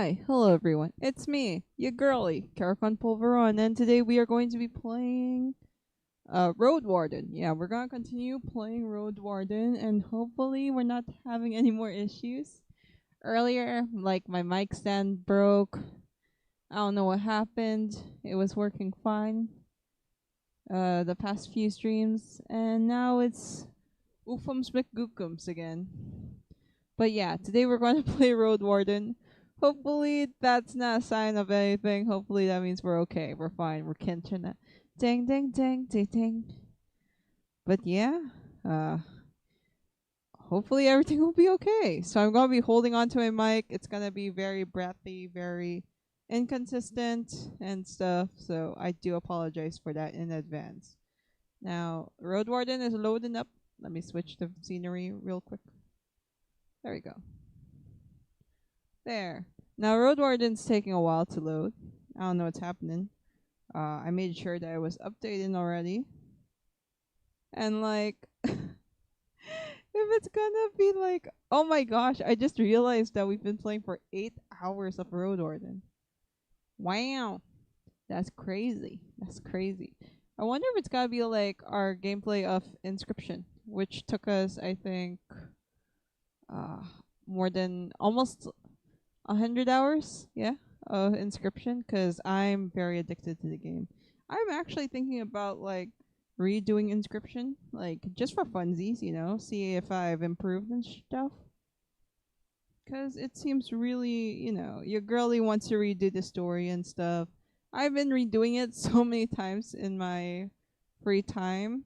Hi, hello everyone. It's me, your girly, Karakon Pulveron, and today we are going to be playing Roadwarden. Yeah, we're gonna continue playing Roadwarden, and hopefully we're not having any more issues. Earlier, like my mic stand broke. I don't know what happened. It was working fine. The past few streams, and now it's Oofums McGookums again. But yeah, today we're going to play Roadwarden. Hopefully that's not a sign of anything. Hopefully that means we're okay. We're fine. We're catching it. Ding ding ding ding ding. But yeah, uh hopefully everything will be okay. So I'm gonna be holding on to my mic. It's gonna be very breathy, very inconsistent and stuff. So I do apologize for that in advance. Now Roadwarden is loading up. Let me switch the scenery real quick. There we go. There. Now Roadwarden's taking a while to load. I don't know what's happening. I made sure that it was updated already. And like if it's gonna be like, oh my gosh, I just realized that we've been playing for 8 hours of Roadwarden. Wow. That's crazy. That's crazy. I wonder if it's gotta be like our gameplay of Inscription, which took us I think more than almost 100 hours, yeah, of Inscription, because I'm very addicted to the game. I'm actually thinking about like redoing Inscription, like just for funsies, you know, see if I've improved and stuff. Because it seems really, you know, your girlie wants to redo the story and stuff. I've been redoing it so many times in my free time.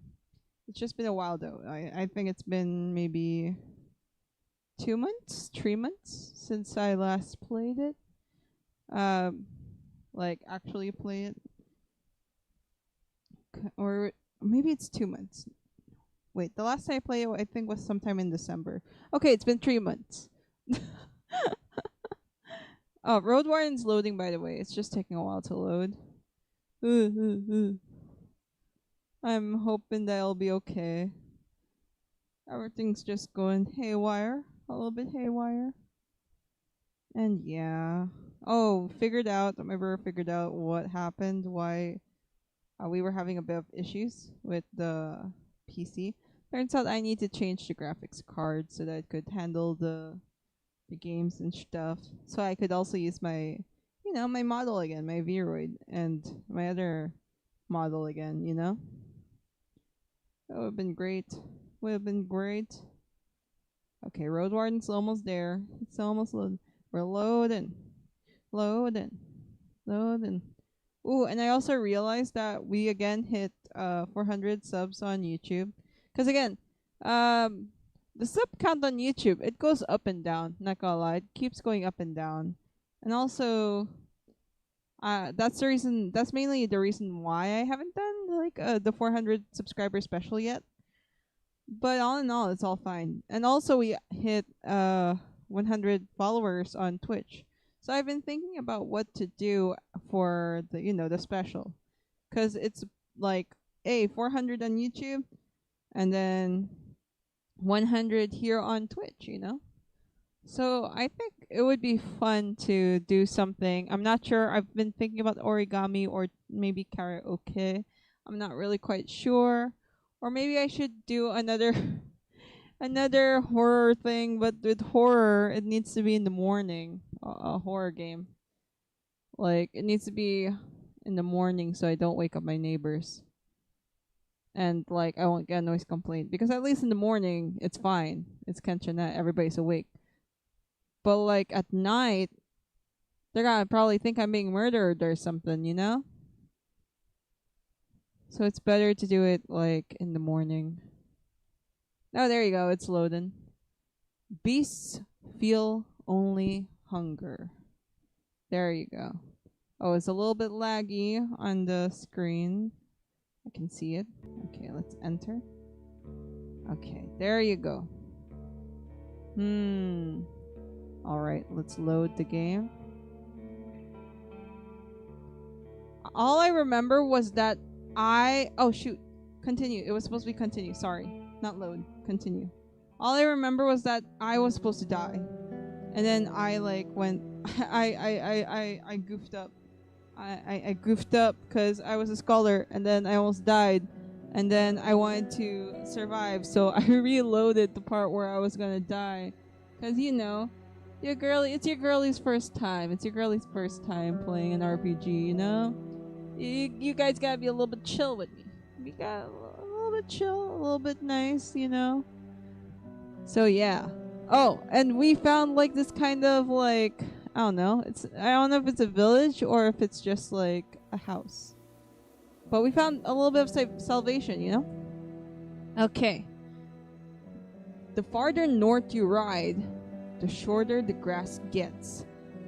It's just been a while though. I think it's been maybe 2 months, 3 months since I last played it. Like actually play it, or maybe it's 2 months. Wait, the last time I played it, I think was sometime in December. Okay, it's been 3 months. Oh, Roadwarden's loading, by the way. It's just taking a while to load. I'm hoping that it'll be okay. Everything's just going haywire, a little bit haywire. And yeah. Oh, figured out what happened, why we were having a bit of issues with the PC. Turns out I need to change the graphics card so that it could handle the games and stuff. So I could also use my, you know, my model again, my Vroid, and my other model again, you know? That would have been great. Would have been great. Okay, Roadwarden's almost there. It's almost loaded. We're loading. Loading. Loading. Ooh, and I also realized that we again hit 400 subs on YouTube. Because again, the sub count on YouTube, it goes up and down. Not gonna lie, it keeps going up and down. And also, that's the reason. That's mainly the reason why I haven't done like the 400 subscriber special yet. But all in all, it's all fine. And also, we hit 100 followers on Twitch. So I've been thinking about what to do for the, you know, the special. Because it's like, 400 on YouTube and then 100 here on Twitch, you know? So I think it would be fun to do something. I'm not sure. I've been thinking about origami or maybe karaoke. I'm not really quite sure. Or maybe I should do another another horror thing, but with horror, it needs to be in the morning. A horror game. Like, it needs to be in the morning so I don't wake up my neighbors. And, like, I won't get a noise complaint. Because at least in the morning, it's fine. It's Kenchanet, everybody's awake. But, like, at night, they're gonna probably think I'm being murdered or something, you know? So it's better to do it, like, in the morning. Oh, there you go. It's loading. Beasts feel only hunger. There you go. Oh, it's a little bit laggy on the screen. I can see it. Okay, let's enter. Okay, there you go. Alright, let's load the game. All I remember was that oh shoot. Continue. It was supposed to be continue. Sorry. Not load. Continue. All I remember was that I was supposed to die. And then I like went I goofed up. I goofed up because I was a scholar and then I almost died. And then I wanted to survive, so I reloaded the part where I was gonna die. Cause you know, it's your girlie's first time. It's your girlie's first time playing an RPG, you know? You guys gotta be a little bit chill with me. We got a little bit chill, a little bit nice, you know? So yeah. Oh, and we found like this kind of like I don't know. I don't know if it's a village or if it's just like a house. But we found a little bit of salvation, you know? Okay. The farther north you ride, the shorter the grass gets.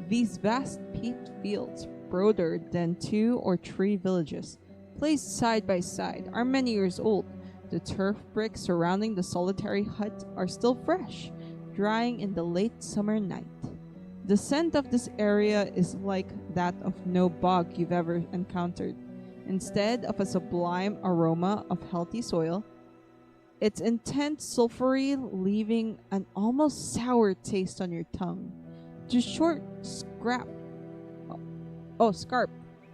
These vast peat fields, broader than 2 or 3 villages, placed side by side, are many years old. The turf bricks surrounding the solitary hut are still fresh, drying in the late summer night. The scent of this area is like that of no bog you've ever encountered. Instead of a sublime aroma of healthy soil, it's intense sulfury, leaving an almost sour taste on your tongue. The short scarp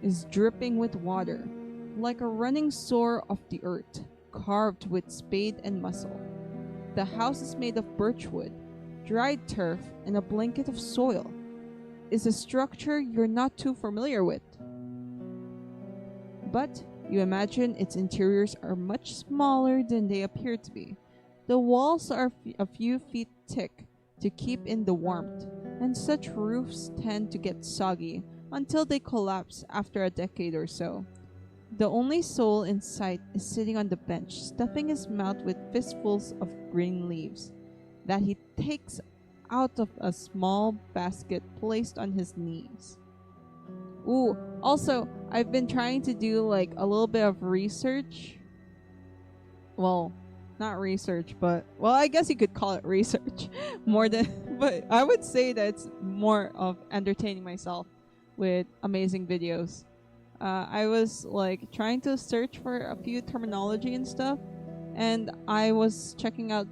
is dripping with water, like a running sore of the earth, carved with spade and mussel. The house is made of birchwood, dried turf, and a blanket of soil. Is a structure you're not too familiar with. But you imagine its interiors are much smaller than they appear to be. The walls are a few feet thick to keep in the warmth, and such roofs tend to get soggy until they collapse after a decade or so. The only soul in sight is sitting on the bench, stuffing his mouth with fistfuls of green leaves that he takes out of a small basket placed on his knees. Ooh, also, I've been trying to do like a little bit of research. Well, not research, but well, I guess you could call it research more than, but I would say that it's more of entertaining myself with amazing videos. I was like trying to search for a few terminology and stuff, and I was checking out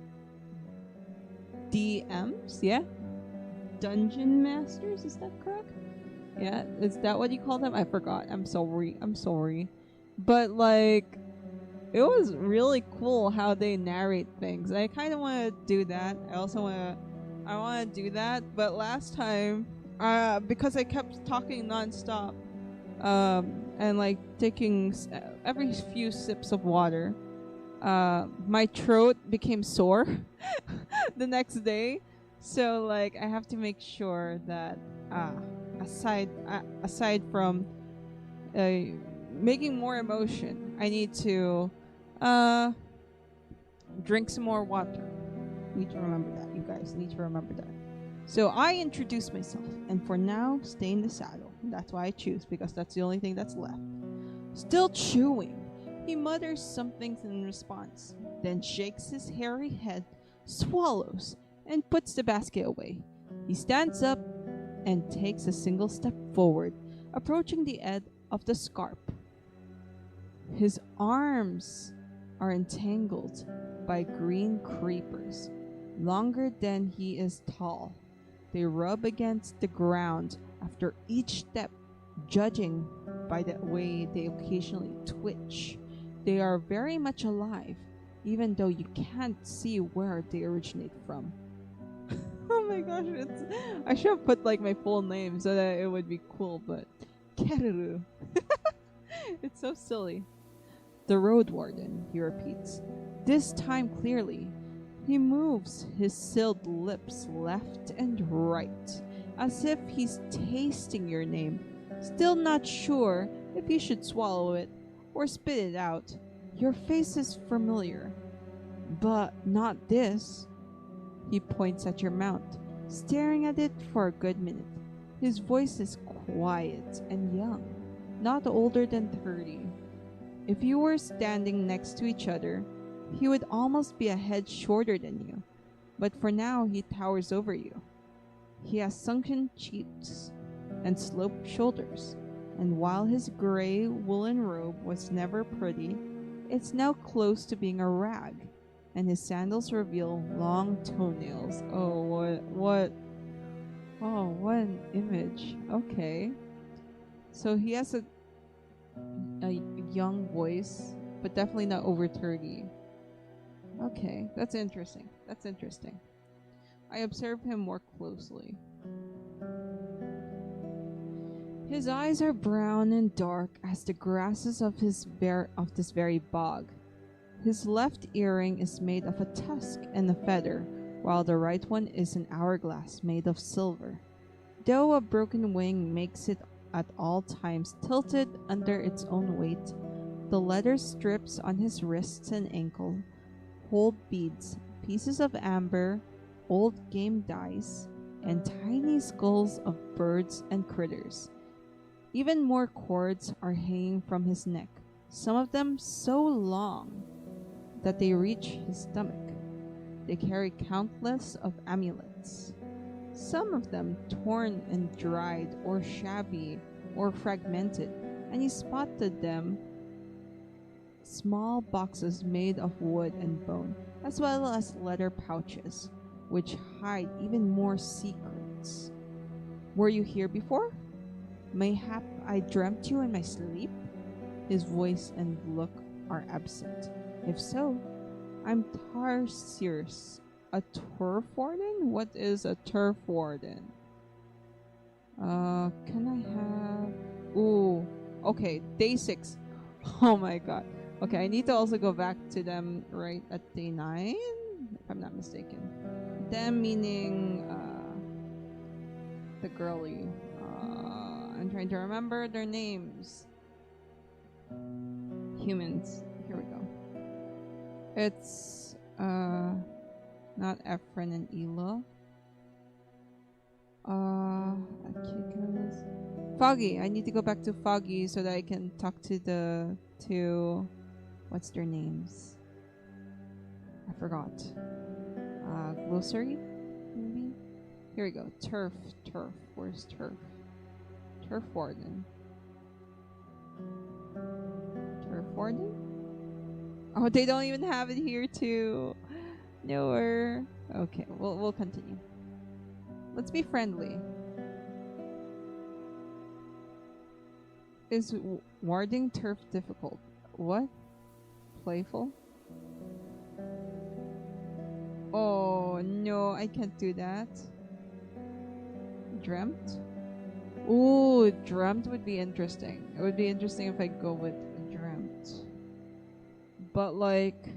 DMs, yeah? Dungeon Masters, is that correct? Yeah, is that what you call them? I forgot. I'm sorry. But like it was really cool how they narrate things. I kind of want to do that. I want to do that, but last time because I kept talking nonstop and like taking every few sips of water, my throat became sore the next day. So like I have to make sure that aside from making more emotion, I need to drink some more water. Need to remember that, you guys. Need to remember that. So I introduce myself, and for now, stay in the saddle. That's why I choose, because that's the only thing that's left. Still chewing, he mutters something in response, then shakes his hairy head, swallows, and puts the basket away. He stands up and takes a single step forward, approaching the edge of the scarp. His arms are entangled by green creepers, longer than he is tall. They rub against the ground after each step, judging by the way they occasionally twitch. They are very much alive, even though you can't see where they originate from. Oh my gosh, I should have put like my full name so that it would be cool, but Keru. It's so silly. The Roadwarden, he repeats, this time clearly. He moves his sealed lips left and right, as if he's tasting your name, still not sure if he should swallow it or spit it out. Your face is familiar, but not this. He points at your mount, staring at it for a good minute. His voice is quiet and young, not older than 30. If you were standing next to each other, he would almost be a head shorter than you, but for now he towers over you. He has sunken cheeks and sloped shoulders, and while his gray woolen robe was never pretty, it's now close to being a rag, and his sandals reveal long toenails. Oh, Oh, what an image. Okay. So he has a young voice, but definitely not over 30. Okay, that's interesting. That's interesting. I observe him more closely. His eyes are brown and dark as the grasses of this very bog. His left earring is made of a tusk and a feather, while the right one is an hourglass made of silver. Though a broken wing makes it at all times tilted under its own weight, the leather strips on his wrists and ankle hold beads, pieces of amber, old game dice, and tiny skulls of birds and critters. Even more cords are hanging from his neck, some of them so long that they reach his stomach. They carry countless of amulets, some of them torn and dried or shabby or fragmented, and he spotted them small boxes made of wood and bone, as well as leather pouches, which hide even more secrets. Were you here before? Mayhap I dreamt you in my sleep? His voice and look are absent. If so, I'm Tarsiers, a turf warden? What is a turf warden? Can I have... Ooh, okay, day 6. Oh my god. Okay, I need to also go back to them right at day 9, if I'm not mistaken. Them meaning, the girly. I'm trying to remember their names. Humans. Here we go. It's not Efren and Ela. Foggy. I need to go back to Foggy so that I can talk to the two. What's their names? I forgot. Glossary, maybe. Here we go. Turf. Where's Turf? Turf Warden. Turf Warden? Oh, they don't even have it here too. Nowhere. Okay, we'll continue. Let's be friendly. Is warding turf difficult? What? Playful? Oh no, I can't do that. Dreamt? Ooh, dreamt would be interesting. It would be interesting if I go with dreamt. But like,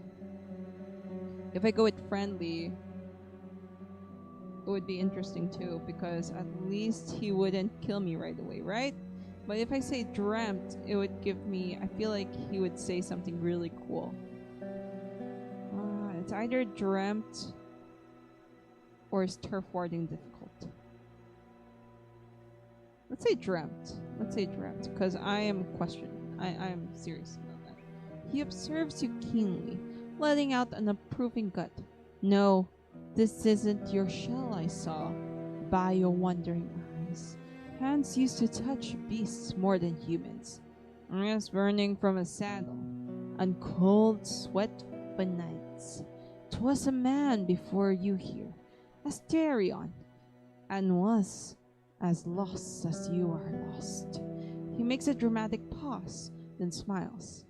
if I go with friendly, it would be interesting too, because at least he wouldn't kill me right away, right? But if I say dreamt, it would give me, I feel like he would say something really cool. It's either dreamt or is turf warding difficult? Let's say dreamt. Because I am questioning. I am serious about that. He observes you keenly, letting out an approving gut. No, this isn't your shell I saw. By your wondering eyes. Hands used to touch beasts more than humans. Eyes burning from a saddle. On cold, sweat-ful nights. 'Twas a man before you here, Asterion, and was as lost as you are lost. He makes a dramatic pause, then smiles.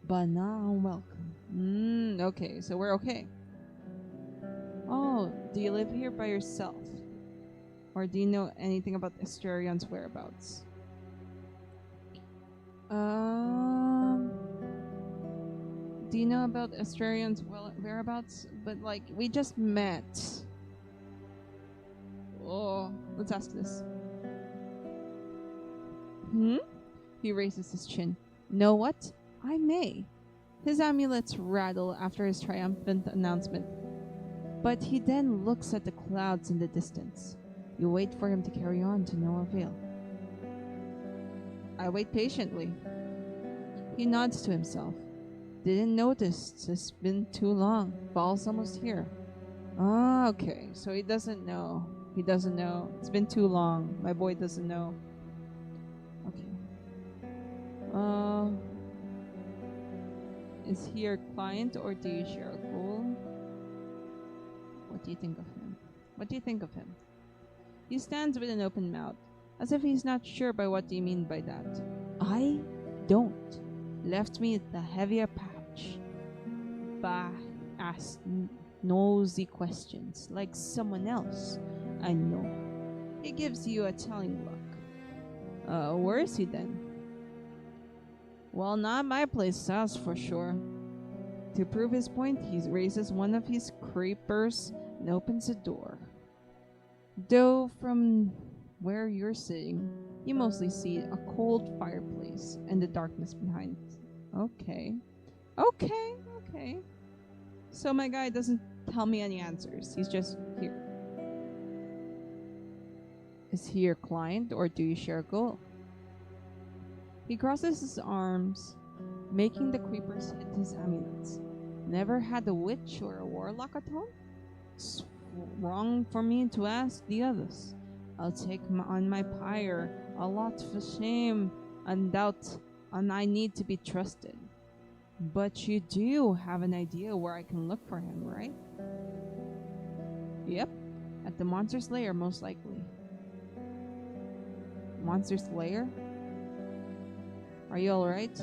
But now welcome. Okay, so we're okay. Oh, do you live here by yourself? Or do you know anything about Asterion's whereabouts? Do you know about Asterion's whereabouts? But like, we just met. Oh, let's ask this. He raises his chin. Know what? I may. His amulets rattle after his triumphant announcement. But he then looks at the clouds in the distance. You wait for him to carry on to no avail. I wait patiently. He nods to himself. Didn't notice. It's been too long. Fall's almost here. Ah, okay. So he doesn't know. It's been too long. My boy doesn't know. Okay. Is he your client or do you share a goal? What do you think of him? He stands with an open mouth, as if he's not sure by what you mean by that. I don't. Left me the heavier pouch. Bah asked nosy questions like someone else. I know. He gives you a telling look. Where is he then? Well, not my place, that's for sure. To prove his point, he raises one of his creepers and opens the door. Though from where you're sitting, you mostly see a cold fireplace and the darkness behind. Okay. Okay. So my guy doesn't tell me any answers. He's just here. Is he your client or do you share a goal? He crosses his arms, making the creepers hit his amulets. Never had a witch or a warlock at home? It's wrong for me to ask the others. I'll take on my pyre a lot for shame and doubt, and I need to be trusted. But you do have an idea where I can look for him, right? Yep, at the monster's lair, most likely. Monster's lair? Are you alright?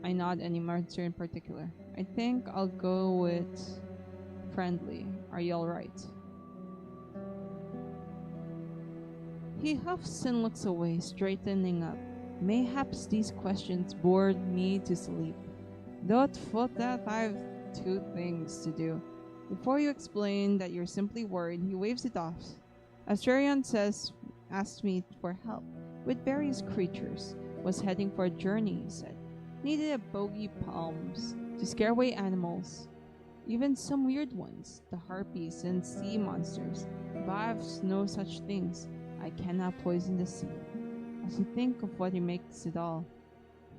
I nod. Any monster in particular? I think I'll go with friendly. Are you alright? He huffs and looks away, straightening up. Mayhaps these questions bored me to sleep. Don't thought that I've two things to do. Before you explain that you're simply worried, he waves it off. Astarion asked me for help with various creatures. Was heading for a journey, he said. Needed a bogey palms to scare away animals. Even some weird ones, the harpies and sea monsters. But I've no such things. I cannot poison the sea. As you think of what he makes it all,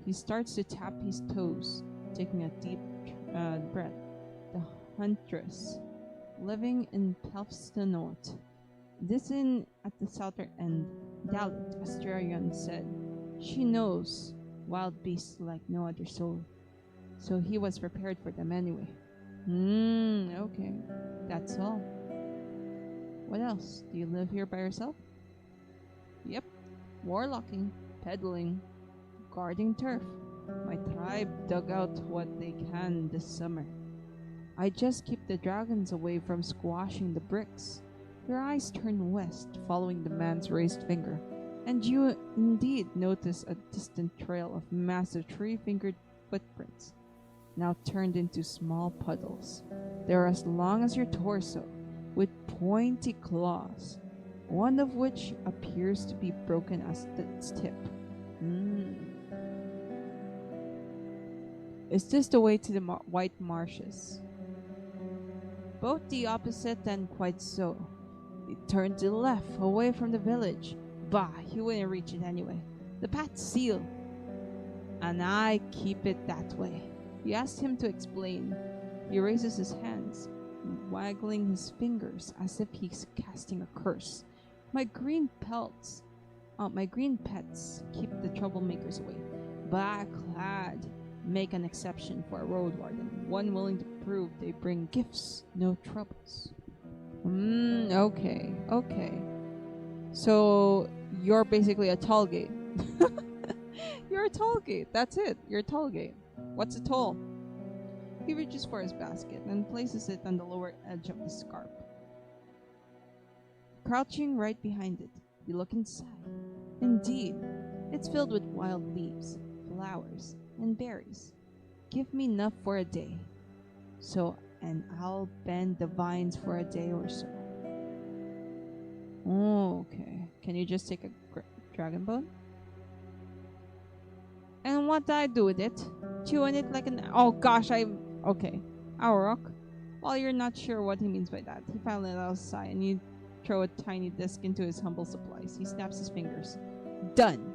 he starts to tap his toes, taking a deep breath. The huntress, living in Pelfstonort. This inn at the southern end, Dalit, Astarion said. She knows wild beasts like no other soul. So he was prepared for them anyway. Okay. That's all. What else? Do you live here by yourself? Yep. Warlocking, peddling, guarding turf. My tribe dug out what they can this summer. I just keep the dragons away from squashing the bricks. Your eyes turn west, following the man's raised finger, and you indeed notice a distant trail of massive three-fingered footprints, now turned into small puddles. They're as long as your torso, with pointy claws, one of which appears to be broken at its tip. Is this the way to the White Marshes? Both the opposite and quite so. He turned to the left, away from the village. Bah, he wouldn't reach it anyway. The path's sealed, and I keep it that way. You asked him to explain. He raises his hands, waggling his fingers as if he's casting a curse. My green pets keep the troublemakers away. Black-clad make an exception for a Roadwarden, one willing to prove they bring gifts, no troubles. Okay. So you're basically a toll gate. You're a toll gate. That's it. You're a toll gate. What's a toll? He reaches for his basket and places it on the lower edge of the scarp. Crouching right behind it, you look inside. Indeed, it's filled with wild leaves, flowers, and berries. Give me enough for a day. And I'll bend the vines for a day or so. Okay. Can you just take a dragon bone? And what do I do with it? Chew on it like an... Oh gosh, Okay. Auroch. While you're not sure what he means by that, he finally let out a sigh and you throw a tiny disc into his humble supplies. He snaps his fingers. Done.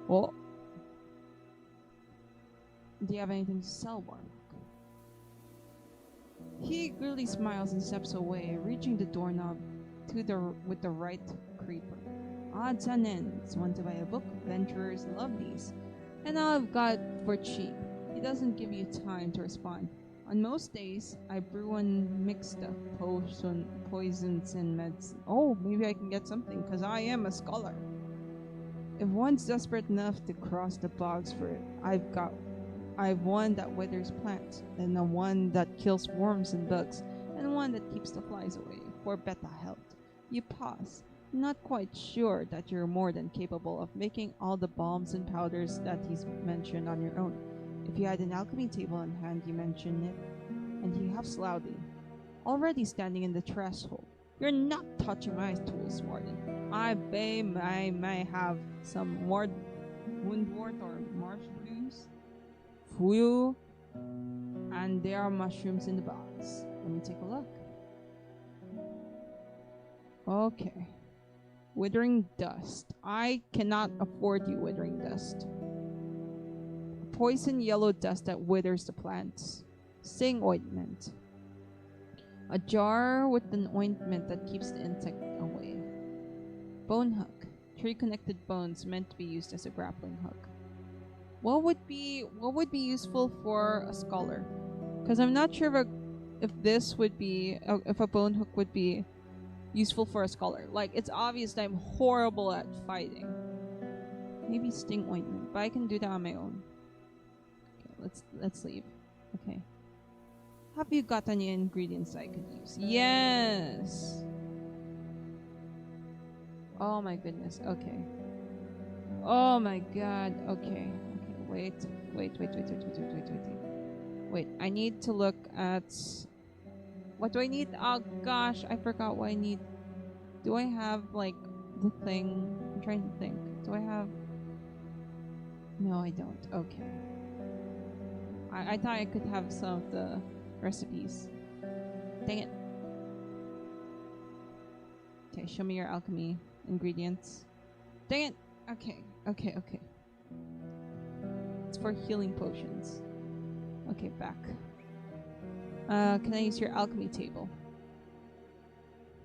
Oh. Do you have anything to sell, Warlock? He eagerly smiles and steps away, reaching the doorknob with the right creeper. Odds and ends. Want to buy a book? Adventurers love these. And I've got for cheap. He doesn't give you time to respond. On most days, I brew and mix stuff, poisons, and medicine. Oh, maybe I can get something, because I am a scholar. If one's desperate enough to cross the bogs for it, I've one that withers plants, and the one that kills worms and bugs, and one that keeps the flies away for better health. You pause, not quite sure that you're more than capable of making all the balms and powders that he's mentioned on your own. If you had an alchemy table in hand, you mention it, and he huffs loudly, already standing in the threshold. You're not touching my tools, Warden. I may have some more woundwort or marsh blues for you, and there are mushrooms in the box. Let me take a look. Okay. Withering dust. I cannot afford you, withering dust. Poison yellow dust that withers the plants. Sting ointment. A jar with an ointment that keeps the insect away. Bone hook. 3 connected bones meant to be used as a grappling hook. What would be useful for a scholar? Because I'm not sure if this would be if a bone hook would be useful for a scholar. Like, it's obvious that I'm horrible at fighting. Maybe sting ointment, but I can do that on my own. Okay, let's leave. Okay. Have you got any ingredients I could use? Yes. Oh my goodness. Okay. Oh my god. Okay. Wait. Wait, I need to look at... What do I need? Oh gosh, I forgot what I need. Do I have, like, the thing? I'm trying to think. Do I have... No, I don't. Okay. I thought I could have some of the recipes. Dang it. Okay, show me your alchemy ingredients. Dang it! Okay. It's for healing potions. Okay, back. Can I use your alchemy table?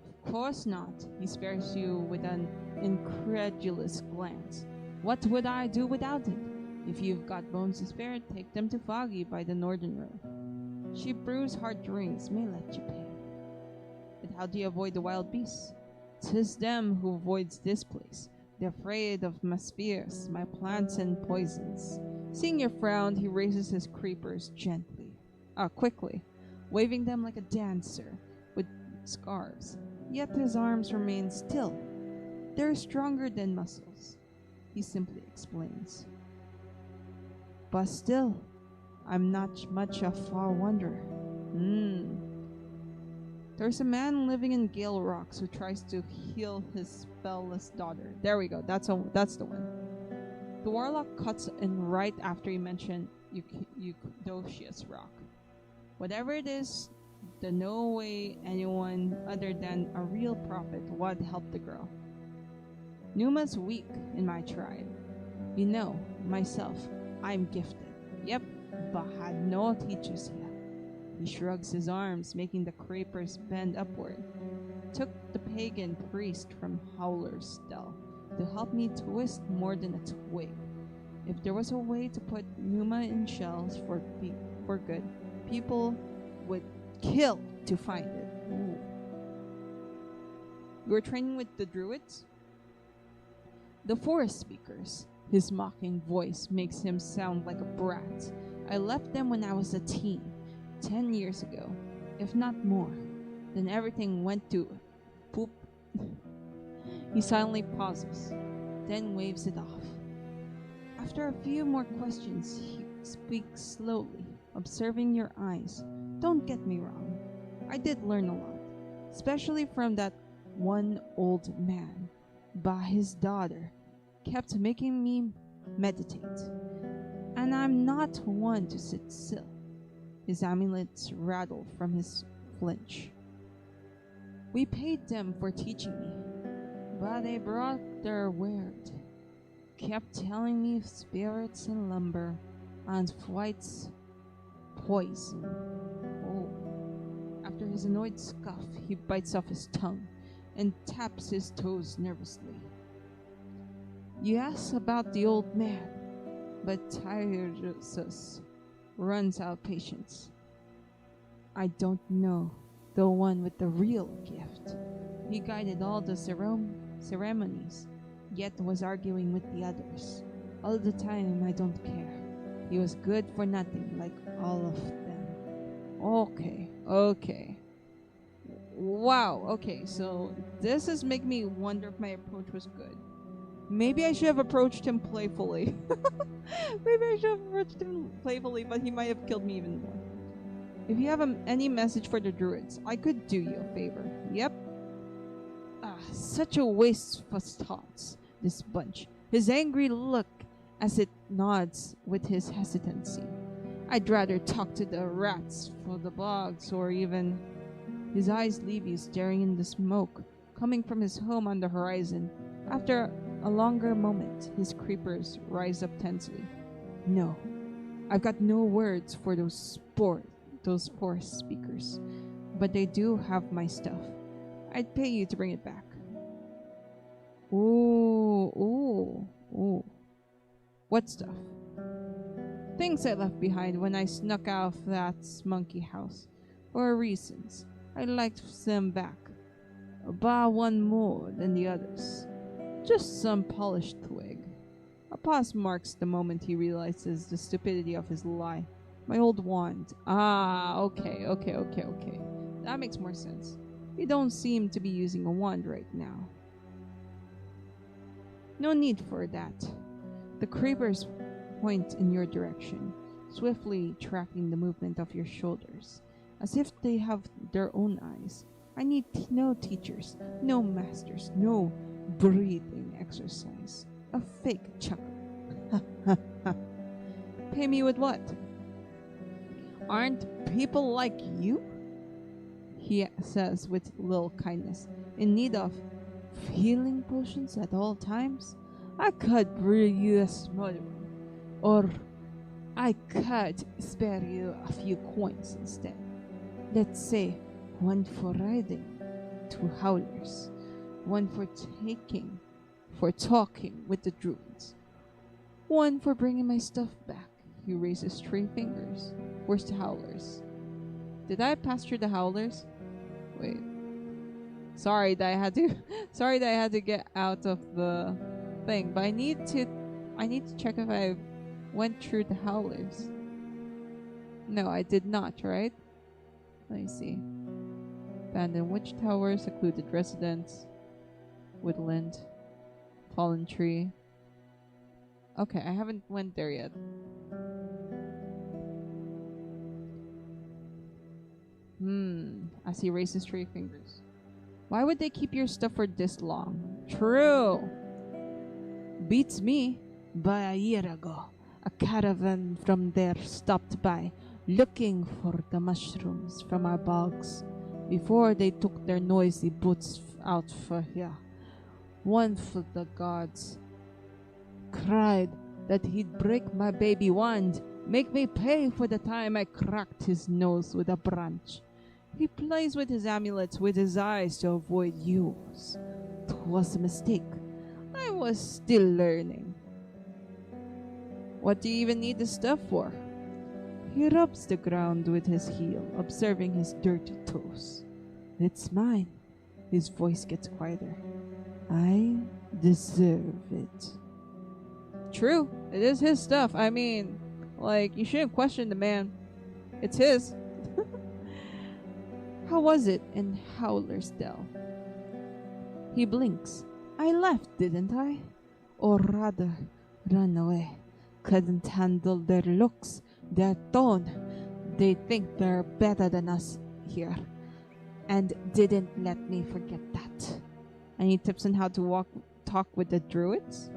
Of course not. He spares you with an incredulous glance. What would I do without it? If you've got bones to spare, take them to Foggy by the Northern Road. She brews hard drinks, may let you pay. But how do you avoid the wild beasts? 'Tis them who avoids this place. They're afraid of my spheres, my plants and poisons. Seeing your frown, he raises his creepers quickly, waving them like a dancer with scarves. Yet his arms remain still. They're stronger than muscles, he simply explains. But still, I'm not much of a wonder. There's a man living in Gale Rocks who tries to heal his spellless daughter. There we go. That's the one. The warlock cuts in right after he mentioned Eucdosius Rock. Whatever it is, there's no way anyone other than a real prophet would help the girl. Numa's weak in my tribe. You know, myself, I'm gifted. Yep, but had no teachers yet. He shrugs his arms, making the creepers bend upward. Took the pagan priest from Howler's Dell to help me twist more than a twig. If there was a way to put Numa in shells for good, people would kill to find it. Ooh. You were training with the druids? The forest speakers. His mocking voice makes him sound like a brat. I left them when I was a teen, 10 years ago, if not more. Then everything went to poop. He silently pauses, then waves it off. After a few more questions, he speaks slowly, observing your eyes. Don't get me wrong, I did learn a lot, especially from that one old man. But his daughter kept making me meditate, and I'm not one to sit still. His amulets rattle from his flinch. We paid them for teaching me, but they brought their word. Kept telling me of spirits and lumber, and flights poison. Oh. After his annoyed scoff, he bites off his tongue and taps his toes nervously. You ask about the old man, but Tyresus runs out of patience. I don't know. The one with the real gift. He guided all the ceremonies, yet was arguing with the others. All the time, I don't care. He was good for nothing, like all of them. Okay. Wow, okay, so this is making me wonder if my approach was good. Maybe I should have approached him playfully. Maybe I should have approached him playfully, but he might have killed me even more. If you have any message for the druids, I could do you a favor. Yep. Such a waste of thoughts, this bunch. His angry look as it nods with his hesitancy. I'd rather talk to the rats for the bogs, or even... His eyes leave you staring in the smoke coming from his home on the horizon. After a longer moment, his creepers rise up tensely. No, I've got no words for those forest speakers, but they do have my stuff. I'd pay you to bring it back. Ooh. What stuff? Things I left behind when I snuck out of that monkey house. For reasons. I liked them back. Bar one more than the others. Just some polished twig. A pause marks the moment he realizes the stupidity of his lie. My old wand. Okay. That makes more sense. You don't seem to be using a wand right now. No need for that. The creepers point in your direction, swiftly tracking the movement of your shoulders, as if they have their own eyes. I need no teachers, no masters, no breathing exercise. A fake chuckle. Pay me with what? Aren't people like you? He says with little kindness, in need of healing potions at all times? I could brew you a smaller one, or I could spare you a few coins instead. Let's say one for riding, 2 howlers, one for talking with the druids, one for bringing my stuff back. He raises 3 fingers. Where's the howlers? Did I pass through the howlers? Wait. Sorry that I had to get out of the thing, but I need to check if I went through the howlers. No, I did not, right? Let me see. Abandoned witch tower, secluded residence, woodland, fallen tree. Okay, I haven't went there yet. As he raises 3 fingers. Why would they keep your stuff for this long? True. Beats me. But a year ago, a caravan from there stopped by, looking for the mushrooms from our bogs. Before they took their noisy boots out for here, one of the guards cried that he'd break my baby wand, make me pay for the time I cracked his nose with a branch. He plays with his amulets with his eyes to avoid yours. 'Twas a mistake. I was still learning. What do you even need the stuff for? He rubs the ground with his heel, observing his dirty toes. It's mine. His voice gets quieter. I deserve it. True, it is his stuff. I mean, you shouldn't question the man. It's his. How was it in Howler's Dell? He blinks. I left, didn't I? Or rather, ran away. Couldn't handle their looks, their tone. They think they're better than us here. And didn't let me forget that. Any tips on how to talk with the druids?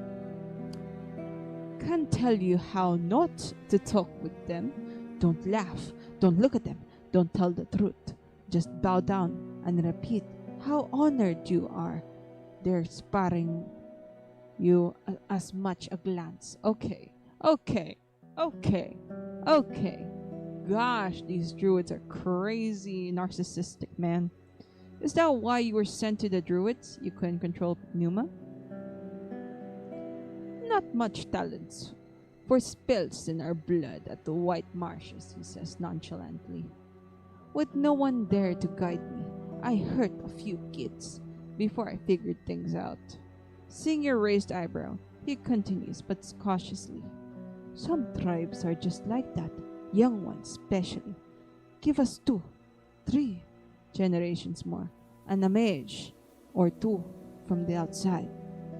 Can't tell you how not to talk with them. Don't laugh. Don't look at them. Don't tell the truth. Just bow down and repeat how honored you are. They're sparing you as much a glance. Okay. Gosh, these druids are crazy narcissistic, man. Is that why you were sent to the druids? You couldn't control Numa? Not much talent for spells in our blood at the White Marshes, he says nonchalantly. With no one there to guide me, I hurt a few kids before I figured things out. Seeing your raised eyebrow, he continues but cautiously. Some tribes are just like that, young ones especially. Give us 2, 3 generations more, and a mage or 2 from the outside.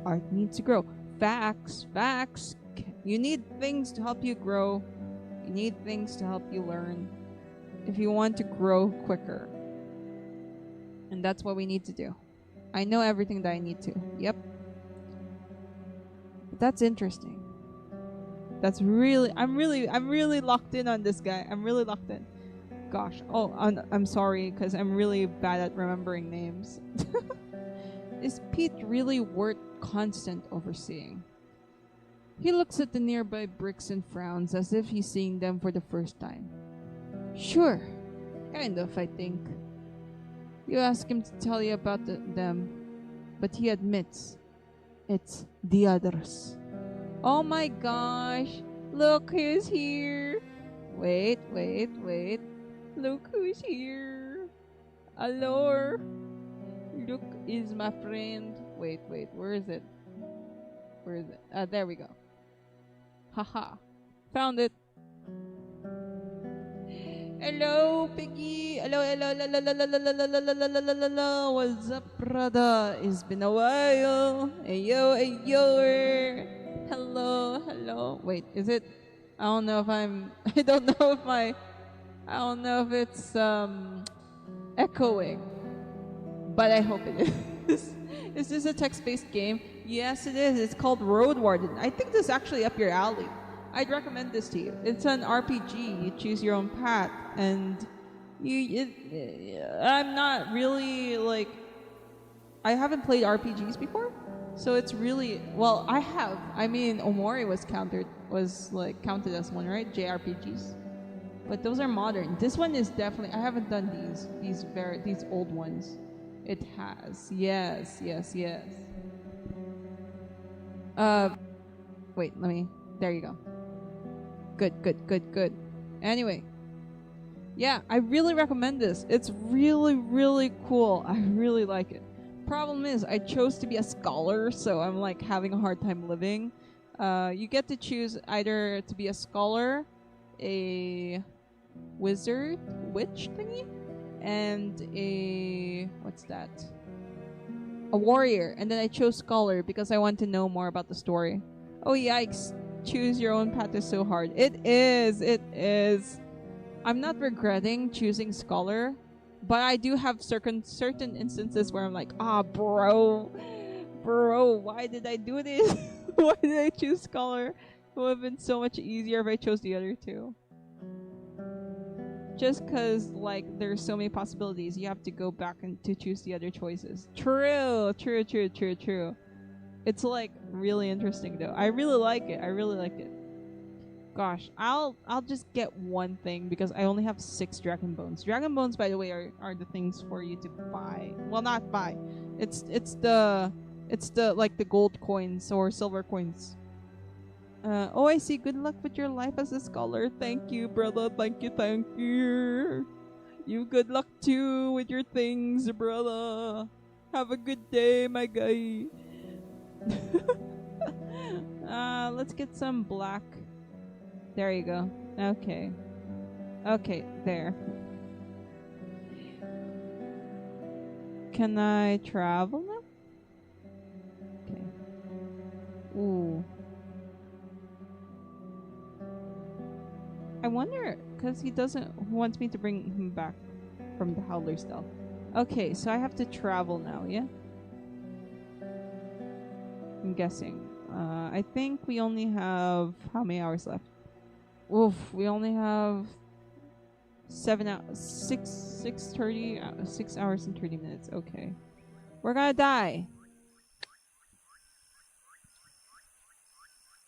Art needs to grow. Facts, facts. You need things to help you grow. You need things to help you learn if you want to grow quicker. And that's what we need to do. I know everything that I need to. Yep. But that's interesting. I'm really locked in on this guy. I'm really locked in. Gosh. Oh, I'm sorry because I'm really bad at remembering names. Is Pete really worth constant overseeing? He looks at the nearby bricks and frowns as if he's seeing them for the first time. Sure. Kind of, I think. You ask him to tell you about them, but he admits it's the others. Oh my gosh! Look who's here! Wait. Look who's here! Allure! Look is my friend. Wait, where is it? There we go. Haha. Found it. Hello, Piggy. Hello. What's up, brother? It's been a while. Ayo. Hello. Wait, is it? I don't know if it's echoing, but I hope it is. Is this a text-based game? Yes, it is. It's called Roadwarden. I think this is actually up your alley. I'd recommend this to you. It's an RPG. You choose your own path, and I'm not really like. I haven't played RPGs before, so it's really well. I have. I mean, Omori was counted as one, right? JRPGs, but those are modern. This one is definitely. I haven't done these old ones. It has. Yes. Wait. There you go. Good. Anyway, yeah, I really recommend this. It's really cool. I really like it. Problem is, I chose to be a scholar, so I'm like having a hard time living. You get to choose either to be a scholar, a wizard, witch thingy, and a warrior. And then I chose scholar because I want to know more about the story. Oh yikes. Choose your own path is so hard. It is. I'm not regretting choosing scholar, but I do have certain instances where I'm like, bro, why did I do this? Why did I choose scholar? It would have been so much easier if I chose the other two. Just cause like there's so many possibilities, you have to go back and to choose the other choices. True. It's like really interesting though. I really like it. Gosh, I'll just get one thing because I only have 6 dragon bones. Dragon bones, by the way, are the things for you to buy. Well, not buy. It's the like the gold coins or silver coins. I see. Good luck with your life as a scholar. Thank you, brother. Thank you. You good luck too with your things, brother. Have a good day, my guy. Let's get some black. There you go. Okay, there. Can I travel now? Okay. Ooh. I wonder, because he wants me to bring him back from the Howler stealth. Okay, so I have to travel now, yeah? I'm guessing. I think we only have how many hours left? Oof, we only have 6 hours and 30 minutes. Okay. We're gonna die.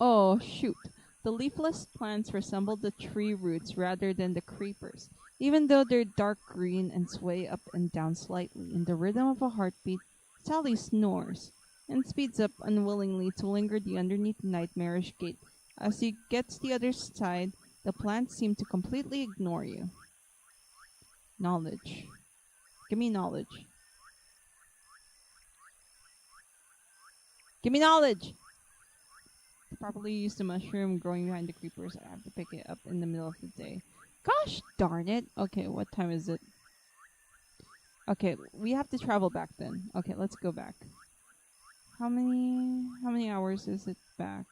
Oh, shoot. The leafless plants resemble the tree roots rather than the creepers. Even though they're dark green and sway up and down slightly in the rhythm of a heartbeat, Sally snores and speeds up unwillingly to linger the underneath nightmarish gate. As you get to the other side, the plants seem to completely ignore you. Knowledge. Give me knowledge. Give me knowledge! To properly use the mushroom growing behind the creepers, I have to pick it up in the middle of the day. Gosh darn it! Okay, what time is it? Okay, we have to travel back then. Okay, let's go back. How many hours is it back?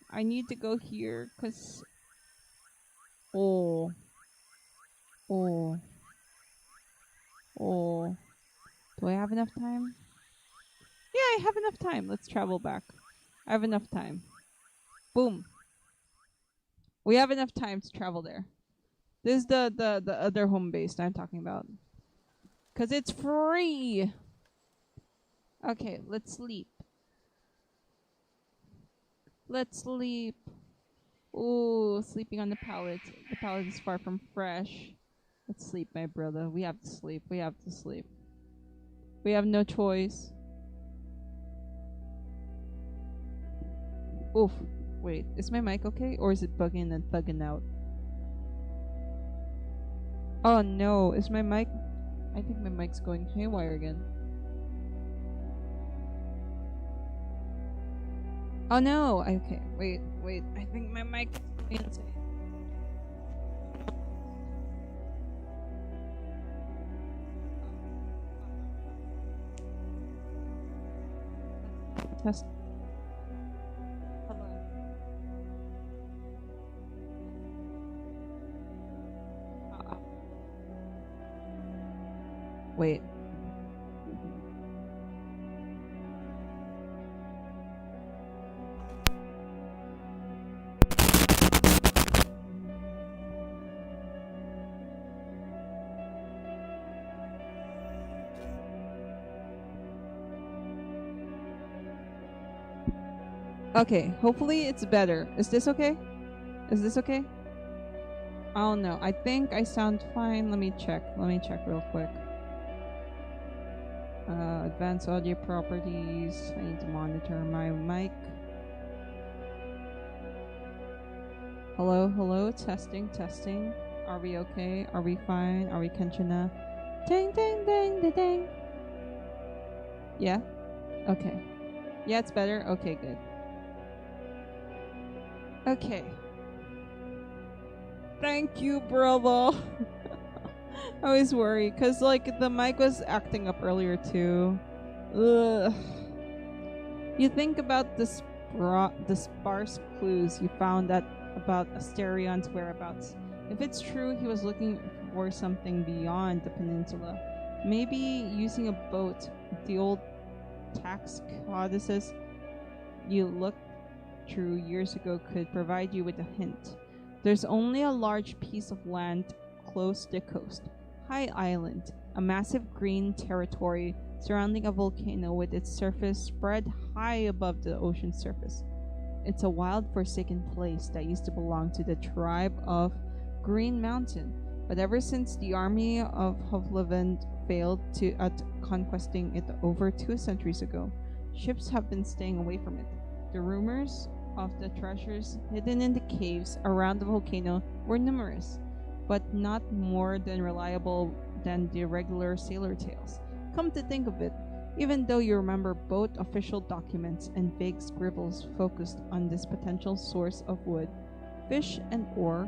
I need to go here, cause... Oh. Oh. Oh. Do I have enough time? Yeah, I have enough time. Let's travel back. I have enough time. Boom. We have enough time to travel there. This is the other home base that I'm talking about. Cause it's free. Okay, let's sleep. Let's sleep. Ooh, sleeping on the pallet. The pallet is far from fresh. Let's sleep, my brother. We have to sleep. We have to sleep. We have no choice. Oof. Wait, is my mic okay? Or is it bugging and thugging out? Oh no, is my mic... I think my mic's going haywire again. Oh no! Okay, wait. I think my mic is insane. Test. Hello. Wait. Okay, hopefully it's better. Is this okay? Is this okay? I don't know. I think I sound fine. Let me check. Real quick. Advanced audio properties. I need to monitor my mic. Hello. Testing. Are we okay? Are we fine? Are we Kenchana? Ding. Yeah? Okay. Yeah, it's better? Okay, good. Okay. Thank you, brother. I was worried because, like, the mic was acting up earlier, too. Ugh. You think about the sparse clues you found about Asterion's whereabouts. If it's true he was looking for something beyond the peninsula, maybe using a boat, the old tax codices you looked through years ago could provide you with a hint. There's only a large piece of land close to the coast, High Island, a massive green territory surrounding a volcano with its surface spread high above the ocean surface. It's a wild, forsaken place that used to belong to the tribe of Green Mountain, but ever since the army of Hovlevent failed at conquesting it over 2 centuries ago, ships have been staying away from it. The rumors of the treasures hidden in the caves around the volcano were numerous, but not more than reliable than the regular sailor tales. Come to think of it, even though you remember both official documents and vague scribbles focused on this potential source of wood, fish, and ore,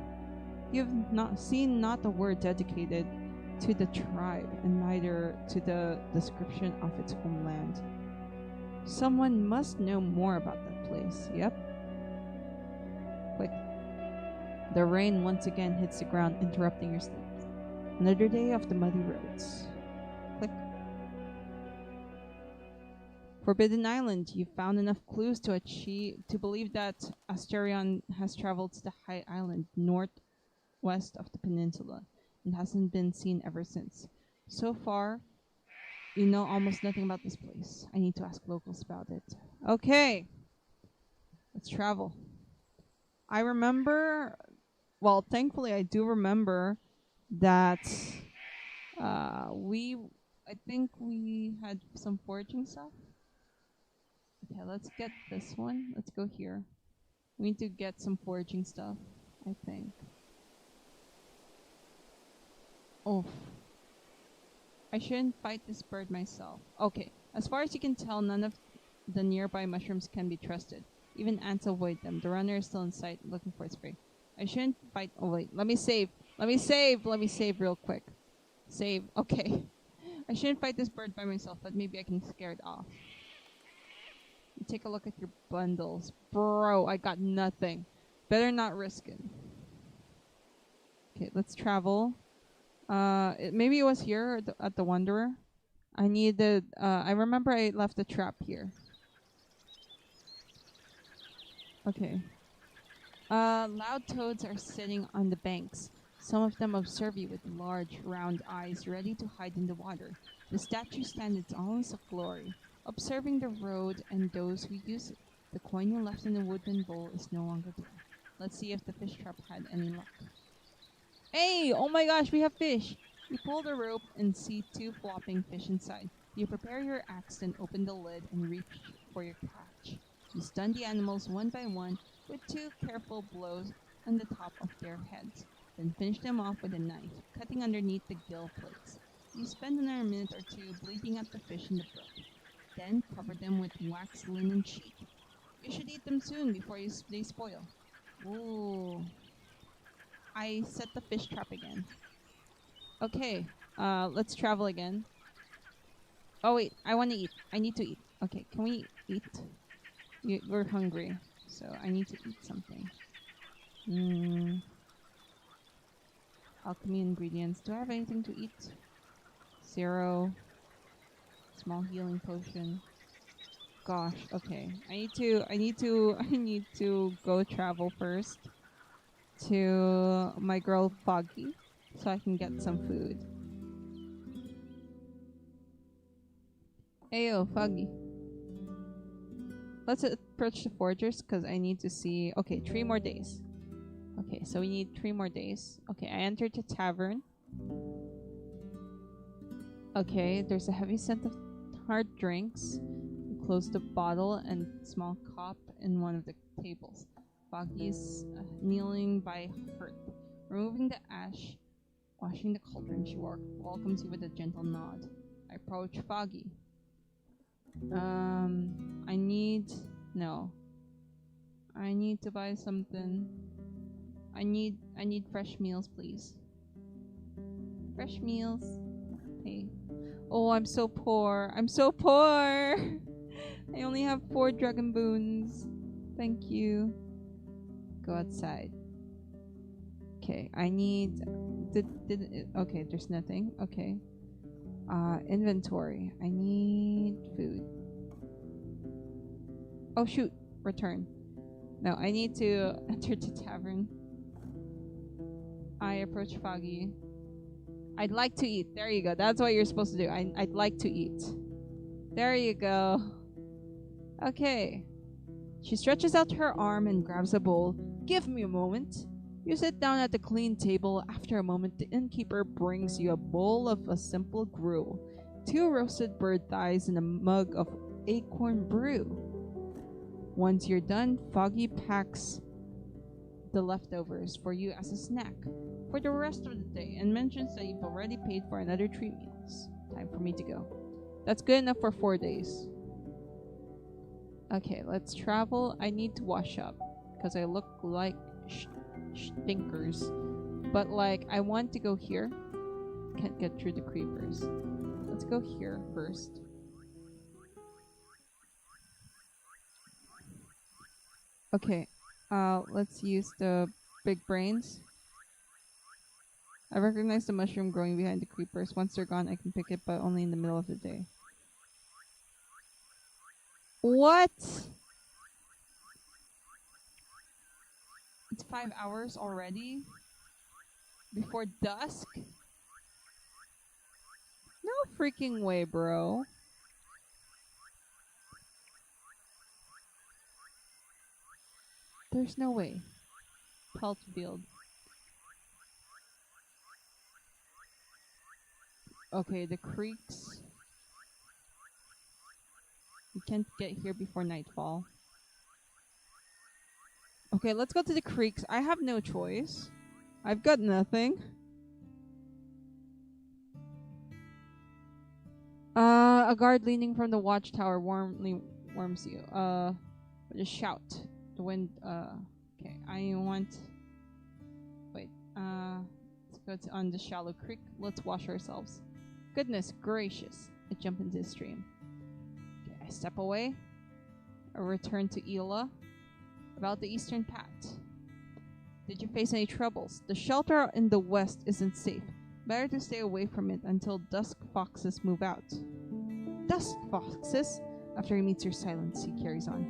you've not a word dedicated to the tribe and neither to the description of its homeland. Someone must know more about that place. Yep. Click. The rain once again hits the ground, interrupting your sleep. Another day of the muddy roads. Click. Forbidden Island. You found enough clues to believe that Asterion has traveled to the High Island, northwest of the peninsula, and hasn't been seen ever since. So far, you know almost nothing about this place. I need to ask locals about it. Okay. Let's travel. I remember, well, thankfully I do remember that I think we had some foraging stuff. Okay, let's get this one. Let's go here. We need to get some foraging stuff, I think. Oh, I shouldn't fight this bird myself. Okay, as far as you can tell, none of the nearby mushrooms can be trusted. Even ants avoid them. The runner is still in sight, looking for its prey. I shouldn't fight. Oh wait, let me save. Let me save. Let me save real quick. Save. Okay. I shouldn't fight this bird by myself, but maybe I can scare it off. Take a look at your bundles. Bro, I got nothing. Better not risk it. Okay, let's travel. Maybe it was here at the Wanderer. I needed. I remember I left a trap here. Okay. Loud toads are sitting on the banks. Some of them observe you with large, round eyes, ready to hide in the water. The statues stand in all its glory, observing the road and those who use it. The coin you left in the wooden bowl is no longer there. Let's see if the fish trap had any luck. Hey! Oh my gosh, we have fish! You pull the rope and see two flopping fish inside. You prepare your axe, then open the lid and reach for your catch. You stun the animals one by one with two careful blows on the top of their heads. Then finish them off with a knife, cutting underneath the gill plates. You spend another minute or two bleeding out the fish in the brook. Then cover them with wax linen sheet. You should eat them soon before they spoil. Ooh. I set the fish trap again. Okay, let's travel again. Oh wait, I want to eat. I need to eat. Okay, can we eat? We're hungry, so I need to eat something. Alchemy ingredients. Do I have anything to eat? 0. Small healing potion. Gosh, okay. I need to go travel first to my girl Foggy so I can get some food. Ayo, Foggy. Let's approach the forgers because I need to see. Okay, 3 more days. Okay, so we need 3 more days. Okay, I entered the tavern. Okay, there's a heavy scent of hard drinks. You close the bottle and small cup in one of the tables. Foggy is kneeling by hearth, removing the ash, washing the cauldron. She welcomes you with a gentle nod. I approach Foggy. I need to buy something. I need fresh meals, please. Fresh meals. Hey. Oh, I'm so poor. I'm so poor. I only have 4 dragon boons. Thank you. Go outside. Okay, I need okay, there's nothing. Okay. Inventory. I need food. Oh shoot, return. No, I need to enter the tavern. I approach Foggy. I'd like to eat. There you go. That's what you're supposed to do. I'd like to eat. There you go. Okay. She stretches out her arm and grabs a bowl. Give me a moment. You sit down at the clean table. After a moment, the innkeeper brings you a bowl of a simple gruel, 2 roasted bird thighs, and a mug of acorn brew. Once you're done, Foggy packs the leftovers for you as a snack for the rest of the day and mentions that you've already paid for another 3 meals. Time for me to go. That's good enough for 4 days. Okay, let's travel. I need to wash up because I look like stinkers. But like, I want to go here. Can't get through the creepers. Let's go here first. Okay, let's use the big brains. I recognize the mushroom growing behind the creepers. Once they're gone, I can pick it, but only in the middle of the day. What? It's 5 hours already? Before dusk? No freaking way, bro. There's no way. Pelt field. Okay, the creeks. We can't get here before nightfall. Okay, let's go to the creeks. I have no choice. I've got nothing. A guard leaning from the watchtower warmly warms you. With a shout. The wind, okay, I want. Wait, let's go on the shallow creek. Let's wash ourselves. Goodness gracious. I jump into the stream. Okay, I step away. I return to Ela. About the eastern path. Did you face any troubles? The shelter in the west isn't safe. Better to stay away from it until dusk foxes move out. Dusk foxes? After he meets your silence, he carries on.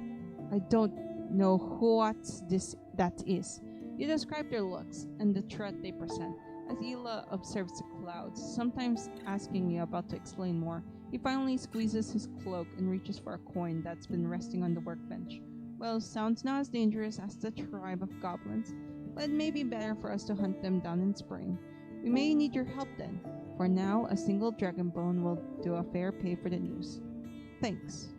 I don't know what that is. You describe their looks and the threat they present. As Ela observes the clouds, sometimes asking you about to explain more, he finally squeezes his cloak and reaches for a coin that's been resting on the workbench. Well, sounds not as dangerous as the tribe of goblins, but it may be better for us to hunt them down in spring. We may need your help then. For now, a single dragon bone will do a fair pay for the news. Thanks.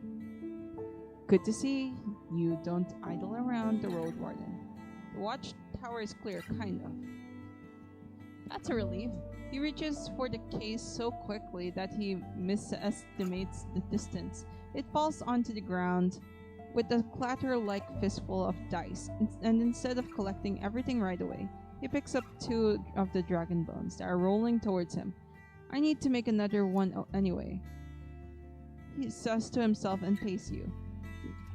Good to see you don't idle around the Roadwarden. The watchtower is clear, kind of. That's a relief. He reaches for the case so quickly that he misestimates the distance. It falls onto the ground with a clatter-like fistful of dice, and instead of collecting everything right away, he picks up 2 of the dragon bones that are rolling towards him. I need to make another one anyway, he says to himself and pays you,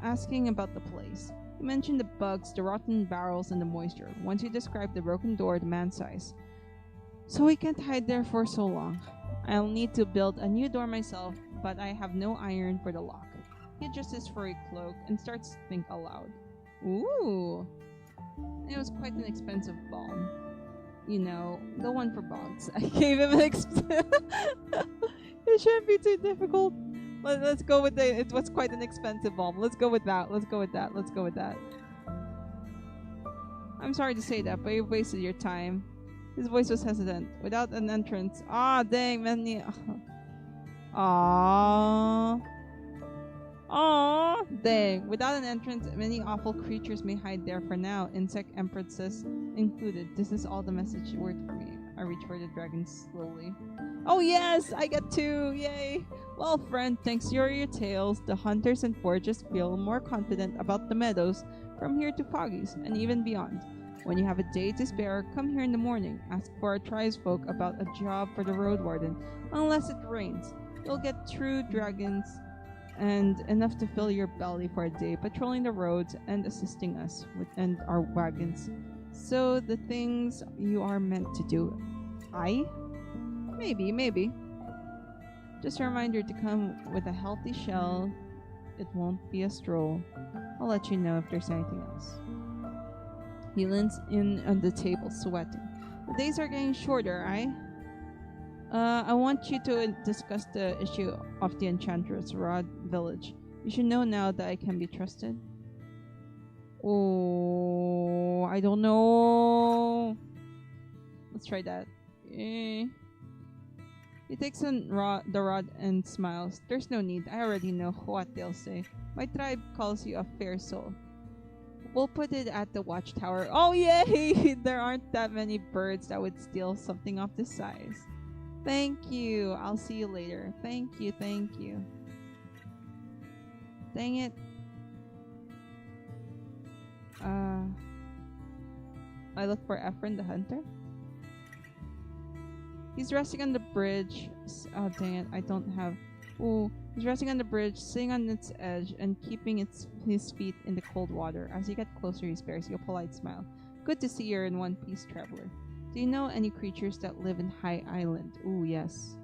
asking about the place. You mention the bugs, the rotten barrels, and the moisture. Once you describe the broken door, the man sighs. So we can't hide there for so long. I'll need to build a new door myself, but I have no iron for the lock. He adjusts his furry cloak and starts to think aloud. Ooh! And it was quite an expensive balm. You know, the one for bugs. I gave him an It shouldn't be too difficult. Let's go with it was quite an expensive balm. Let's go with that. I'm sorry to say that, but you wasted your time. His voice was hesitant. Without an entrance. Ah, dang, many. Ah. Aww, dang. Without an entrance, many awful creatures may hide there for now, insect empresses included. This is all the message word for me. I reach for the dragon slowly. Oh yes, I get 2, yay! Well, friend, thanks to your tales, the hunters and foragers feel more confident about the meadows from here to Foggies, and even beyond. When you have a day to spare, come here in the morning, ask for our tribesfolk about a job for the Roadwarden. Unless it rains, you'll get true dragons and enough to fill your belly for a day patrolling the roads and assisting us and our wagons. So the things you are meant to do. Maybe. Just a reminder to come with a healthy shell. It won't be a stroll. I'll let you know if there's anything else. He leans in on the table, sweating. The days are getting shorter, I want you to discuss the issue of the Enchantress Rod Village. You should know now that I can be trusted. Oh, I don't know. Let's try that. He takes the rod and smiles. There's no need. I already know what they'll say. My tribe calls you a fair soul. We'll put it at the watchtower. Oh, yay! There aren't that many birds that would steal something of this size. Thank you. I'll see you later. Thank you. Dang it. I look for Ephraim the hunter. He's resting on the bridge. Oh, dang it. I don't have... Ooh. He's resting on the bridge, sitting on its edge, and keeping his feet in the cold water. As you get closer, he spares you a polite smile. Good to see you're in one piece, traveler. Do you know any creatures that live in High Island? Ooh, yes.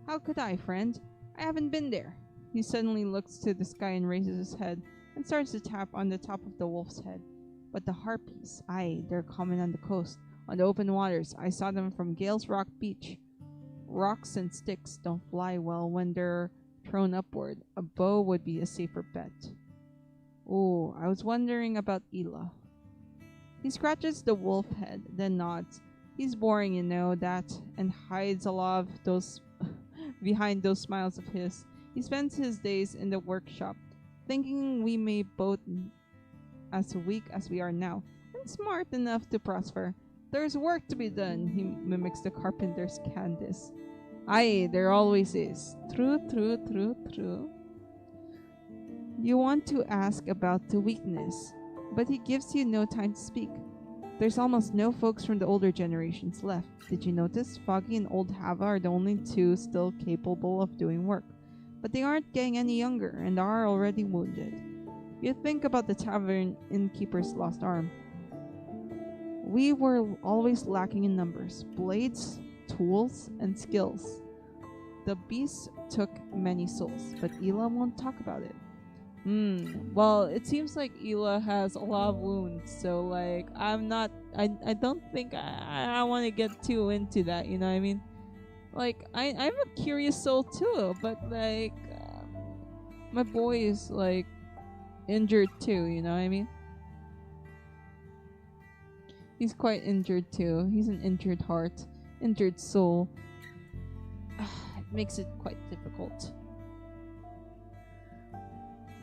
How could I, friend? I haven't been there. He suddenly looks to the sky and raises his head and starts to tap on the top of the wolf's head. But the harpies, aye, they're common on the coast, on the open waters. I saw them from Gale's Rock Beach. Rocks and sticks don't fly well when they're thrown upward. A bow would be a safer bet. Ooh, I was wondering about Ela. He scratches the wolf head, then nods. He's boring, you know that, and hides a lot of those behind those smiles of his. He spends his days in the workshop, thinking we may both as weak as we are now, and smart enough to prosper. There's work to be done, he mimics the carpenter's Candace. Aye, there always is. True, true, true, true. You want to ask about the weakness, but he gives you no time to speak. There's almost no folks from the older generations left. Did you notice? Foggy and Old Hava are the only two still capable of doing work. But they aren't getting any younger and are already wounded. You think about the tavern innkeeper's lost arm. We were always lacking in numbers, blades, tools, and skills. The beast took many souls, but Ela won't talk about it. Well, it seems like Ela has a lot of wounds, so like I don't think I want to get too into that, you know what I mean? Like I'm a curious soul too, but like my boy is like injured too, you know what I mean? He's quite injured too. He's an injured heart, injured soul. It makes it quite difficult.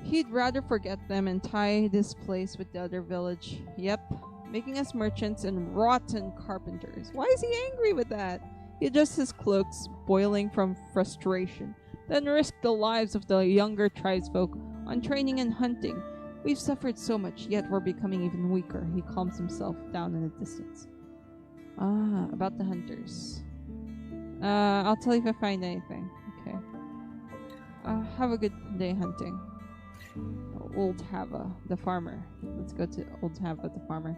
He'd rather forget them and tie this place with the other village. Yep, making us merchants and rotten carpenters. Why is he angry with that? He adjusts his cloaks, boiling from frustration, then risks the lives of the younger tribesfolk on training and hunting. We've suffered so much, yet we're becoming even weaker. He calms himself down in the distance. About the hunters. I'll tell you if I find anything. Okay. Have a good day hunting. Old Hava, the farmer. Let's go to Old Hava, the farmer.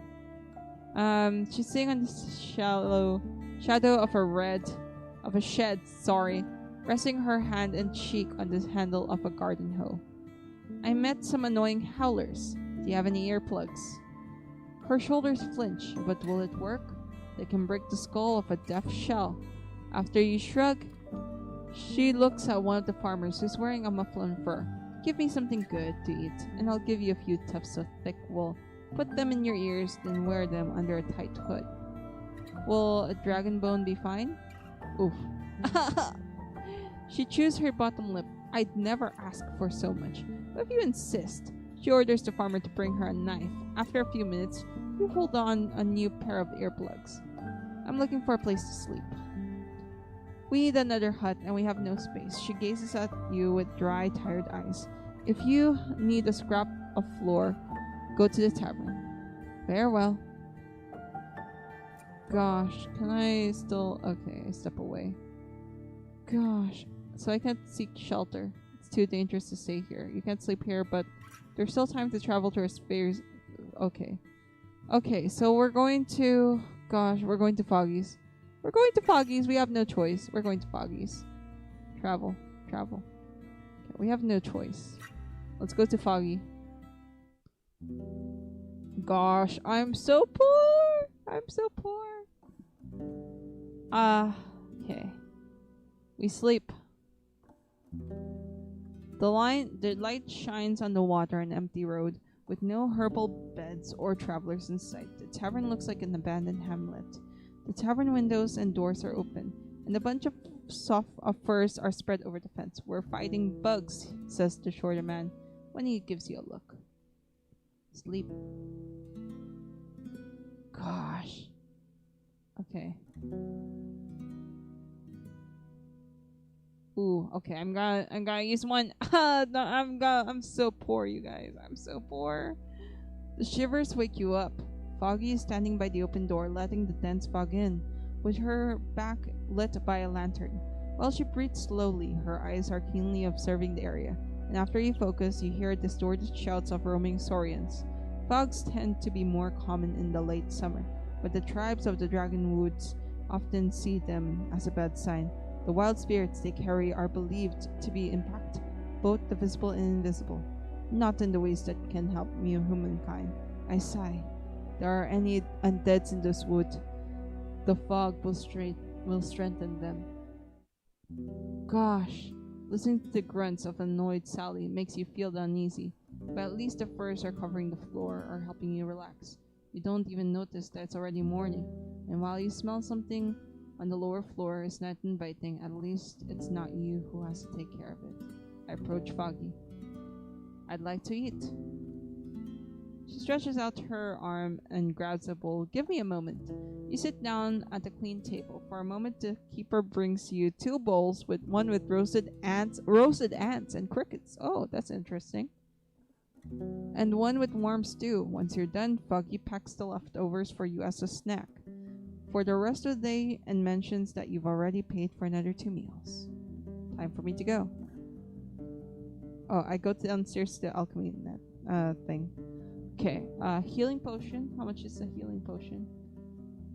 She's sitting on the shadow of a shed, resting her hand and cheek on the handle of a garden hoe. I met some annoying howlers. Do you have any earplugs? Her shoulders flinch, but will it work? They can break the skull of a deaf shell. After you shrug, she looks at one of the farmers who's wearing a muffled fur. Give me something good to eat, and I'll give you a few tufts of thick wool. Put them in your ears, then wear them under a tight hood. Will a dragon bone be fine? Oof. She chews her bottom lip. I'd never ask for so much, but if you insist. She orders the farmer to bring her a knife. After a few minutes, you hold on a new pair of earplugs. I'm looking for a place to sleep. We need another hut, and we have no space. She gazes at you with dry, tired eyes. If you need a scrap of floor, go to the tavern. Farewell. Gosh, can I still... Okay, I step away. Gosh, so I can't seek shelter. It's too dangerous to stay here. You can't sleep here, but there's still time to travel to our spares. Okay. Okay, so we're going to... Gosh, we're going to Foggy's. We're going to Foggy's. We have no choice. We're going to Foggy's. Travel. Okay, we have no choice. Let's go to Foggy. Gosh, I'm so poor. Okay. We sleep. The light shines on the water and empty road, with no herbal beds or travelers in sight. The tavern looks like an abandoned hamlet. The tavern windows and doors are open, and a bunch of furs are spread over the fence. We're fighting bugs, says the shorter man, when he gives you a look. Sleep. Gosh. Okay. Ooh, okay, I'm gonna use one. No, I'm so poor, you guys. I'm so poor. The shivers wake you up. Foggy is standing by the open door, letting the dense fog in, with her back lit by a lantern. While she breathes slowly, her eyes are keenly observing the area, and after you focus, you hear distorted shouts of roaming saurians. Fogs tend to be more common in the late summer, but the tribes of the Dragon Woods often see them as a bad sign. The wild spirits they carry are believed to be impact, both the visible and invisible, not in the ways that can help humankind. I sigh. There are any undeads in this wood. The fog will strengthen them. Gosh, listening to the grunts of annoyed Sally makes you feel uneasy, but at least the furs are covering the floor or helping you relax. You don't even notice that it's already morning, and while you smell something on the lower floor is not inviting, at least it's not you who has to take care of it. I approach Foggy. I'd like to eat. She stretches out her arm and grabs a bowl. Give me a moment. You sit down at the clean table. For a moment, the keeper brings you 2 bowls, with one with roasted ants and crickets. Oh, that's interesting. And one with warm stew. Once you're done, Foggy packs the leftovers for you as a snack for the rest of the day and mentions that you've already paid for another 2 meals. Time for me to go. Oh, I go downstairs to the alchemy net thing. Okay, healing potion. How much is a healing potion?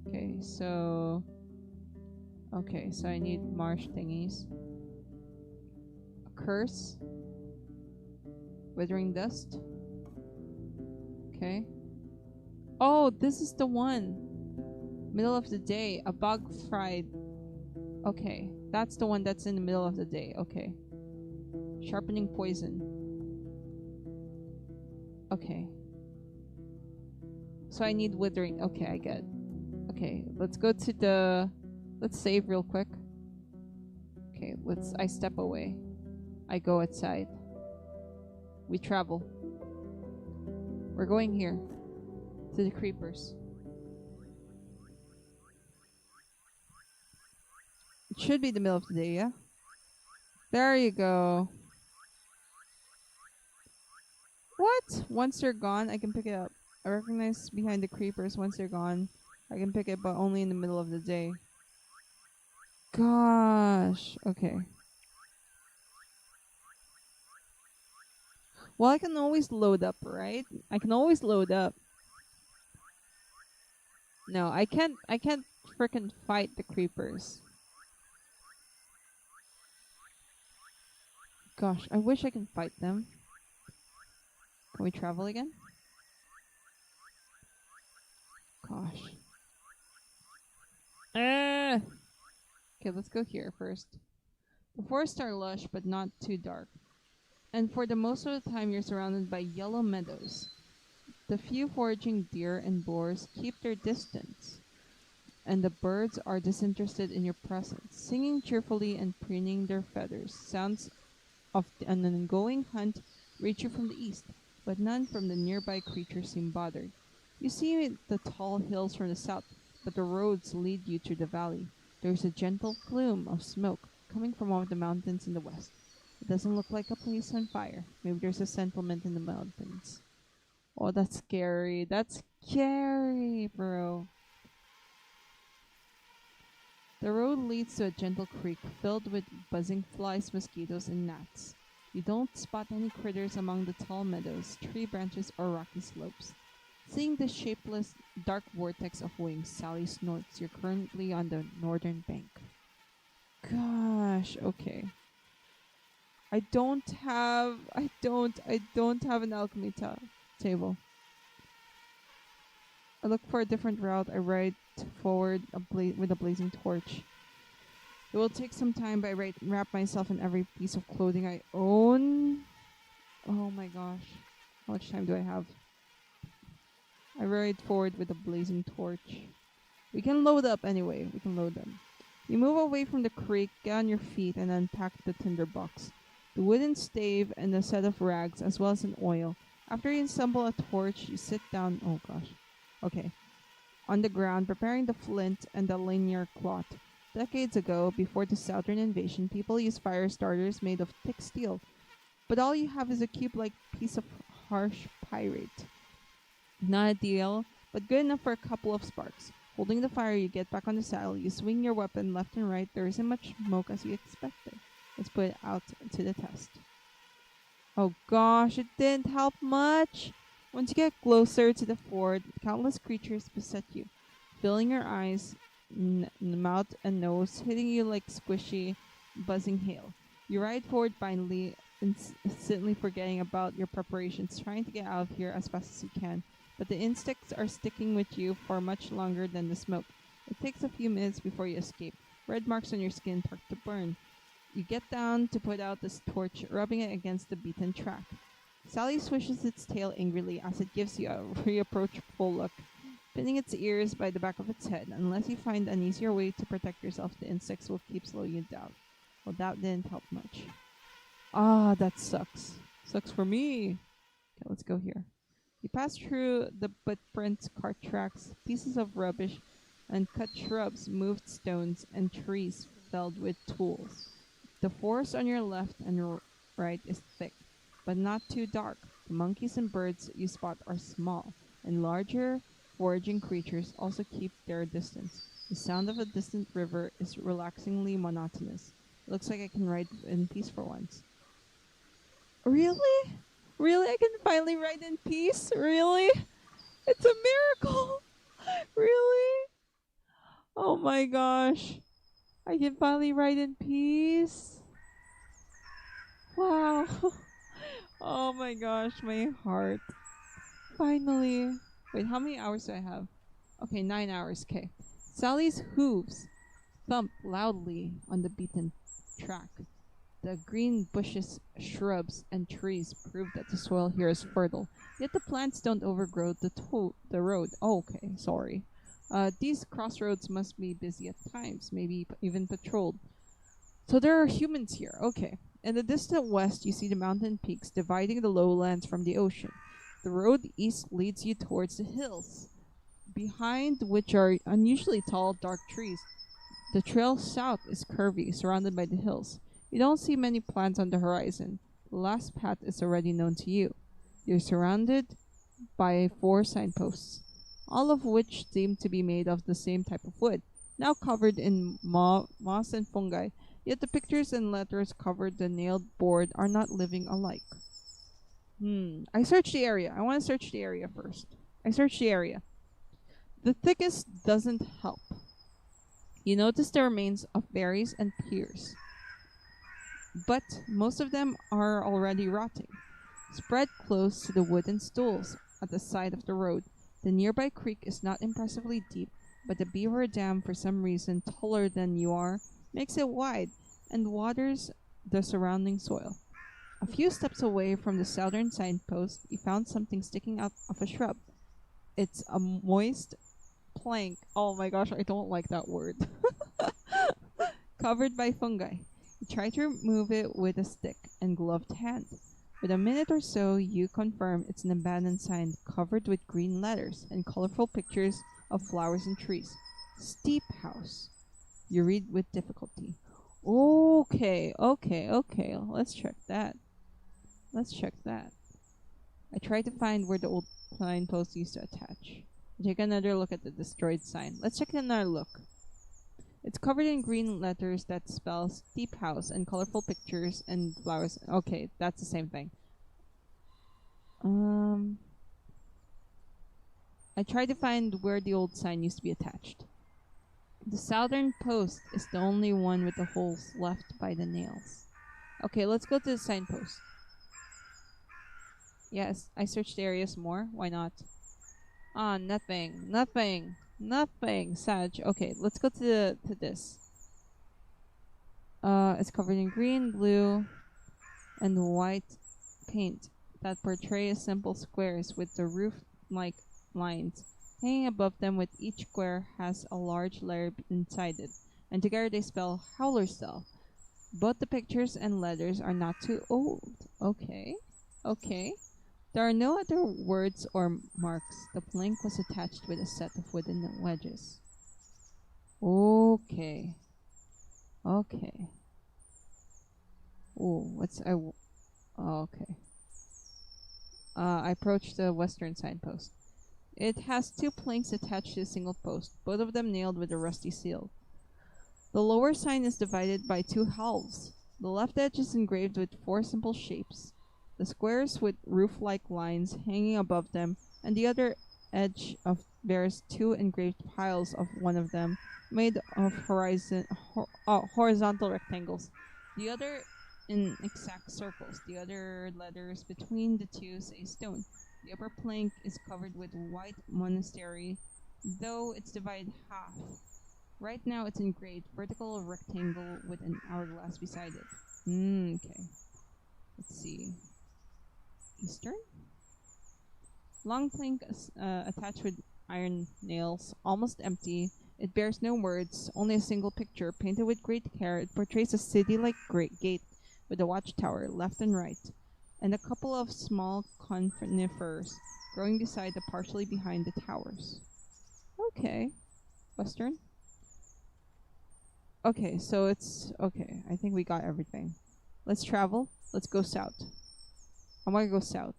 Okay, so I need marsh thingies. A curse. Withering dust. Okay. Oh, this is the one. Middle of the day. A bug fried. Okay, that's the one that's in the middle of the day. Okay. Sharpening poison. Okay. So I need withering. Okay, I get it. Okay, let's go to the... Let's save real quick. Okay, I step away. I go outside. We travel. We're going here. To the creepers. It should be the middle of the day, yeah? There you go. What? Once they're gone, I can pick it up. I recognize behind the creepers. Once they're gone, I can pick it, but only in the middle of the day. Gosh. Okay. Well, I can always load up, right? I can always load up. No, I can't frickin' fight the creepers. Gosh, I wish I can fight them. Can we travel again? Gosh. Okay, let's go here first. The forests are lush, but not too dark. And for the most of the time, you're surrounded by yellow meadows. The few foraging deer and boars keep their distance, and the birds are disinterested in your presence, singing cheerfully and preening their feathers. Sounds of an ongoing hunt reach you from the east, but none from the nearby creatures seem bothered. You see the tall hills from the south, but the roads lead you to the valley. There is a gentle plume of smoke coming from one of the mountains in the west. It doesn't look like a place on fire. Maybe there's a settlement in the mountains. Oh, that's scary. That's scary, bro. The road leads to a gentle creek filled with buzzing flies, mosquitoes, and gnats. You don't spot any critters among the tall meadows, tree branches, or rocky slopes. Seeing the shapeless, dark vortex of wings, Sally snorts. You're currently on the northern bank. Gosh, okay. I don't have an alchemy table. I look for a different route. I ride forward with a blazing torch. It will take some time, but I wrap myself in every piece of clothing I own. Oh my gosh. How much time do I have? I ride forward with a blazing torch. We can load up anyway. We can load them. You move away from the creek, get on your feet, and unpack the tinderbox, the wooden stave, and a set of rags, as well as an oil. After you assemble a torch, you sit down. Oh gosh. Okay. On the ground, preparing the flint and the linear cloth. Decades ago, before the southern invasion, people used fire starters made of thick steel. But all you have is a cube-like piece of harsh pyrite. Not ideal, but good enough for a couple of sparks. Holding the fire, you get back on the saddle. You swing your weapon left and right. There isn't much smoke as you expected. Let's put it out to the test. Oh gosh, it didn't help much. Once you get closer to the fort, countless creatures beset you, filling your eyes, mouth, and nose, hitting you like squishy, buzzing hail. You ride forward blindly, instantly forgetting about your preparations, trying to get out of here as fast as you can. But the insects are sticking with you for much longer than the smoke. It takes a few minutes before you escape. Red marks on your skin start to burn. You get down to put out the torch, rubbing it against the beaten track. Sally swishes its tail angrily as it gives you a reapproachable look, pinning its ears by the back of its head. Unless you find an easier way to protect yourself, the insects will keep slowing you down. Well, that didn't help much. Ah, that sucks. Sucks for me. Okay, let's go here. You pass through the footprints, cart tracks, pieces of rubbish, and cut shrubs, moved stones, and trees felled with tools. The forest on your left and right is thick, but not too dark. The monkeys and birds you spot are small, and larger, foraging creatures also keep their distance. The sound of a distant river is relaxingly monotonous. It looks like I can ride in peace for once. Really? Really? I can finally ride in peace? Really? It's a miracle! Really? Oh my gosh. I can finally ride in peace? Wow. Oh my gosh, my heart. Finally. Wait, how many hours do I have? Okay, 9 hours. Okay. Sally's hooves thump loudly on the beaten track. The green bushes, shrubs, and trees prove that the soil here is fertile, yet the plants don't overgrow the road. Oh, okay, sorry. These crossroads must be busy at times, maybe even patrolled. So there are humans here. Okay. In the distant west, you see the mountain peaks dividing the lowlands from the ocean. The road east leads you towards the hills, behind which are unusually tall, dark trees. The trail south is curvy, surrounded by the hills. You don't see many plants on the horizon. The last path is already known to you. You're surrounded by 4 signposts, all of which seem to be made of the same type of wood, now covered in moss and fungi, yet the pictures and letters covered the nailed board are not living alike. I searched the area. I want to search the area first. I searched the area. The thickest doesn't help. You notice the remains of berries and pears, but most of them are already rotting. Spread close to the wooden stools at the side of the road, the nearby creek is not impressively deep, but the beaver dam, for some reason taller than you are, makes it wide and waters the surrounding soil. A few steps away from the southern signpost, you found something sticking out of a shrub. It's a moist plank. Oh my gosh, I don't like that word. Covered by fungi. You try to remove it with a stick and gloved hand. With a minute or so, you confirm it's an abandoned sign covered with green letters and colorful pictures of flowers and trees. Steep house. You read with difficulty. Okay. Let's check that. I try to find where the old signpost used to attach. I take another look at the destroyed sign. Let's check another look. It's covered in green letters that spell steep house and colorful pictures and flowers. Okay, that's the same thing. I try to find where the old sign used to be attached. The southern post is the only one with the holes left by the nails. Okay, let's go to the signpost. Yes, I searched the area some more. Why not? Ah, nothing, Sag. Okay, let's go to this. It's covered in green, blue, and white paint that portray simple squares with the roof-like lines hanging above them. With each square has a large letter inside it, and together they spell Howler Cell. Both the pictures and letters are not too old. Okay. There are no other words or marks. The plank was attached with a set of wooden wedges. Okay. Oh, okay. I approached the western signpost. It has 2 planks attached to a single post, both of them nailed with a rusty seal. The lower sign is divided by 2 halves. The left edge is engraved with 4 simple shapes. The squares with roof-like lines hanging above them, and the other edge bears 2 engraved piles of one of them, made of horizontal rectangles. The other in exact circles. The other letters between the 2 say stone. The upper plank is covered with white monastery, though it's divided half. Right now it's engraved vertical rectangle with an hourglass beside it. Okay. Let's see. Eastern? Long plank attached with iron nails, almost empty. It bears no words, only a single picture, painted with great care. It portrays a city-like great gate with a watchtower left and right, and a couple of small conifers growing beside the partially behind the towers. Okay. Western? Okay, so it's... Okay, I think we got everything. Let's travel. Let's go south. I want to go south.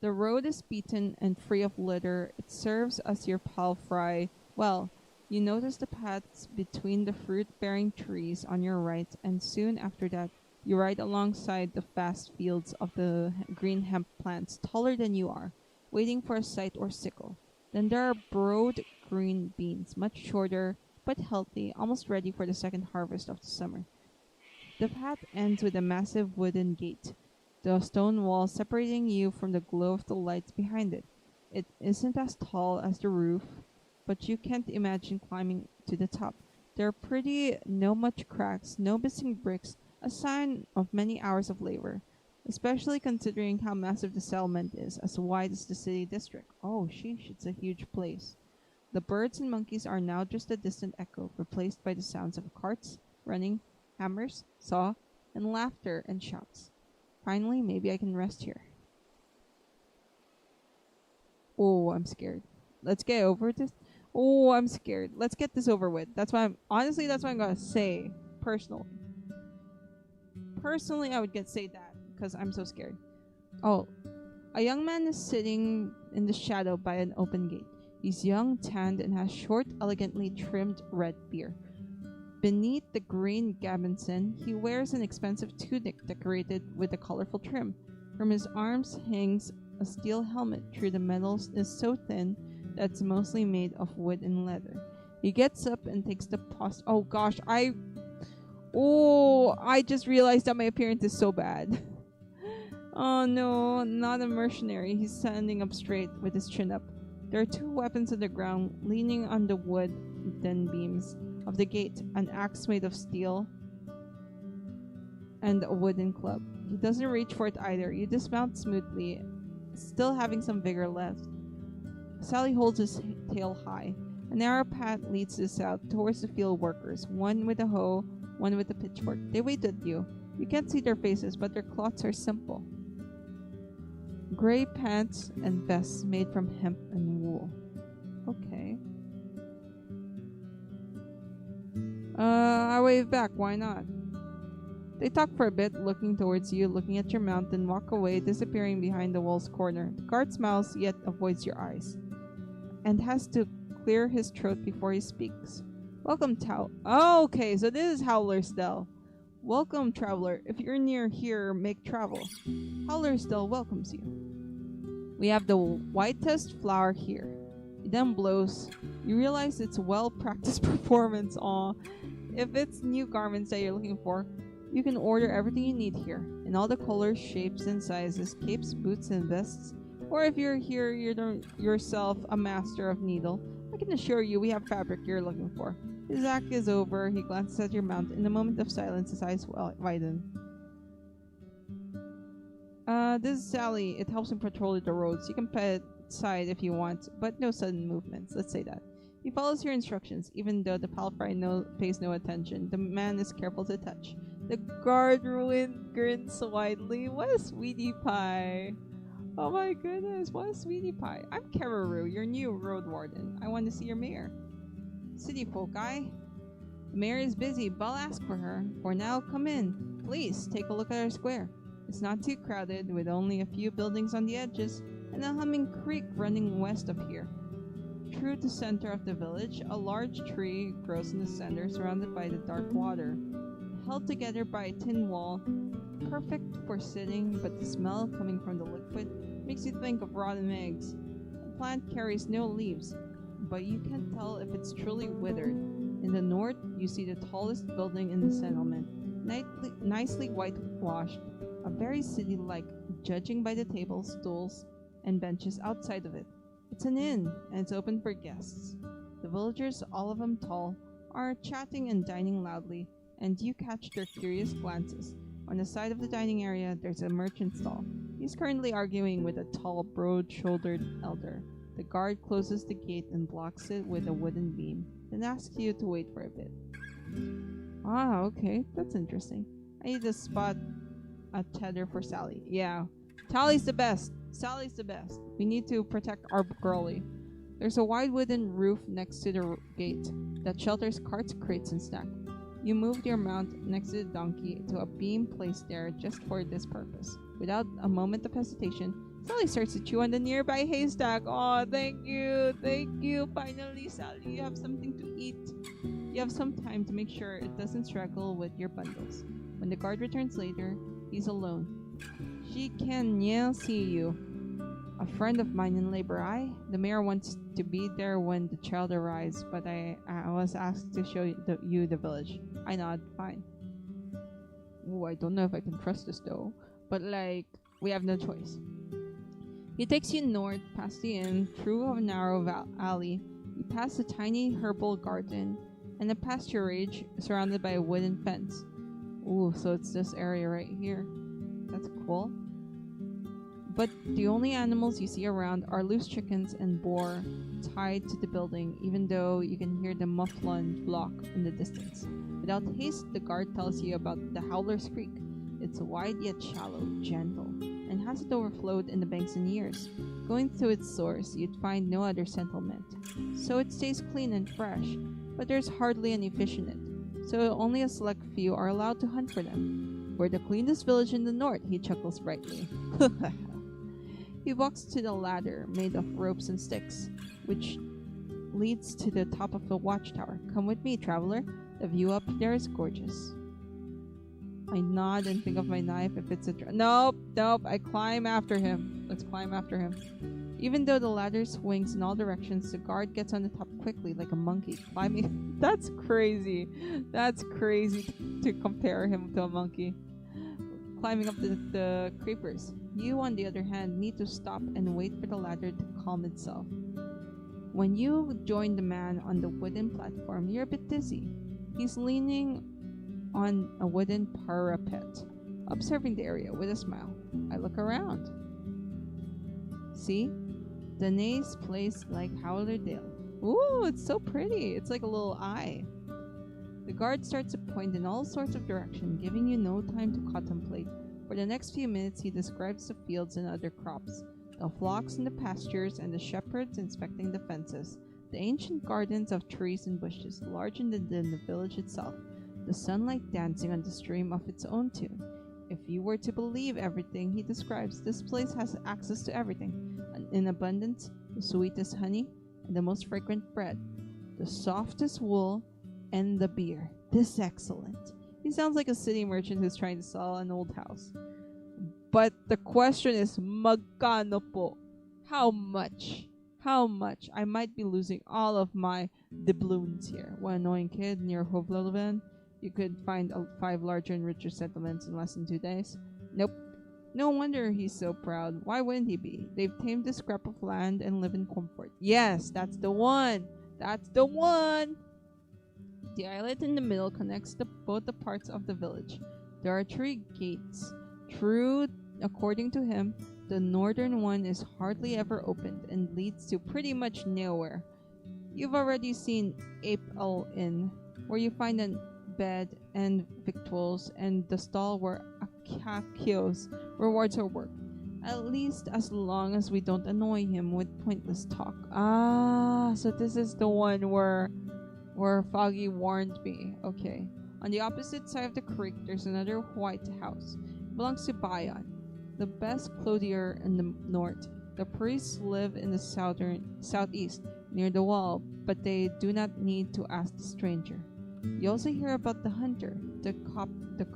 The road is beaten and free of litter. It serves as your palfrey. Well, you notice the paths between the fruit-bearing trees on your right, and soon after that, you ride alongside the vast fields of the green hemp plants, taller than you are, waiting for a scythe or sickle. Then there are broad green beans, much shorter but healthy, almost ready for the second harvest of the summer. The path ends with a massive wooden gate, the stone wall separating you from the glow of the lights behind it. It isn't as tall as the roof, but you can't imagine climbing to the top. There are pretty no much cracks, no missing bricks, a sign of many hours of labor, especially considering how massive the settlement is, as wide as the city district. Oh sheesh, it's a huge place. The birds and monkeys are now just a distant echo, replaced by the sounds of carts, running, hammers, saw, and laughter and shouts. Finally, maybe I can rest here. Oh, I'm scared. Let's get over this. Oh, I'm scared. Let's get this over with. That's what I'm gonna say. Personally, I would say that because I'm so scared. Oh, a young man is sitting in the shadow by an open gate. He's young, tanned, and has short, elegantly trimmed red beard. Beneath the green gabardine, he wears an expensive tunic decorated with a colorful trim. From his arms hangs a steel helmet. Through the metal is so thin that it's mostly made of wood and leather. He gets up and takes the post. Oh gosh, I just realized that my appearance is so bad. Oh no, not a mercenary. He's standing up straight with his chin up. There are two weapons on the ground, leaning on the wooden beams of the gate, an axe made of steel and a wooden club. He doesn't reach for it either. You dismount smoothly, still having some vigor left. Sally holds his tail high. A narrow path leads to the south, towards the field workers, one with a hoe, one with a pitchfork. They wait at you. You can't see their faces, but their clothes are simple. Gray pants and vests made from hemp and wool. Okay. I wave back, why not? They talk for a bit, looking towards you, looking at your mount, then walk away, disappearing behind the wall's corner. The guard smiles, yet avoids your eyes, and has to clear his throat before he speaks. Welcome, Oh, okay, so this is Howler's Dell. Welcome, traveler. If you're near here, make travel. Howler's Dell welcomes you. We have the whitest flower here. It then blows. You realize it's well-practiced performance. Aw. If it's new garments that you're looking for, you can order everything you need here, in all the colors, shapes, and sizes, capes, boots, and vests. Or if you're here, you're yourself a master of needle, I can assure you we have fabric you're looking for. His act is over. He glances at your mount. In a moment of silence, his eyes widen. This is Sally. It helps him patrol the roads. You can pet side if you want, but no sudden movements. Let's say that. He follows your instructions, even though the palfrey pays no attention. The man is careful to touch. The guard grins widely. What a sweetie pie! Oh my goodness, what a sweetie pie! I'm Kararu, your new Roadwarden. I want to see your mayor. City folk, The mayor is busy, but I'll ask for her. For now, come in. Please, take a look at our square. It's not too crowded, with only a few buildings on the edges, and a humming creek running west of here. Through the center of the village, a large tree grows in the center, surrounded by the dark water, held together by a tin wall, perfect for sitting, but the smell coming from the liquid makes you think of rotten eggs. The plant carries no leaves, but you can't tell if it's truly withered. In the north, you see the tallest building in the settlement, nicely whitewashed, a very city-like, judging by the tables, stools, and benches outside of it. It's an inn, and it's open for guests. The villagers, all of them tall, are chatting and dining loudly, and you catch their curious glances. On the side of the dining area, there's a merchant stall. He's currently arguing with a tall, broad-shouldered elder. The guard closes the gate and blocks it with a wooden beam, then asks you to wait for a bit. Ah, okay, that's interesting. I need to spot a tether for Sally. Yeah, Tally's the best. Sally's the best. We need to protect our girlie. There's a wide wooden roof next to the gate that shelters carts, crates, and snack. You moved your mount next to the donkey to a beam placed there just for this purpose. Without a moment of hesitation, Sally starts to chew on the nearby haystack. Oh, thank you. Thank you. Finally, Sally, you have something to eat. You have some time to make sure it doesn't struggle with your bundles. When the guard returns later, he's alone. She can see you. A friend of mine in labor. The mayor wants to be there when the child arrives, but I was asked to show you the village. I nod. Fine. Ooh, I don't know if I can trust this though, but like, we have no choice. He takes you north, past the inn, through a narrow alley. You pass a tiny herbal garden and a pasturage surrounded by a wooden fence. Ooh, so it's this area right here. That's cool. But the only animals you see around are loose chickens and boar tied to the building, even though you can hear the muffled block in the distance. Without haste, the guard tells you about the Howler's Creek. It's wide yet shallow, gentle, and hasn't overflowed in the banks in years. Going to its source, you'd find no other settlement. So it stays clean and fresh, but there's hardly any fish in it. So only a select few are allowed to hunt for them. We're the cleanest village in the north, he chuckles brightly. He walks to the ladder made of ropes and sticks, which leads to the top of the watchtower. Come with me, traveler. The view up there is gorgeous. I nod and think of my knife if it's a Nope. I climb after him. Let's climb after him. Even though the ladder swings in all directions, the guard gets on the top quickly like a monkey, climbing. That's crazy. That's crazy to compare him to a monkey. Climbing up the creepers. You, on the other hand, need to stop and wait for the ladder to calm itself. When you join the man on the wooden platform, you're a bit dizzy. He's leaning on a wooden parapet, observing the area with a smile. I look around. See? Danae's place like Howlerdale. Ooh, it's so pretty. It's like a little eye. The guard starts to point in all sorts of directions, giving you no time to contemplate. For the next few minutes, he describes the fields and other crops, the flocks in the pastures, and the shepherds inspecting the fences, the ancient gardens of trees and bushes, larger than the village itself, the sunlight dancing on the stream of its own tune. If you were to believe everything he describes, this place has access to everything, in abundance, the sweetest honey, and the most fragrant bread, the softest wool, and the beer. This is excellent. He sounds like a city merchant who's trying to sell an old house. But the question is, magkano po? How much? How much? I might be losing all of my doubloons here. What annoying kid near Hovloven. You could find 5 larger and richer settlements in less than 2 days. Nope. No wonder he's so proud. Why wouldn't he be? They've tamed this scrap of land and live in comfort. Yes, that's the one. That's the one. The islet in the middle connects both the parts of the village. There are 3 gates. True, according to him, the northern one is hardly ever opened and leads to pretty much nowhere. You've already seen Apel Inn, where you find a bed and victuals and the stall where Akakios rewards her work. At least as long as we don't annoy him with pointless talk. Ah, so this is the one where Foggy warned me. Okay. On the opposite side of the creek, there's another white house. It belongs to Bayan, the best clothier in the north. The priests live in the southeast, near the wall, but they do not need to ask the stranger. You also hear about the hunter, the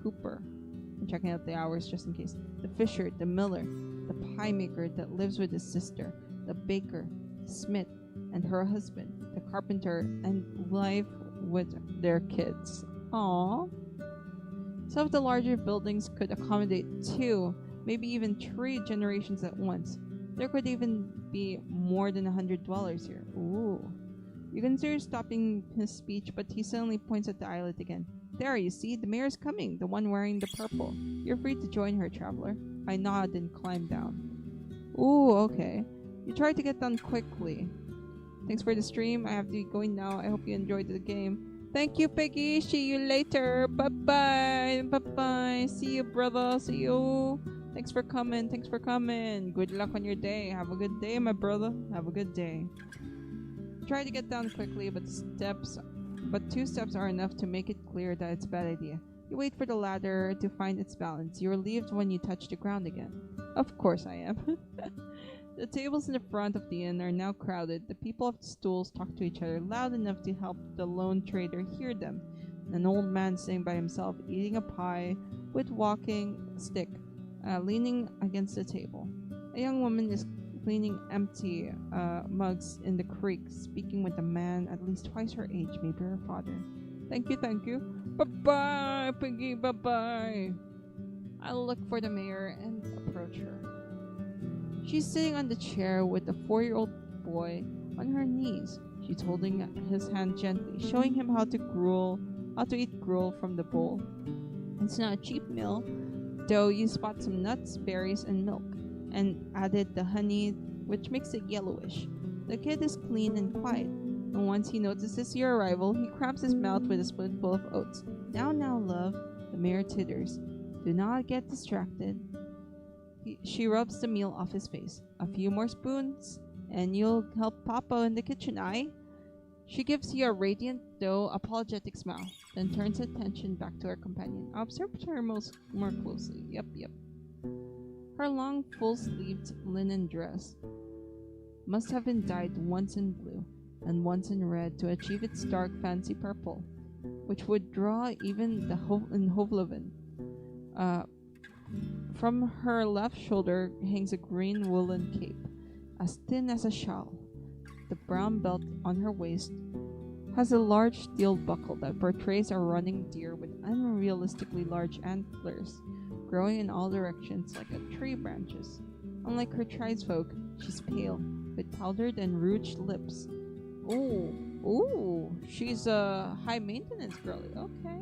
cooper. I'm checking out the hours just in case. The fisher, the miller, the pie maker that lives with his sister, the baker, the smith, and her husband, the carpenter, and life with their kids. Aww. Some of the larger buildings could accommodate 2, maybe even 3 generations at once. There could even be more than 100 dwellers here. Ooh. You consider stopping his speech, but he suddenly points at the islet again. There, you see, the mayor's coming, the one wearing the purple. You're free to join her, traveler. I nod and climb down. Ooh, okay. You try to get done quickly. Thanks for the stream. I have to be going now. I hope you enjoyed the game. Thank you, Peggy. See you later. Bye-bye. Bye-bye. See you, brother. See you. Thanks for coming. Thanks for coming. Good luck on your day. Have a good day, my brother. Have a good day. Try to get down quickly, but two steps are enough to make it clear that it's a bad idea. You wait for the ladder to find its balance. You're relieved when you touch the ground again. Of course I am. The tables in the front of the inn are now crowded. The people of the stools talk to each other loud enough to help the lone trader hear them. An old man sitting by himself, eating a pie with walking stick, leaning against the table. A young woman is cleaning empty mugs in the creek, speaking with a man at least twice her age, maybe her father. Thank you, thank you. Bye-bye, Piggy, bye-bye. I'll look for the mayor and approach her. She's sitting on the chair with a 4-year-old boy on her knees. She's holding his hand gently, showing him how to eat gruel from the bowl. It's not a cheap meal, though you spot some nuts, berries, and milk, and added the honey, which makes it yellowish. The kid is clean and quiet, and once he notices your arrival, he cramps his mouth with a spoonful of oats. Now, love, the mayor titters. Do not get distracted. She rubs the meal off his face. A few more spoons, and you'll help Papa in the kitchen, aye? She gives you a radiant, though apologetic smile, then turns attention back to her companion. Observe her more closely. Yep. Her long, full-sleeved linen dress must have been dyed once in blue and once in red to achieve its dark, fancy purple, which would draw even the Hovloven. From her left shoulder hangs a green woolen cape, as thin as a shawl. The brown belt on her waist has a large steel buckle that portrays a running deer with unrealistically large antlers growing in all directions like a tree branches. Unlike her tribesfolk, she's pale, with powdered and rouged lips. Ooh, she's a high-maintenance girlie. Okay.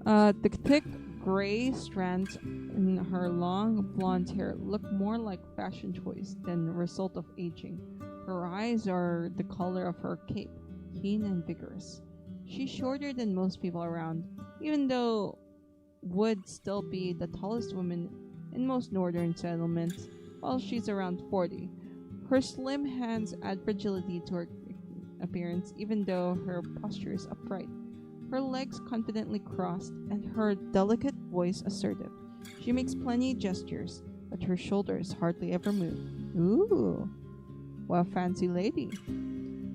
The thick gray strands in her long blonde hair look more like fashion choice than a result of aging. Her eyes are the color of her cape, keen and vigorous. She's shorter than most people around, even though would still be the tallest woman in most northern settlements, while she's around 40. Her slim hands add fragility to her appearance, even though her posture is upright. Her legs confidently crossed, and her delicate voice assertive. She makes plenty gestures, but her shoulders hardly ever move. Ooh, what a fancy lady.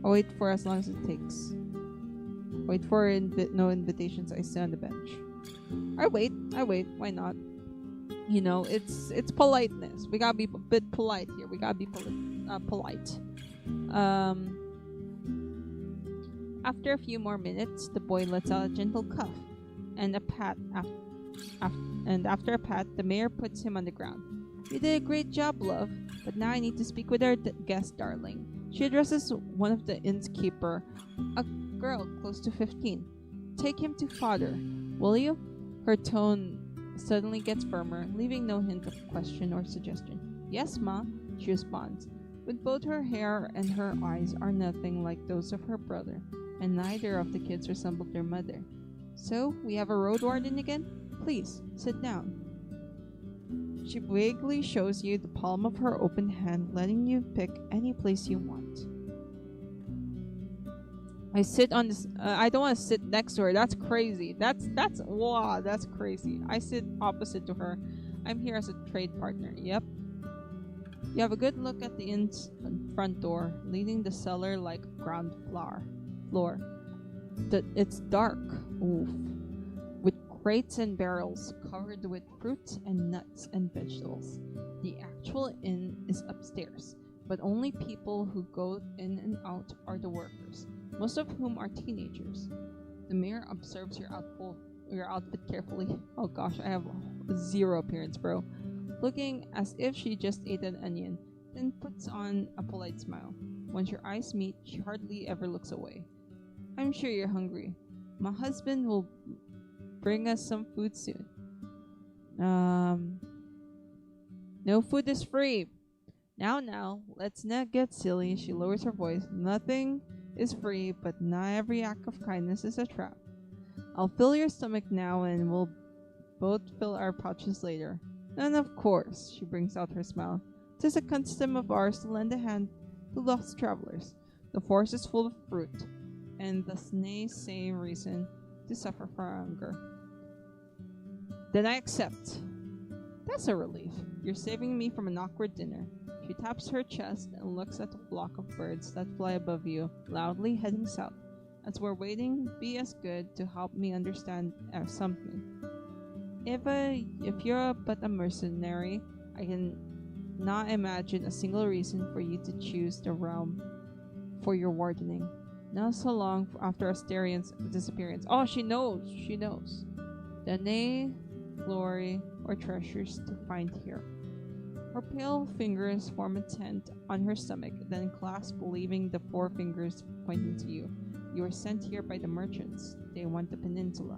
I'll wait for as long as it takes. Wait for no invitations, I sit on the bench. I wait, why not? You know, it's politeness. We gotta be a bit polite here. We gotta be polite. After a few more minutes, the boy lets out a gentle cuff and a pat. After a pat, the mayor puts him on the ground. You did a great job, love, but now I need to speak with our guest, darling. She addresses one of the inn's keeper, a girl close to 15. Take him to father, will you? Her tone suddenly gets firmer, leaving no hint of question or suggestion. Yes, ma, she responds. But both her hair and her eyes are nothing like those of her brother, and neither of the kids resembled their mother. So, we have a Roadwarden again? Please, sit down. She vaguely shows you the palm of her open hand, letting you pick any place you want. I sit on this. I don't want to sit next to her. That's crazy. That's crazy. I sit opposite to her. I'm here as a trade partner. Yep. You have a good look at the inn's front door, leading the cellar like ground floor. It's dark. Oof. With crates and barrels covered with fruits and nuts and vegetables. The actual inn is upstairs, but only people who go in and out are the workers, most of whom are teenagers. The mayor observes your outfit carefully. Oh gosh, I have zero appearance, bro. Looking as if she just ate an onion, then puts on a polite smile. Once your eyes meet, she hardly ever looks away. I'm sure you're hungry. My husband will bring us some food soon. No food is free. Now, let's not get silly. She lowers her voice. Nothing is free, but not every act of kindness is a trap. I'll fill your stomach now and we'll both fill our pouches later. And of course, she brings out her smile. 'Tis a custom of ours to lend a hand to lost travelers. The forest is full of fruit, and thus nay say reason to suffer for hunger. Then I accept. That's a relief. You're saving me from an awkward dinner. She taps her chest and looks at the flock of birds that fly above you, loudly heading south. As we're waiting, be as good to help me understand something. If you're but a mercenary, I can not imagine a single reason for you to choose the realm for your wardening. Not so long after Asterian's disappearance. Oh, she knows. She knows. Danae, glory, or treasures to find here. Her pale fingers form a tent on her stomach, then clasp, leaving the four fingers pointing to you. You are sent here by the merchants. They want the peninsula.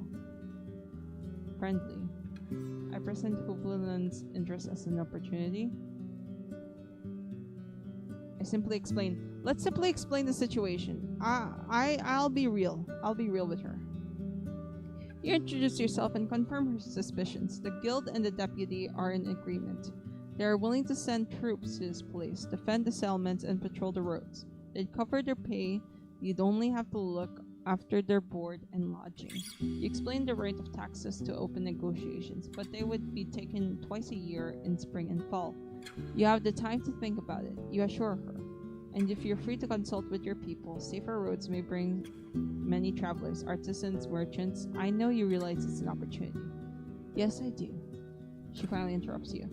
Friendly. I present Huvlin's interest as an opportunity. I simply explain. Let's simply explain the situation. I'll be real. I'll be real with her. You introduce yourself and confirm her suspicions. The guild and the deputy are in agreement. They are willing to send troops to this place, defend the settlements, and patrol the roads. They'd cover their pay. You'd only have to look after their board and lodging. You explain the rate of taxes to open negotiations, but they would be taken twice a year in spring and fall. You have the time to think about it, you assure her. And if you're free to consult with your people, safer roads may bring many travelers, artisans, merchants. I know you realize it's an opportunity. Yes, I do. She finally interrupts you.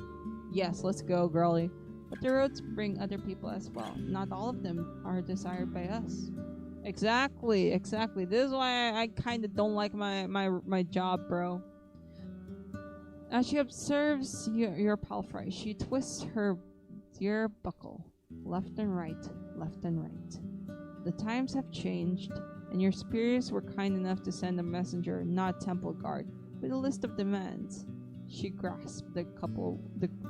Yes, let's go, girlie. But the roads bring other people as well. Not all of them are desired by us. Exactly. This is why I kind of don't like my job, bro. As she observes your palfrey, she twists her dear buckle, left and right. The times have changed, and your superiors were kind enough to send a messenger, not temple guard, with a list of demands. She grasped the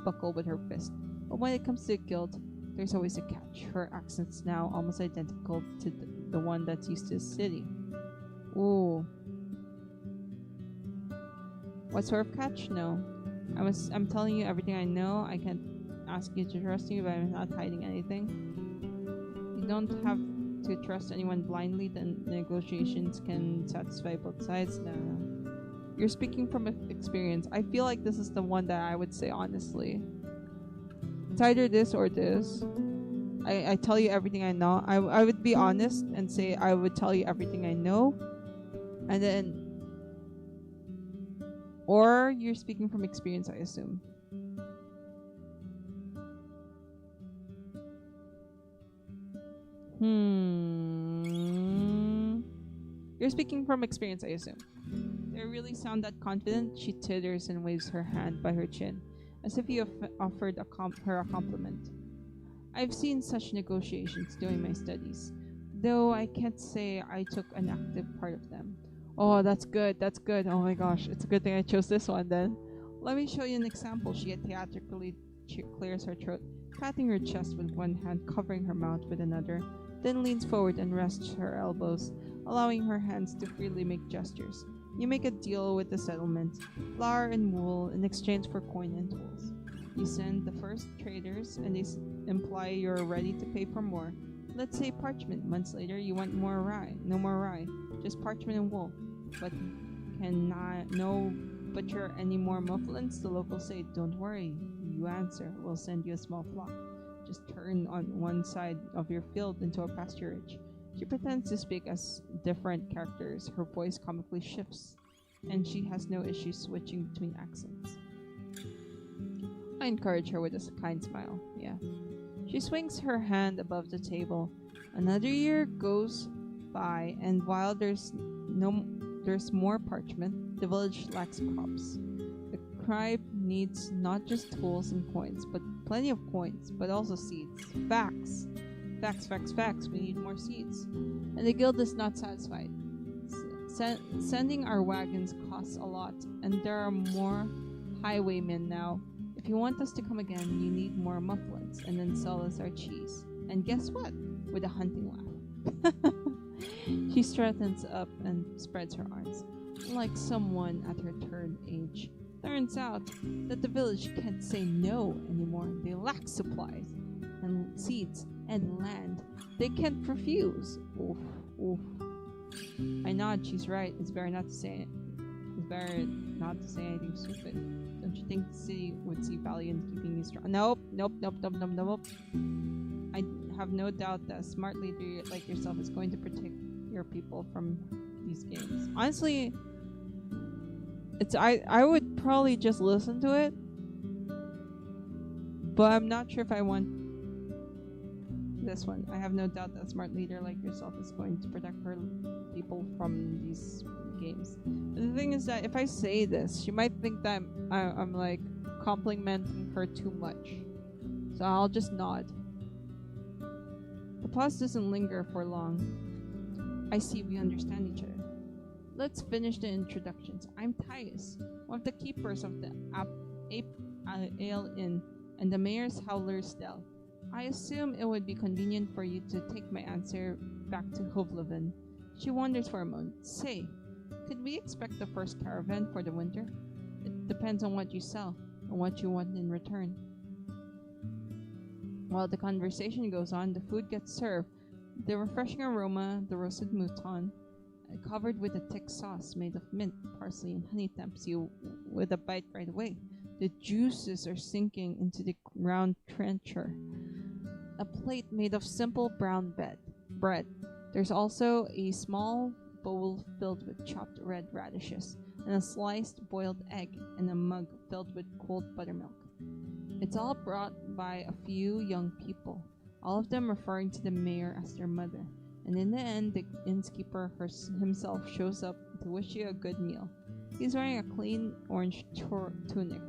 buckle with her fist. But when it comes to the guild, there's always a catch. Her accent's now almost identical to the one that's used to the city. Ooh. What sort of catch? No. I'm telling you everything I know. I can't ask you to trust me, but I'm not hiding anything. You don't have to trust anyone blindly. The negotiations can satisfy both sides. No. You're speaking from experience. I feel like this is the one that I would say honestly. It's either this or this. I tell you everything I know. I would be honest and say I would tell you everything I know. And then... Or you're speaking from experience, I assume. You're speaking from experience, I assume. Do I really sound that confident? She titters and waves her hand by her chin, as if you offered her a compliment. I've seen such negotiations during my studies, though I can't say I took an active part of them. Oh, that's good. Oh my gosh, it's a good thing I chose this one then. Let me show you an example. She theatrically clears her throat, patting her chest with one hand, covering her mouth with another, then leans forward and rests her elbows, allowing her hands to freely make gestures. You make a deal with the settlement, flour and wool in exchange for coin and tools. You send the first traders, and they imply you're ready to pay for more. Let's say parchment. Months later, you want more rye. No more rye, just parchment and wool. But cannot no butcher any more mufflins? The locals say, don't worry. You answer, we'll send you a small flock. Just turn on one side of your field into a pasturage. She pretends to speak as different characters. Her voice comically shifts, and she has no issue switching between accents. I encourage her with a kind smile. Yeah. She swings her hand above the table. Another year goes by, and while there's more parchment, the village lacks crops. The tribe needs not just tools and coins, but plenty of coins, but also seeds. Facts. We need more seeds. And the guild is not satisfied. Sending our wagons costs a lot, and there are more highwaymen now. If you want us to come again, you need more mufflins, and then sell us our cheese. And guess what? With a hunting laugh. She straightens up and spreads her arms. Like someone at her turn age, Turns out that the village can't say no anymore. They lack supplies and seeds and land. They can't refuse. Oof, oof. I nod, she's right. It's better not to say it. It's better not to say anything stupid. Don't you think the city would see value in keeping you strong? Nope, nope, nope, nope, nope, nope. I have no doubt that a smart leader like yourself is going to protect your people from these games. Honestly, I would probably just listen to it, but I'm not sure if I want this one. I have no doubt that a smart leader like yourself is going to protect her people from these games. But the thing is that if I say this, she might think that I'm like complimenting her too much. So I'll just nod. The pause doesn't linger for long. I see we understand each other. Let's finish the introductions. I'm Tyus, one of the keepers of the Ape Ale Inn and the mayor's Howler's Dell. I assume it would be convenient for you to take my answer back to Hovlevin. She wonders for a moment. Say, could we expect the first caravan for the winter? It depends on what you sell and what you want in return. While the conversation goes on, the food gets served. The refreshing aroma, the roasted mouton, covered with a thick sauce made of mint, parsley, and honey tempts you with a bite right away. The juices are sinking into the round trencher. A plate made of simple brown bread. There's also a small bowl filled with chopped red radishes, and a sliced boiled egg, and a mug filled with cold buttermilk. It's all brought by a few young people, all of them referring to the mayor as their mother. And in the end, the innkeeper himself shows up to wish you a good meal. He's wearing a clean orange tunic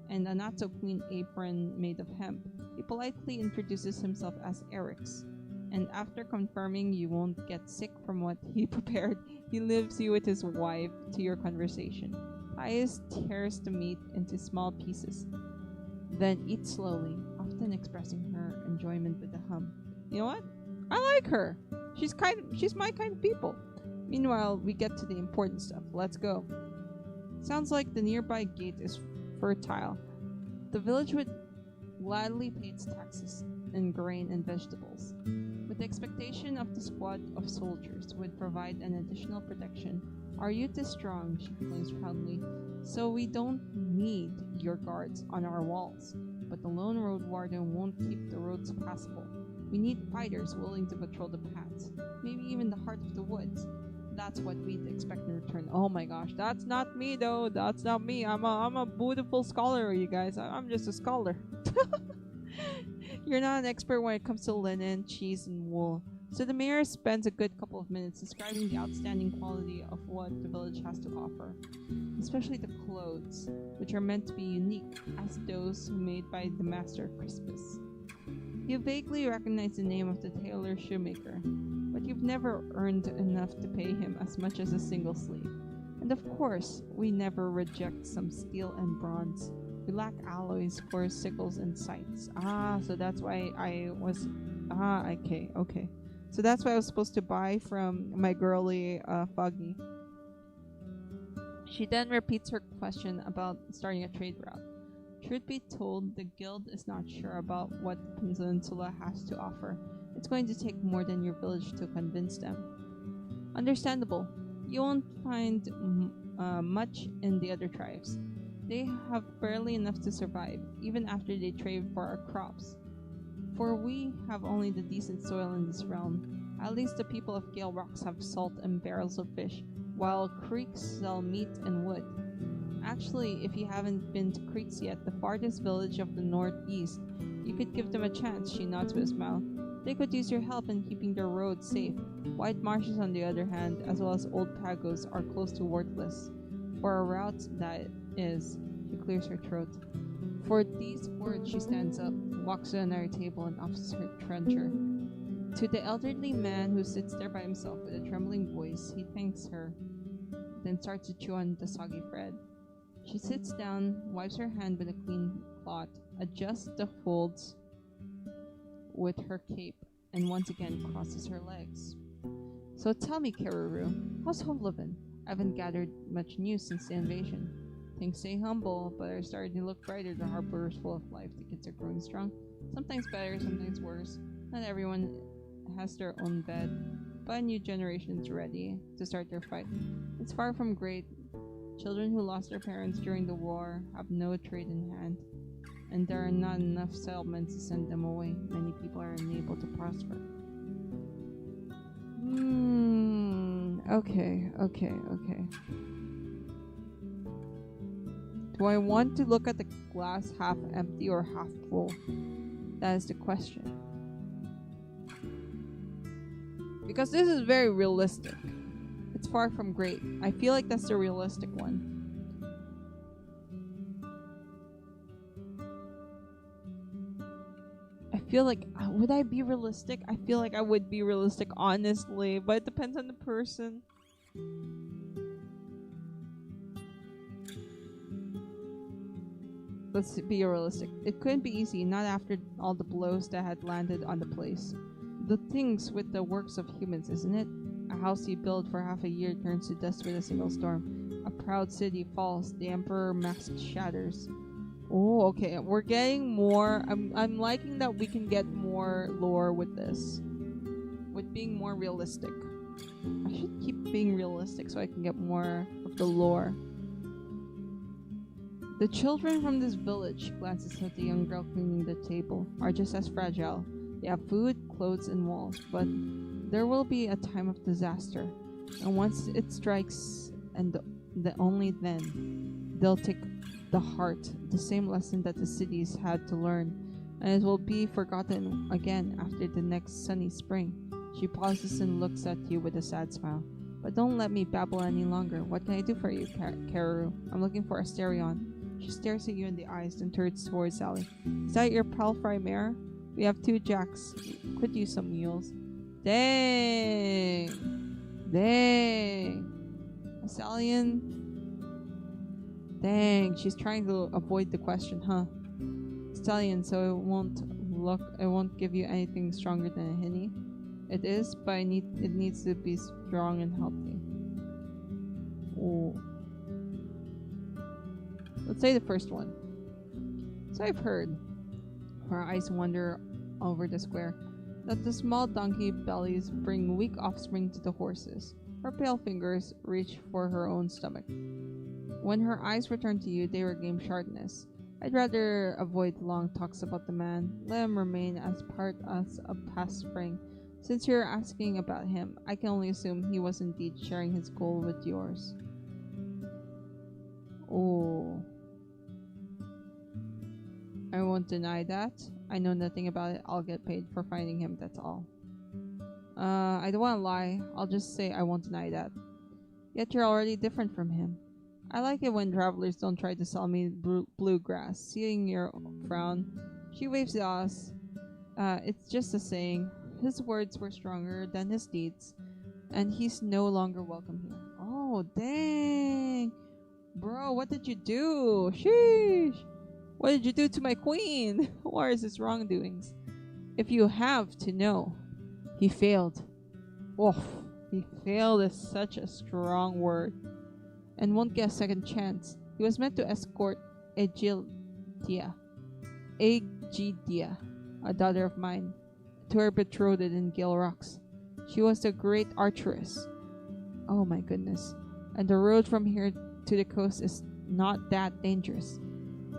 and a not-so-clean apron made of hemp. He politely introduces himself as Eric's, and after confirming you won't get sick from what he prepared, he leaves you with his wife to your conversation. Tyus tears the meat into small pieces, then eats slowly, often expressing her enjoyment with a hum. You know what? I like her. She's my kind of people. Meanwhile, we get to the important stuff. Let's go. Sounds like the nearby gate is fertile. The village would gladly pay its taxes in grain and vegetables, with the expectation of the squad of soldiers would provide an additional protection. Our youth is strong, she claims proudly, so we don't need your guards on our walls. But the lone Roadwarden won't keep the roads passable. We need fighters willing to patrol the paths, maybe even the heart of the woods. That's what we'd expect in return. Oh my gosh, that's not me though. That's not me. I'm a beautiful scholar, you guys. I'm just a scholar. You're not an expert when it comes to linen, cheese, and wool. So the mayor spends a good couple of minutes describing the outstanding quality of what the village has to offer, especially the clothes, which are meant to be unique as those made by the master of Christmas. You vaguely recognize the name of the tailor shoemaker, but you've never earned enough to pay him as much as a single sleeve. And of course, we never reject some steel and bronze. We lack alloys for sickles and scythes. So that's why I was... okay. So that's why I was supposed to buy from my girly, Foggy. She then repeats her question about starting a trade route. Truth be told, the guild is not sure about what the peninsula has to offer. It's going to take more than your village to convince them. Understandable. You won't find much in the other tribes. They have barely enough to survive, even after they trade for our crops. For we have only the decent soil in this realm. At least the people of Gale Rocks have salt and barrels of fish, while creeks sell meat and wood. Actually, if you haven't been to Creeks yet, the farthest village of the northeast, you could give them a chance, she nods with a smile. They could use your help in keeping their roads safe. White marshes, on the other hand, as well as old pagos, are close to worthless. For a route, that is, she clears her throat. For these words, she stands up, walks to another table, and offers her trencher. To the elderly man who sits there by himself with a trembling voice, he thanks her, then starts to chew on the soggy bread. She sits down, wipes her hand with a clean cloth, adjusts the folds with her cape, and once again crosses her legs. So tell me, Karuru, how's Hovlevin? I haven't gathered much news since the invasion. Things stay humble, but are starting to look brighter. The harbor is full of life. The kids are growing strong. Sometimes better, sometimes worse. Not everyone has their own bed, but a new generation is ready to start their fight. It's far from great. Children who lost their parents during the war have no trade in hand, and there are not enough settlements to send them away. Many people are unable to prosper. Okay. Do I want to look at the glass half empty or half full? That is the question. Because this is very realistic. It's far from great. I feel like that's the realistic one. I feel like, would I be realistic? I feel like I would be realistic, honestly, but it depends on the person. Let's be realistic. It couldn't be easy, not after all the blows that had landed on the place. The things with the works of humans, isn't it? A house you build for half a year turns to dust with a single storm. A proud city falls, the emperor mask shatters. Oh, okay. We're getting more. I'm liking that we can get more lore with this. With being more realistic. I should keep being realistic so I can get more of the lore. The children from this village, glances at the young girl cleaning the table, are just as fragile. They have food, clothes, and walls, but there will be a time of disaster. And once it strikes, and only then, they'll take the heart, the same lesson that the cities had to learn, and it will be forgotten again after the next sunny spring. She pauses and looks at you with a sad smile. But don't let me babble any longer. What can I do for you, Karu? I'm looking for Asterion. She stares at you in the eyes, then turns towards Sally. Is that your palfrey mare? We have 2 jacks. Could use some mules. Dang! Asalian? Dang, she's trying to avoid the question, huh? Stallion, so it won't give you anything stronger than a hinny. It is, but it needs to be strong and healthy. Ooh. Let's say the first one. So I've heard, her eyes wander over the square, that the small donkey bellies bring weak offspring to the horses. Her pale fingers reach for her own stomach. When her eyes return to you, they regain sharpness. I'd rather avoid long talks about the man. Let him remain as part of past spring. Since you're asking about him, I can only assume he was indeed sharing his goal with yours. Oh. I won't deny that. I know nothing about it. I'll get paid for finding him, that's all. I don't want to lie. I'll just say I won't deny that. Yet you're already different from him. I like it when travelers don't try to sell me bluegrass. Seeing your frown, she waves at us. It's just a saying. His words were stronger than his deeds, and he's no longer welcome here. Oh, dang. Bro, what did you do? Sheesh. What did you do to my queen? What is his wrongdoings? If you have to know, he failed. Oh, he failed is such a strong word. And won't get a second chance. He was meant to escort Aegidia, a daughter of mine, to her betrothed in Gale Rocks. She was a great archeress. Oh my goodness. And the road from here to the coast is not that dangerous.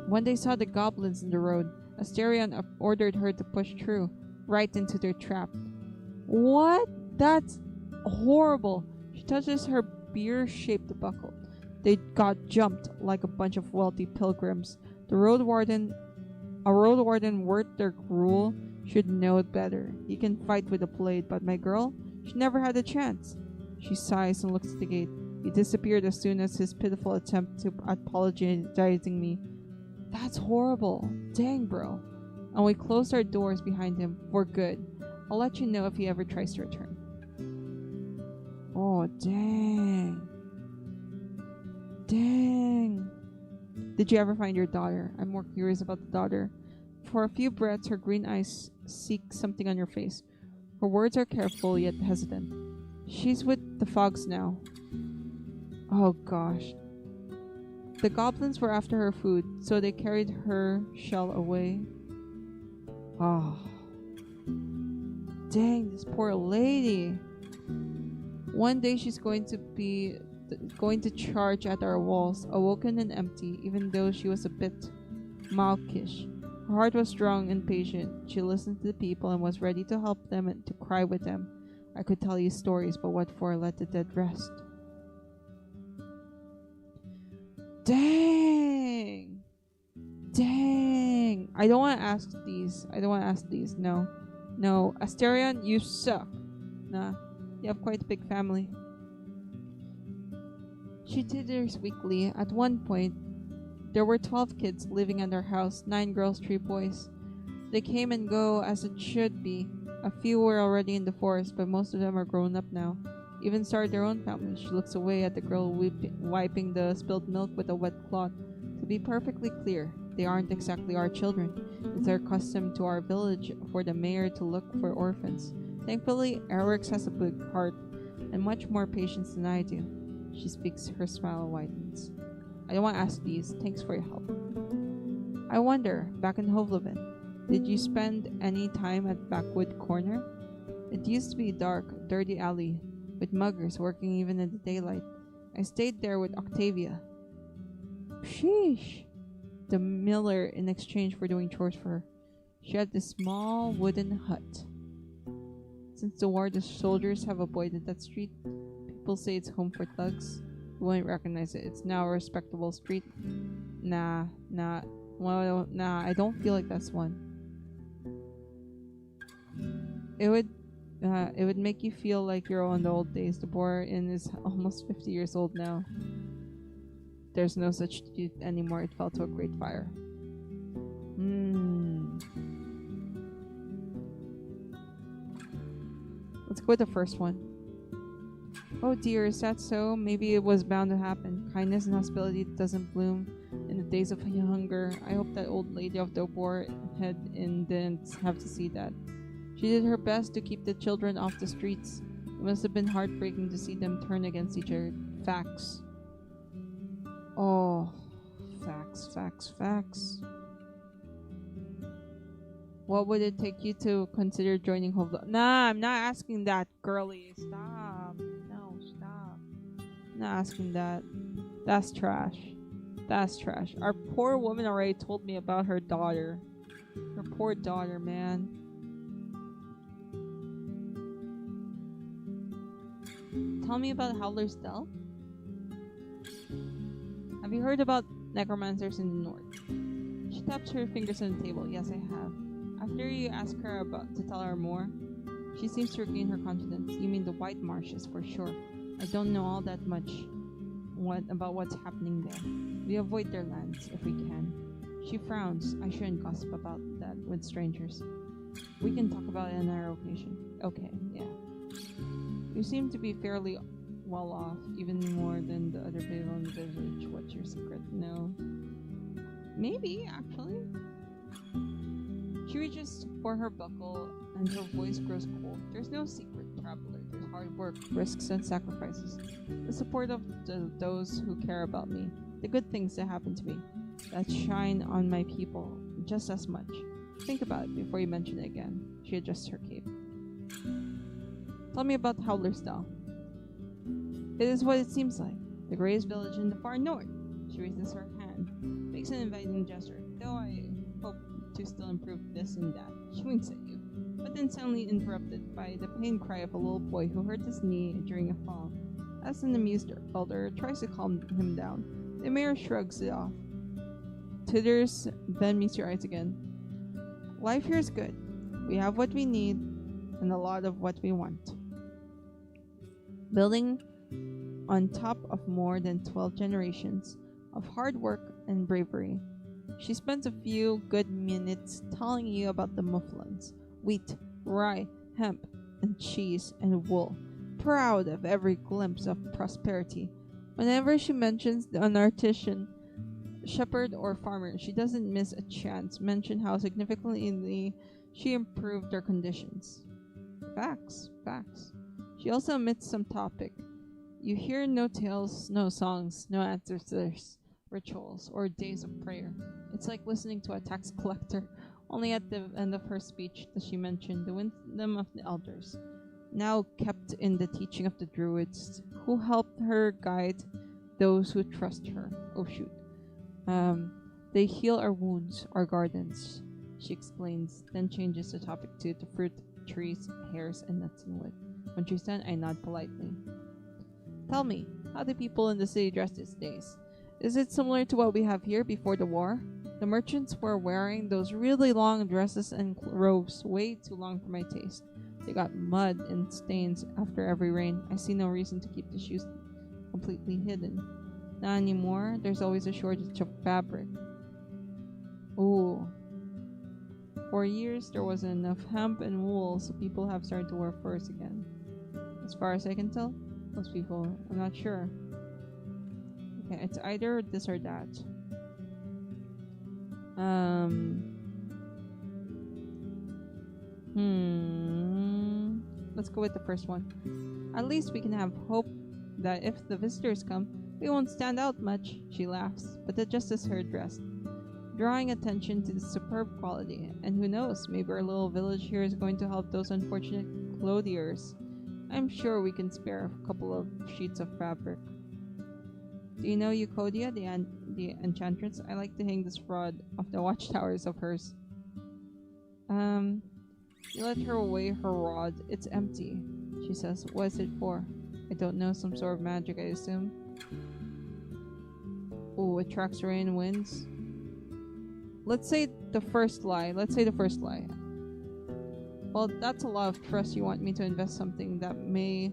When they saw the goblins in the road, Asterion ordered her to push through, right into their trap. What? That's horrible. She touches her beer-shaped buckle. They got jumped like a bunch of wealthy pilgrims. A roadwarden worth their gruel should know better. He can fight with a blade, but my girl, she never had a chance. She sighs and looks at the gate. He disappeared as soon as his pitiful attempt to apologizing me. That's horrible. Dang, bro. And we closed our doors behind him for good. I'll let you know if he ever tries to return. Oh, dang. Dang. Did you ever find your daughter? I'm more curious about the daughter. For a few breaths, her green eyes seek something on your face. Her words are careful yet hesitant. She's with the Fogs now. Oh gosh. The goblins were after her food, so they carried her shell away. Oh, dang, this poor lady. One day she's going to charge at our walls, awoken and empty, even though she was a bit mawkish. Her heart was strong and patient. She listened to the people and was ready to help them and to cry with them. I could tell you stories, but what for? Let the dead rest. Dang! Dang! I don't want to ask these. No. Asterion, you suck. Nah, you have quite a big family. She titters weakly. At one point, there were 12 kids living at our house, 9 girls, 3 boys. They came and go as it should be. A few were already in the forest, but most of them are grown up now. Even started their own families. She looks away at the girl wiping the spilled milk with a wet cloth. To be perfectly clear, they aren't exactly our children. It's their custom to our village for the mayor to look for orphans. Thankfully, Eric's has a big heart and much more patience than I do. She speaks, her smile widens. I don't want to ask these. Thanks for your help. I wonder, back in Hovlevin, did you spend any time at Backwood Corner? It used to be a dark, dirty alley, with muggers working even in the daylight. I stayed there with Octavia. Sheesh! The miller in exchange for doing chores for her. She had this small wooden hut. Since the war, the soldiers have avoided that street. People say it's home for thugs. You wouldn't recognize it. It's now a respectable street. Nah, I don't feel like that's one. It would make you feel like you're on the old days. The boar inn is almost 50 years old now. There's no such street anymore. It fell to a great fire. Let's go with the first one. Oh dear, is that so? Maybe it was bound to happen. Kindness and hospitality doesn't bloom in the days of hunger. I hope that old lady of the boar head inn didn't have to see that. She did her best to keep the children off the streets. It must have been heartbreaking to see them turn against each other. Facts. Oh, facts. What would it take you to consider joining Hovla? Nah, I'm not asking that, girlie. Stop. No, stop. I'm not asking that. That's trash. Our poor woman already told me about her daughter. Her poor daughter, man. Tell me about Howler's Dell. Have you heard about necromancers in the north? She taps her fingers on the table. Yes, I have. After you ask her to tell her more, she seems to regain her confidence. You mean the White Marshes, for sure. I don't know all that much about what's happening there. We avoid their lands if we can. She frowns. I shouldn't gossip about that with strangers. We can talk about it on our occasion. Okay, yeah. You seem to be fairly well off, even more than the other people in the village. What's your secret? No. Maybe, actually. She reaches for her buckle, and her voice grows cold. There's no secret, traveler. There's hard work, risks, and sacrifices. The support of those who care about me. The good things that happen to me. That shine on my people just as much. Think about it before you mention it again. She adjusts her cape. Tell me about Howler's Dell. It is what it seems like. The greatest village in the far north. She raises her hand, makes an inviting gesture. Though I hope to still improve this and that. She winks at you, but then suddenly interrupted by the pained cry of a little boy who hurt his knee during a fall. As an amused elder tries to calm him down, the mayor shrugs it off. Titters, then meets your eyes again. Life here is good. We have what we need, and a lot of what we want. Building on top of more than 12 generations of hard work and bravery. She spends a few good minutes telling you about the mufflons, wheat, rye, hemp, and cheese and wool, proud of every glimpse of prosperity. Whenever she mentions an artisan, shepherd, or farmer, she doesn't miss a chance mention how significantly she improved their conditions. Facts. She also omits some topic. You hear no tales, no songs, no answers. rituals, or days of prayer. It's like listening to a tax collector. Only at the end of her speech does she mention the wisdom of the elders, now kept in the teaching of the druids, who helped her guide those who trust her. Oh shoot. They heal our wounds, our gardens, she explains, then changes the topic to the fruit, trees, hairs, and nuts and wood. When she's done, I nod politely. Tell me, how do people in the city dress these days? Is it similar to what we have here before the war? The merchants were wearing those really long dresses and robes, way too long for my taste. They got mud and stains after every rain. I see no reason to keep the shoes completely hidden. Not anymore. There's always a shortage of fabric. Ooh. For years, there wasn't enough hemp and wool, so people have started to wear furs again. As far as I can tell, most people, I'm not sure. Okay, it's either this or that. Let's go with the first one. At least we can have hope that if the visitors come, we won't stand out much, she laughs, but adjusts her dress, drawing attention to the superb quality. And who knows, maybe our little village here is going to help those unfortunate clothiers. I'm sure we can spare a couple of sheets of fabric. Do you know Eucodia, the enchantress? I like to hang this rod off the watchtowers of hers. You let her away her rod. It's empty, she says. What is it for? I don't know, some sort of magic, I assume. Ooh, attracts rain and winds. Let's say the first lie. Well, that's a lot of trust. You want me to invest something that may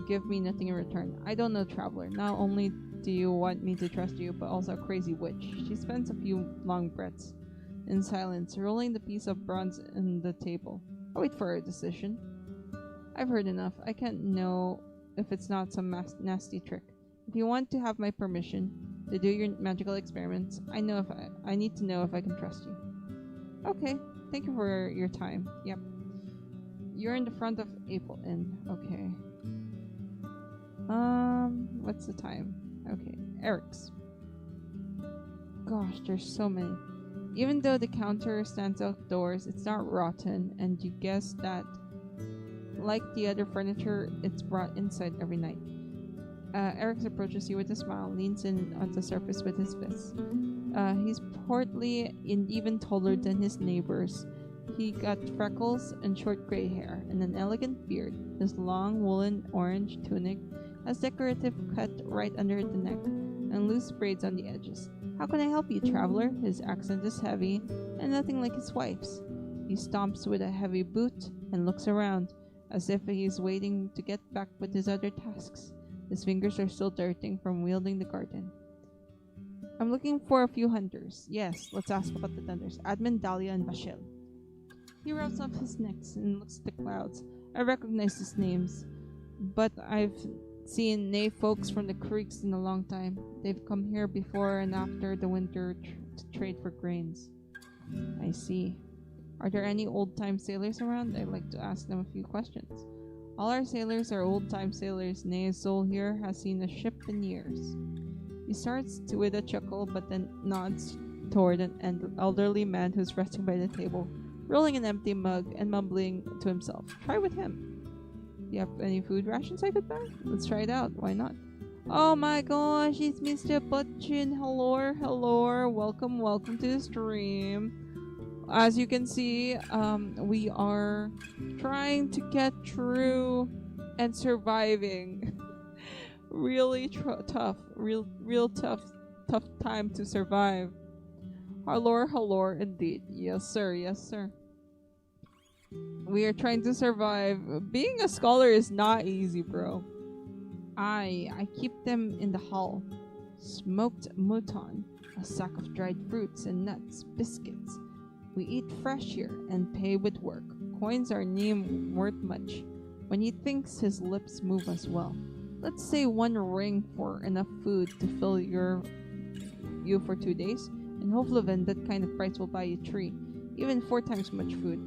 give me nothing in return. I don't know, traveler. Not only do you want me to trust you, but also a crazy witch. She spends a few long breaths in silence, rolling the piece of bronze in the table. I wait for her decision. I've heard enough. I can't know if it's not some nasty trick. If you want to have my permission to do your magical experiments, I need to know if I can trust you. Okay, thank you for your time. Yep. You're in the front of April Inn. Okay. What's the time? Okay, Eric's. Gosh, there's so many. Even though the counter stands outdoors, it's not rotten, and you guess that, like the other furniture, it's brought inside every night. Eric approaches you with a smile, leans in on the surface with his fists. He's portly and even taller than his neighbors. He got freckles and short gray hair and an elegant beard. His long woolen orange tunic has decorative cut right under the neck and loose braids on the edges. How can I help you, traveler? His accent is heavy and nothing like his wife's. He stomps with a heavy boot and looks around, as if he's waiting to get back with his other tasks. His fingers are still dirting from wielding the garden. I'm looking for a few hunters. Yes, let's ask about the thunders. Admin, Dahlia, and Bashil. He rubs off his neck and looks at the clouds. I recognize these names, but I've seen nae folks from the creeks in a long time. They've come here before and after the winter to trade for grains. I see. Are there any old-time sailors around? I'd like to ask them a few questions. All our sailors are old-time sailors. Nae soul here has seen a ship in years. He starts with a chuckle, but then nods toward an elderly man who's resting by the table, rolling an empty mug and mumbling to himself. Try with him. Do you have any food rations I could buy? Let's try it out. Why not? Oh my gosh, it's Mr. Butchin. Hello. Welcome to the stream. As you can see, we are trying to get through and surviving. Really tough. Real tough time to survive. Hello, indeed. Yes, sir. We are trying to survive. Being a scholar is not easy, bro. I keep them in the hall. Smoked mouton, a sack of dried fruits and nuts, biscuits. We eat fresh here and pay with work. Coins are neem worth much. When he thinks, his lips move as well. Let's say 1 ring for enough food to fill you for 2 days. In Hoflevin, that kind of price will buy you 3, even 4 times much food.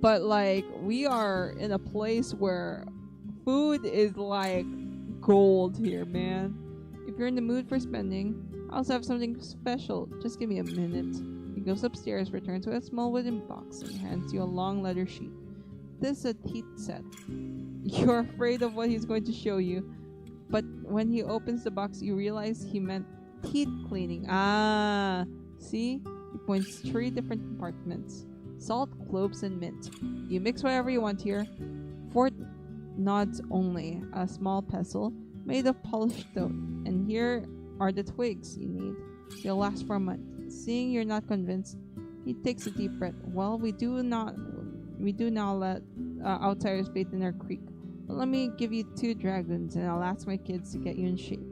But like, we are in a place where food is like gold here, man. If you're in the mood for spending, I also have something special. Just give me a minute. He goes upstairs, returns with a small wooden box, and hands you a long leather sheet. This is a teeth set. You're afraid of what he's going to show you, but when he opens the box, you realize he meant teeth cleaning. Ah, see? He points 3 different compartments. Salt, cloves, and mint. You mix whatever you want here. 4 nods only. A small pestle made of polished stone. And here are the twigs you need. They'll last for a month. Seeing you're not convinced, he takes a deep breath. Well, we do not let outsiders bathe in our creek. But let me give you 2 dragoons, and I'll ask my kids to get you in shape.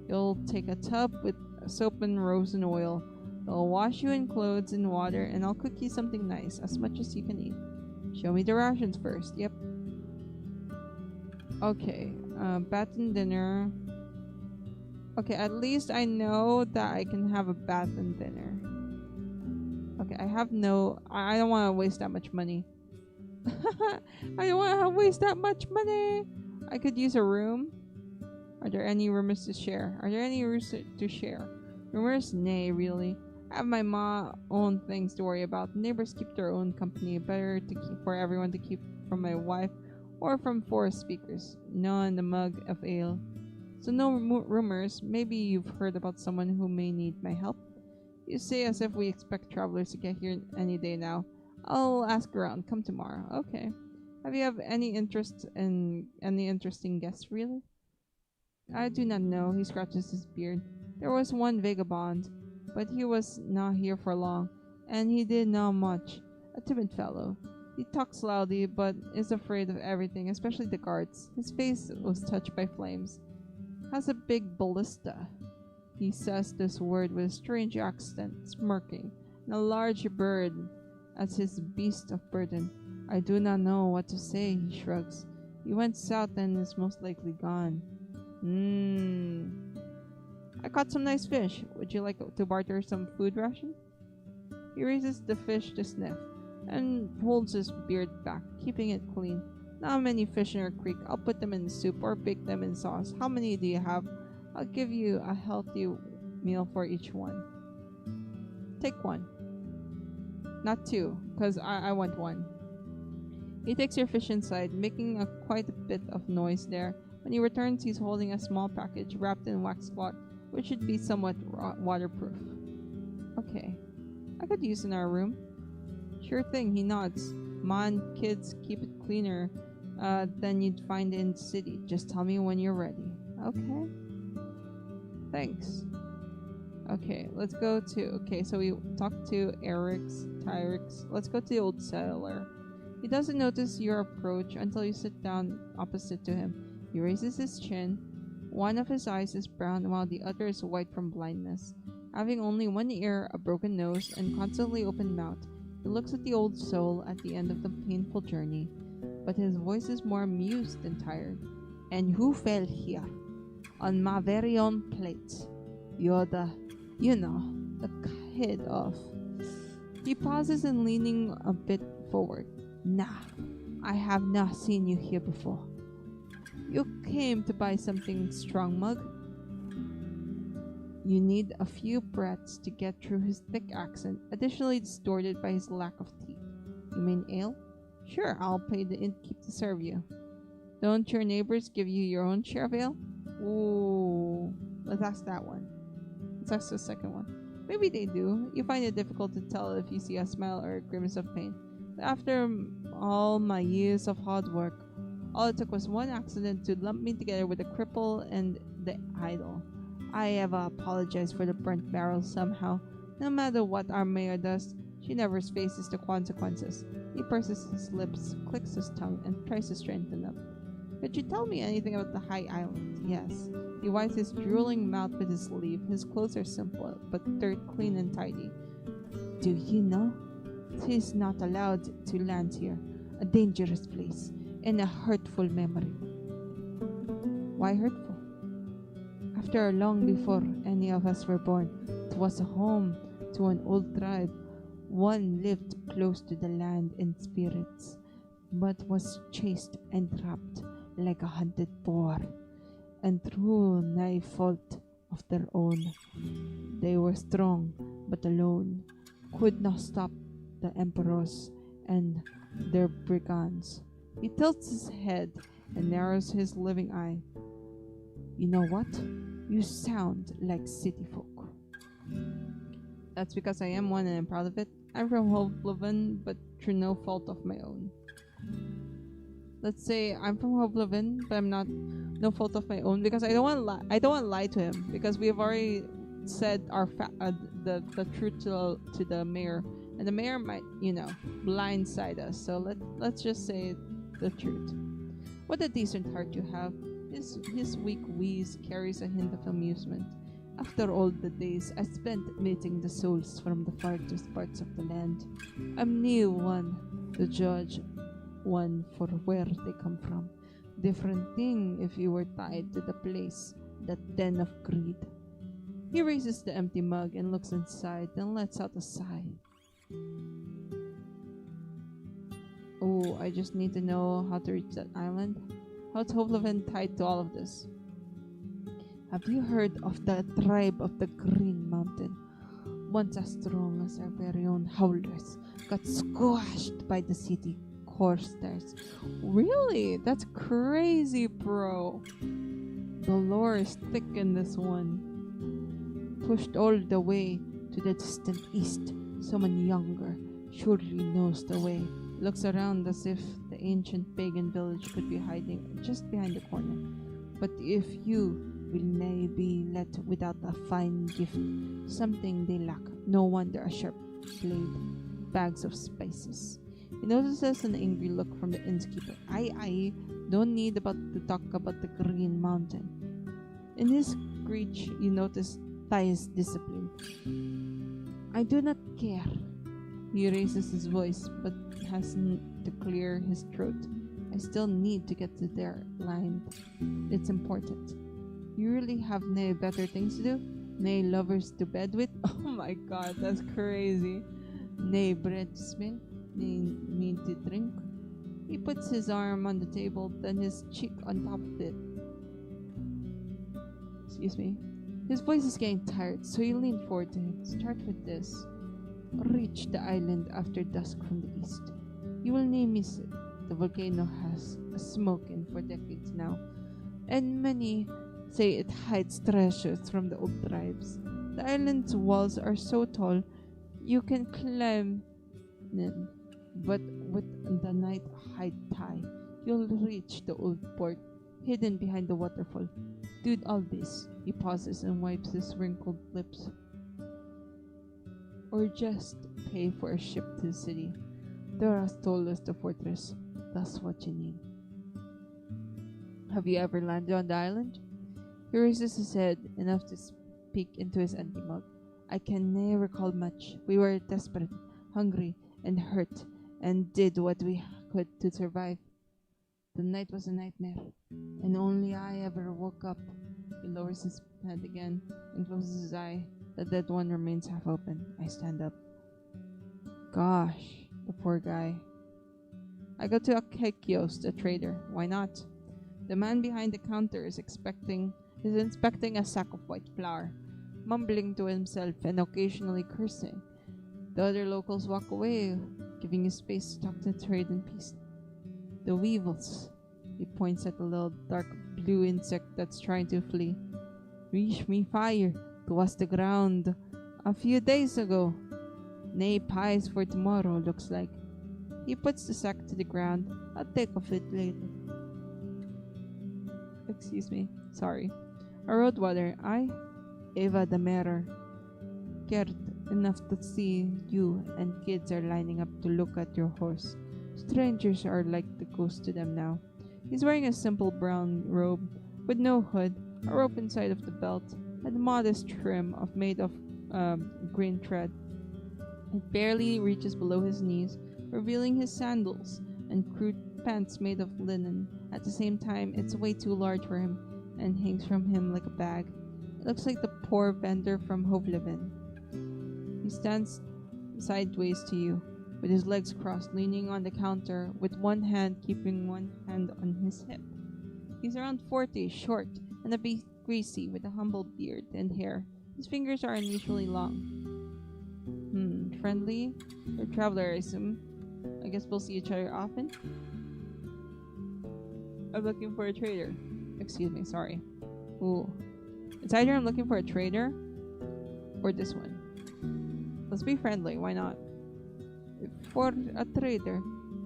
You'll take a tub with soap and rose and oil. They'll wash you in clothes and water, and I'll cook you something nice, as much as you can eat. Show me the rations first. Yep. Okay. Bath and dinner. Okay, at least I know that I can have a bath and dinner. Okay, I don't want to waste that much money. I don't want to waste that much money. I could use a room. Are there any rooms to share? Rumors? Nay, really. I have my own things to worry about. Neighbors keep their own company. Better to keep for everyone to keep from my wife or from forest speakers. None the mug of ale. So no rumors. Maybe you've heard about someone who may need my help. You say as if we expect travelers to get here any day now. I'll ask around. Come tomorrow. Okay. Have you any interest in any interesting guests, really? I do not know. He scratches his beard. There was one vagabond, but he was not here for long, and he did not much. A timid fellow. He talks loudly, but is afraid of everything, especially the guards. His face was touched by flames. Has a big ballista. He says this word with a strange accent, smirking, and a large bird as his beast of burden. I do not know what to say, he shrugs. He went south and is most likely gone. I caught some nice fish. Would you like to barter some food ration? He raises the fish to sniff and holds his beard back, keeping it clean. Not many fish in our creek. I'll put them in soup or bake them in sauce. How many do you have? I'll give you a healthy meal for each one. Take 1. Not 2, because I want 1. He takes your fish inside, making quite a bit of noise there. When he returns, he's holding a small package wrapped in wax cloth, which should be somewhat waterproof. Okay. I could use in our room. Sure thing, he nods. Man, kids, keep it cleaner than you'd find in the city. Just tell me when you're ready. Okay. Thanks. Okay, let's go to... Okay, so we talked to Tyrix. Let's go to the old settler. He doesn't notice your approach until you sit down opposite to him. He raises his chin. One of his eyes is brown while the other is white from blindness. Having only one ear, a broken nose, and constantly open mouth, he looks at the old soul at the end of the painful journey. But his voice is more amused than tired. And who fell here? On my very own plate. You're the head of... He pauses and leaning a bit forward. Nah, I have not seen you here before. You came to buy something strong, mug? You need a few breaths to get through his thick accent, additionally distorted by his lack of teeth. You mean ale? Sure, I'll pay the innkeep to serve you. Don't your neighbors give you your own share of ale? Ooh, let's ask that one. Let's ask the second one. Maybe they do. You find it difficult to tell if you see a smile or a grimace of pain. But after all my years of hard work, all it took was one accident to lump me together with the cripple and the idol. I ever apologize for the burnt barrel somehow. No matter what our mayor does, she never faces the consequences. He purses his lips, clicks his tongue, and tries to straighten up. Could you tell me anything about the High Island? Yes. He wipes his drooling mouth with his sleeve. His clothes are simple, but dirt clean and tidy. Do you know? 'Tis not allowed to land here. A dangerous place, and a hurtful memory. Why hurtful? After long before any of us were born, it was a home to an old tribe. One lived close to the land in spirits, but was chased and trapped like a hunted boar. And through no fault of their own. They were strong, but alone, could not stop the emperors and their brigands. He tilts his head and narrows his living eye. You know what? You sound like city folk. That's because I am one and I'm proud of it. I'm from Hovlevin, but through no fault of my own. Let's say I'm from Hovlevin, but I'm not no fault of my own because I don't want to lie. I don't want to lie to him because we have already said the truth to the mayor, and the mayor might blindside us. So let's just say the truth. What a decent heart you have. His weak wheeze carries a hint of amusement. After all the days I spent meeting the souls from the farthest parts of the land, I'm new one to judge one for where they come from. Different thing if you were tied to the place, that den of greed. He raises the empty mug and looks inside, then lets out a sigh. Oh, I just need to know how to reach that island. How's Hovlevin tied to all of this? Have you heard of the tribe of the Green Mountain? Once as strong as our very own howlers, got squashed by the city Horsters. Really? That's crazy, bro. The lore is thick in this one. Pushed all the way to the distant east. Someone younger surely knows the way. Looks around as if the ancient pagan village could be hiding just behind the corner. But if you will nay be let without a fine gift, something they lack, no wonder a sharp blade, bags of spices. He notices an angry look from the innkeeper. I don't need to talk about the Green Mountain. In his screech, you notice Thai's discipline. I do not care. He raises his voice, but has to clear his throat. I still need to get to their line. It's important. You really have no better things to do? Nay lovers to bed with? Oh my god, that's crazy. Nay bread to smell? Nay meat to drink? He puts his arm on the table, then his cheek on top of it. Excuse me. His voice is getting tired, so you lean forward to him. Start with this. Reach the island after dusk from the east. You will nay miss it. The volcano has smoken for decades now, and many say it hides treasures from the old tribes. The island's walls are so tall you can climb them, but with the night high tide, you'll reach the old port hidden behind the waterfall. Do all this. He pauses and wipes his wrinkled lips. Or just pay for a ship to the city. They're as tall as the fortress. That's what you need. Have you ever landed on the island? He raises his head enough to speak into his empty mug. I can never recall much. We were desperate, hungry, and hurt, and did what we could to survive. The night was a nightmare, and only I ever woke up. He lowers his head again and closes his eye. The dead one remains half open. I stand up. Gosh, the poor guy. I go to Akekios, the trader. Why not? The man behind the counter is inspecting a sack of white flour, mumbling to himself and occasionally cursing. The other locals walk away, giving him space to talk to the trade in peace. The weevils. He points at the little dark blue insect that's trying to flee. Reach me fire. Twas the ground a few days ago. Nay pies for tomorrow, looks like. He puts the sack to the ground. I'll take of it later. Excuse me. Sorry. A Roadwarden, I, Eva the Mirror, cared enough to see you, and kids are lining up to look at your horse. Strangers are like the ghost to them now. He's wearing a simple brown robe with no hood, a rope inside of the belt, and a modest trim made of green thread. It barely reaches below his knees, revealing his sandals and crude pants made of linen. At the same time, it's way too large for him and hangs from him like a bag. It looks like the poor vendor from Hovlevin. He stands sideways to you, with his legs crossed, leaning on the counter, with one hand keeping one hand on his hip. He's around 40, short, and a bit greasy with a humble beard and hair. His fingers are unusually long. Friendly? Or traveler, I assume. I guess we'll see each other often. I'm looking for a trader. Excuse me, sorry. Ooh. It's either I'm looking for a trader or this one. Let's be friendly, why not? For a trader,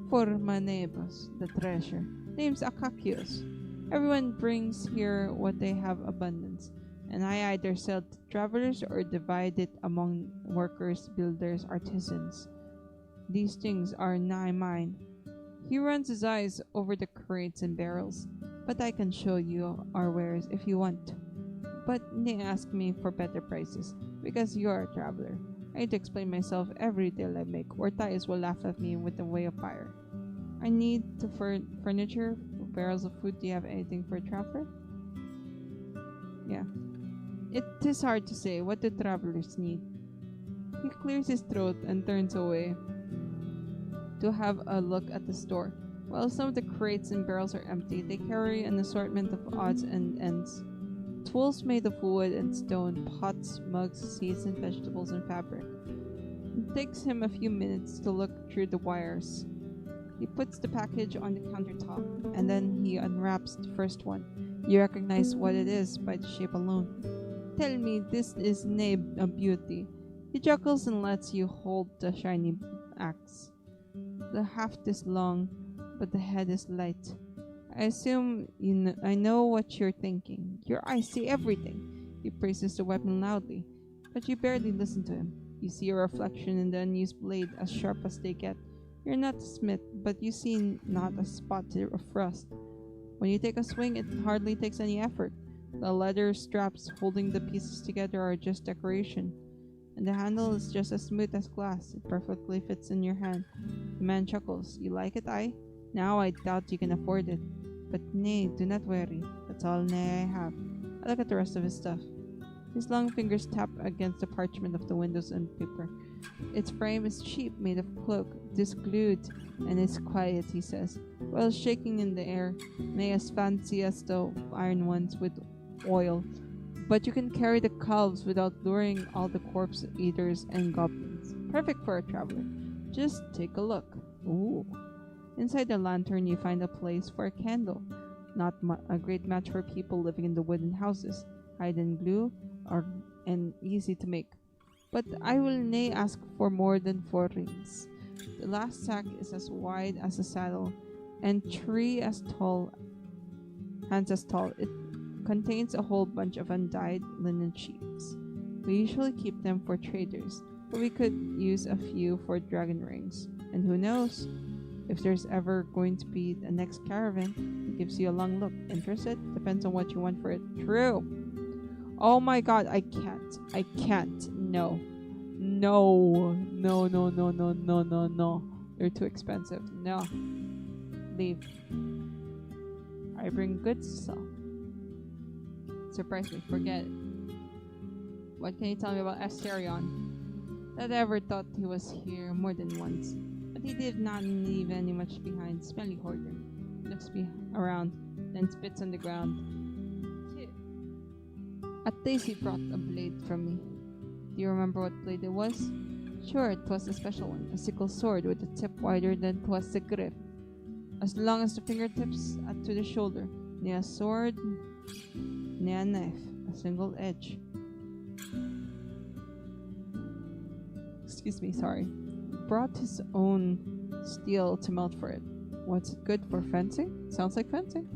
for my neighbors, the treasure. Name's Akakios. Everyone brings here what they have abundance, and I either sell to travelers or divide it among workers, builders, artisans. These things are nigh mine. He runs his eyes over the crates and barrels, but I can show you our wares if you want. But they ask me for better prices, because you're a traveler. I need to explain myself every deal I make, or Thais will laugh at me with the way of fire. I need to furniture, barrels of food. Do you have anything for a traveler? Yeah. It is hard to say what the travelers need. He clears his throat and turns away to have a look at the store. While some of the crates and barrels are empty, they carry an assortment of odds and ends. Tools made of wood and stone, pots, mugs, seeds, and vegetables and fabric. It takes him a few minutes to look through the wires. He puts the package on the countertop, and then he unwraps the first one. You recognize what it is by the shape alone. Tell me this is nae a beauty. He chuckles and lets you hold the shiny axe. The haft is long, but the head is light. I assume I know what you're thinking. Your eyes see everything. He praises the weapon loudly, but you barely listen to him. You see a reflection in the unused blade, as sharp as they get. You're not a smith, but you see not a spot of rust. When you take a swing, it hardly takes any effort. The leather straps holding the pieces together are just decoration, and the handle is just as smooth as glass. It perfectly fits in your hand. The man chuckles. You like it, aye? Now I doubt you can afford it. But nay, do not worry. That's all nay I have. I look at the rest of his stuff. His long fingers tap against the parchment of the windows and paper. Its frame is cheap, made of cloak, disglued, and is quiet, he says, while shaking in the air. Nay as fancy as the iron ones with oil. But you can carry the calves without luring all the corpse eaters and goblins. Perfect for a traveler. Just take a look. Ooh. Inside the lantern, you find a place for a candle. Not a great match for people living in the wooden houses. Hide and glue are and easy to make. But I will nay ask for more than 4 rings. The last sack is as wide as a saddle, and hands as tall. It contains a whole bunch of undyed linen sheets. We usually keep them for traders, but we could use a few for dragon rings. And who knows? If there's ever going to be the next caravan, it gives you a long look. Interested? Depends on what you want for it. True. Oh my god, I can't. No. No. No, no, no, no, no, no, no. They're too expensive. No. Leave. I bring goods to sell. Surprise me, forget it. What can you tell me about Asterion? That ever thought he was here more than once. But he did not leave any much behind. Smelly hoarder. Looks around, then spits on the ground. At least he brought a blade from me. Do you remember what blade it was? Sure, it was a special one. A sickle sword with a tip wider than twas the grip. As long as the fingertips to the shoulder. Near a sword, near a knife. A single edge. Excuse me, sorry. Brought his own steel to melt for it. What's it good for? Fencing? Sounds like fencing.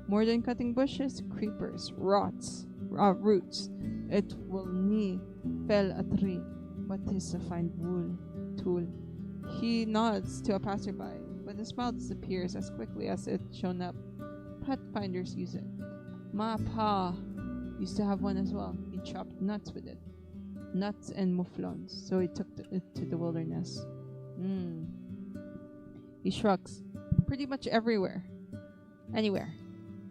More than cutting bushes, creepers, roots. It will nie fell a tree, but 'tis a fine tool. He nods to a passerby, but the smile disappears as quickly as it's shown up. Pathfinders use it. Ma pa used to have one as well. He chopped nuts with it. Nuts and mufflons, so he took it to the wilderness. He shrugs. Pretty much everywhere. Anywhere.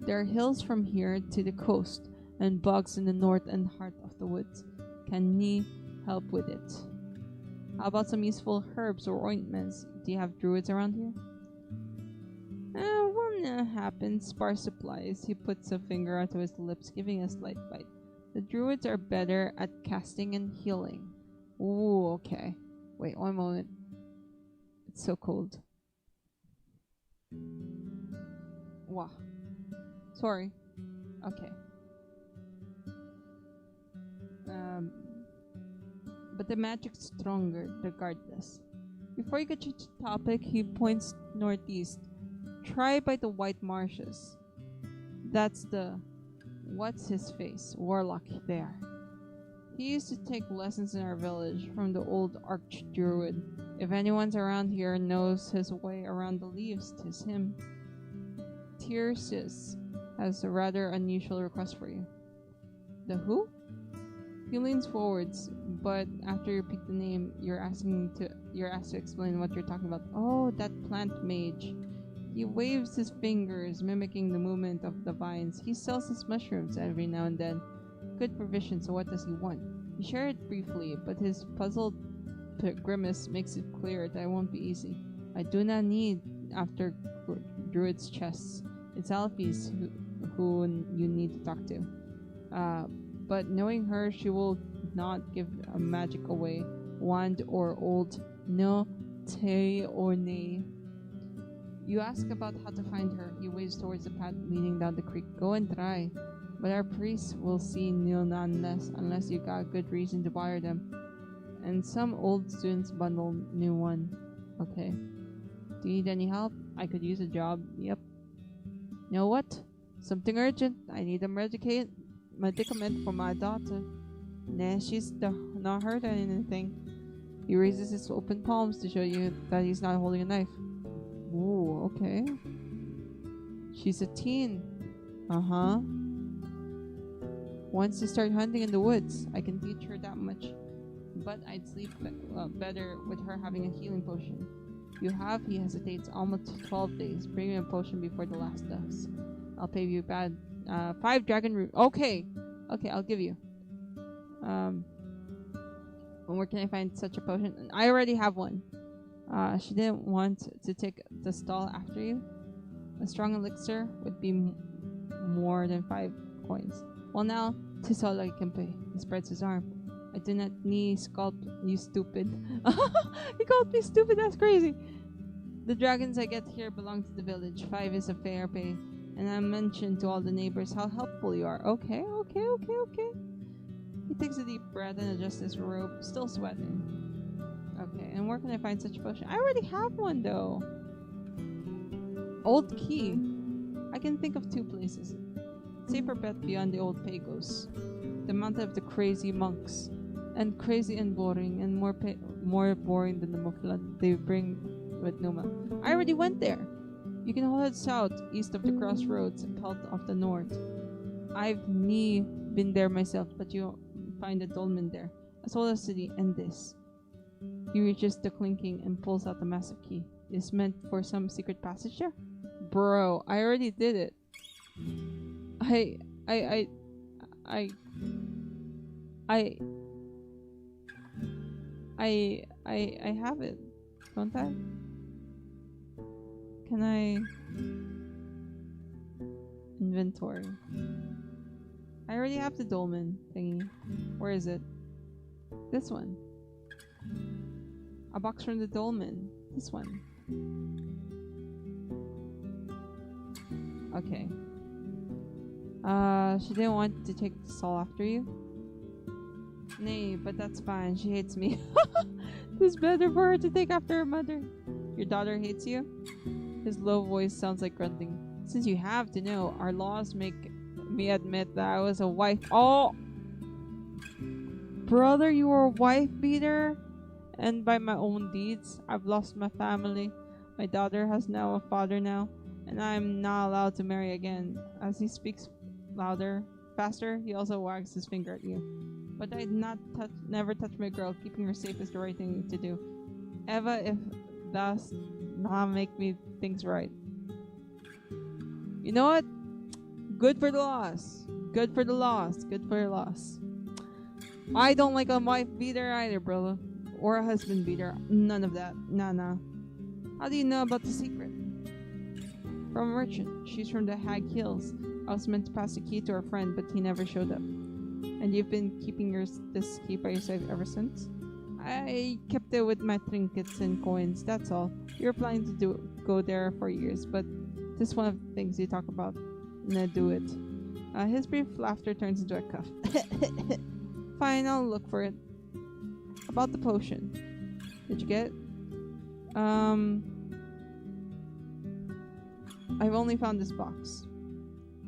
There are hills from here to the coast, and bogs in the north and heart of the woods. Can ye help with it? How about some useful herbs or ointments? Do you have druids around here? When that happens, sparse supplies. He puts a finger onto his lips, giving a slight bite. The druids are better at casting and healing. Ooh, okay. Wait, one moment. It's so cold. Wow. Sorry. Okay. But the magic's stronger regardless. Before you get to the topic, he points northeast. Try by the white marshes. That's the what's his face warlock there. He used to take lessons in our village from the old archdruid. If anyone's around here knows his way around the leaves, 'tis him. Tircis has a rather unusual request for you. The who? He leans forwards, but after you repeat the name, you're asked to explain what you're talking about. Oh, that plant mage. He waves his fingers, mimicking the movement of the vines. He sells his mushrooms every now and then. Good provision, so what does he want? You share it briefly, but his puzzled grimace makes it clear that it won't be easy. I do not need after druid's chests. It's Alphys who you need to talk to. But knowing her, she will not give a magic away, wand or old, no, te or nay. You ask about how to find her. He waves towards the path leading down the creek. Go and try. But our priests will see nil unless you got a good reason to wire them. And some old students bundle new one. Okay. Do you need any help? I could use a job. Yep. You know what? Something urgent. I need a medicament for my daughter. Nah, she's not hurt or anything. He raises his open palms to show you that he's not holding a knife. Ooh, okay. She's a teen. Uh-huh. Wants to start hunting in the woods. I can teach her that much. But I'd sleep better with her having a healing potion. You have, he hesitates, almost 12 days. Bring me a potion before the last dusk. I'll pay you 5 dragon root. Okay. Okay, I'll give you. Where can I find such a potion? I already have one. She didn't want to take the stall after you. A strong elixir would be more than 5 coins. Well, now, 'tis all I can pay. He spreads his arm. I do not need sculpt, you stupid. He called me stupid, that's crazy. The dragons I get here belong to the village. 5 is a fair pay. And I mentioned to all the neighbors how helpful you are. Okay. He takes a deep breath and adjusts his robe, still sweating. Okay, and where can I find such a potion? I already have one though. Old Key. I can think of 2 places. Safer bet beyond the old Pagos. The mountain of the crazy monks. And crazy and boring, and more boring than the muffled they bring with Numa. I already went there. You can hold it south, east of the crossroads, and pelt off the north. I've been there myself, but you find a dolmen there, as well as city, and this. He reaches the clinking and pulls out the massive key. Is meant for some secret passage there? Bro, I already did it. I have it, don't I? Can I inventory? I already have the dolmen thingy. Where is it? This one. A box from the dolmen. This one. Okay. She didn't want to take the stall after you? Nay, but that's fine. She hates me. It's better for her to take after her mother. Your daughter hates you? His low voice sounds like grunting. Since you have to know, our laws make me admit that I was a wife. Oh! Brother, you were a wife beater? And by my own deeds, I've lost my family. My daughter has now a father now, and I'm not allowed to marry again. As he speaks faster, he also wags his finger at you. But I'd never touch my girl. Keeping her safe is the right thing to do. Eva, if thus not make me things right. You know what? Good for the loss. Good for the loss. Good for your loss. I don't like a wife beater either, brother. Or a husband beater. None of that. Nah. How do you know about the secret? From a merchant. She's from the Hag Hills. I was meant to pass the key to our friend, but he never showed up. And you've been keeping this key by your side ever since? I kept it with my trinkets and coins, that's all. You were planning to go there for years, but this is one of the things you talk about. Nah, do it. His brief laughter turns into a cough. Fine, I'll look for it. About the potion. Did you get it? I've only found this box.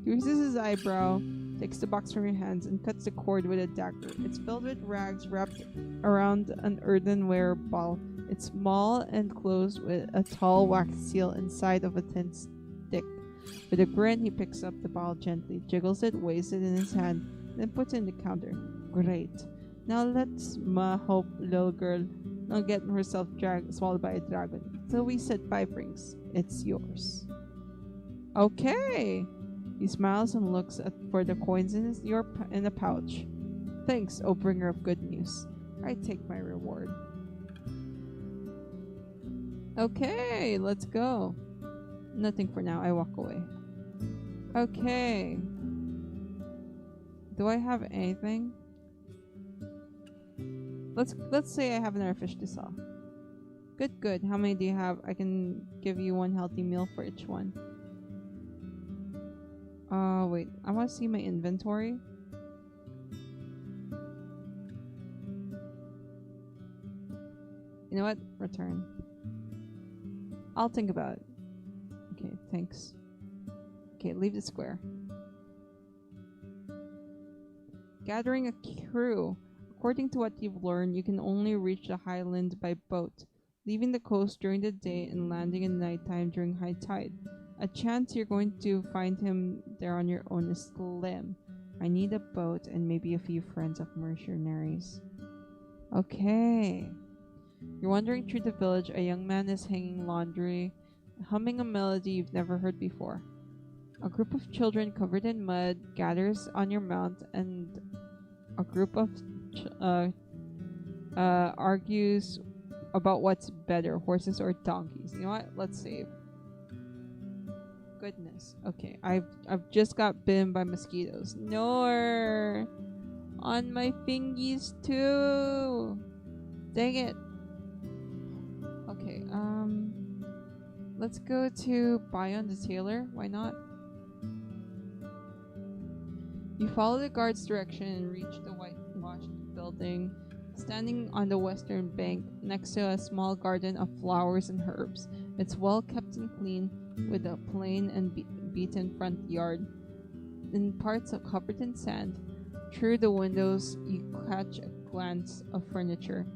He raises his eyebrow, takes the box from your hands, and cuts the cord with a dagger. It's filled with rags wrapped around an earthenware ball. It's small and closed with a tall wax seal inside of a thin stick. With a grin, he picks up the ball gently, jiggles it, weighs it in his hand, then puts it in the counter. Great. Now let's hope little girl not get herself swallowed by a dragon. So we said 5 rings. It's yours. Okay. He smiles and looks for the coins in the pouch. Thanks, O bringer of good news. I take my reward. Okay, let's go. Nothing for now. I walk away. Okay. Do I have anything? Let's say I have another fish to sell. Good. How many do you have? I can give you 1 healthy meal for each one. Wait. I want to see my inventory. You know what? Return. I'll think about it. Okay, thanks. Okay, leave the square. Gathering a crew. According to what you've learned, you can only reach the highland by boat, leaving the coast during the day and landing in nighttime during high tide. A chance you're going to find him there on your own is slim. I need a boat and maybe a few friends of mercenaries. Okay. You're wandering through the village. A young man is hanging laundry, humming a melody you've never heard before. A group of children covered in mud gathers on your mount, and a group of argues about what's better, horses or donkeys. You know what? Let's save. Goodness. Okay, I've just got bitten by mosquitoes. No, on my fingies too. Dang it. Okay, let's go to Bion the tailor. Why not? You follow the guard's direction and reach the whitewashed building, standing on the western bank next to a small garden of flowers and herbs. It's well kept and clean, with a plain and beaten front yard, in parts covered in sand. Through the windows, you catch a glance of furniture,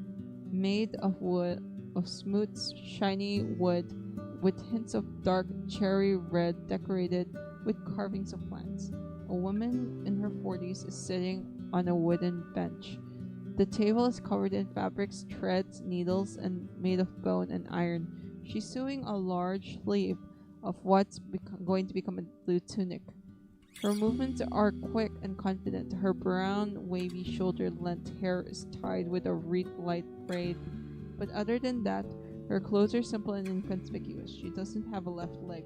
made of wood, of smooth, shiny wood, with hints of dark cherry red, decorated with carvings of plants. A woman in her 40s is sitting on a wooden bench. The table is covered in fabrics, threads, needles, and made of bone and iron. She's sewing a large sleeve of what's going to become a blue tunic. Her movements are quick and confident. Her brown, wavy, shoulder-length hair is tied with a wreath-like braid. But other than that, her clothes are simple and inconspicuous. She doesn't have a left leg,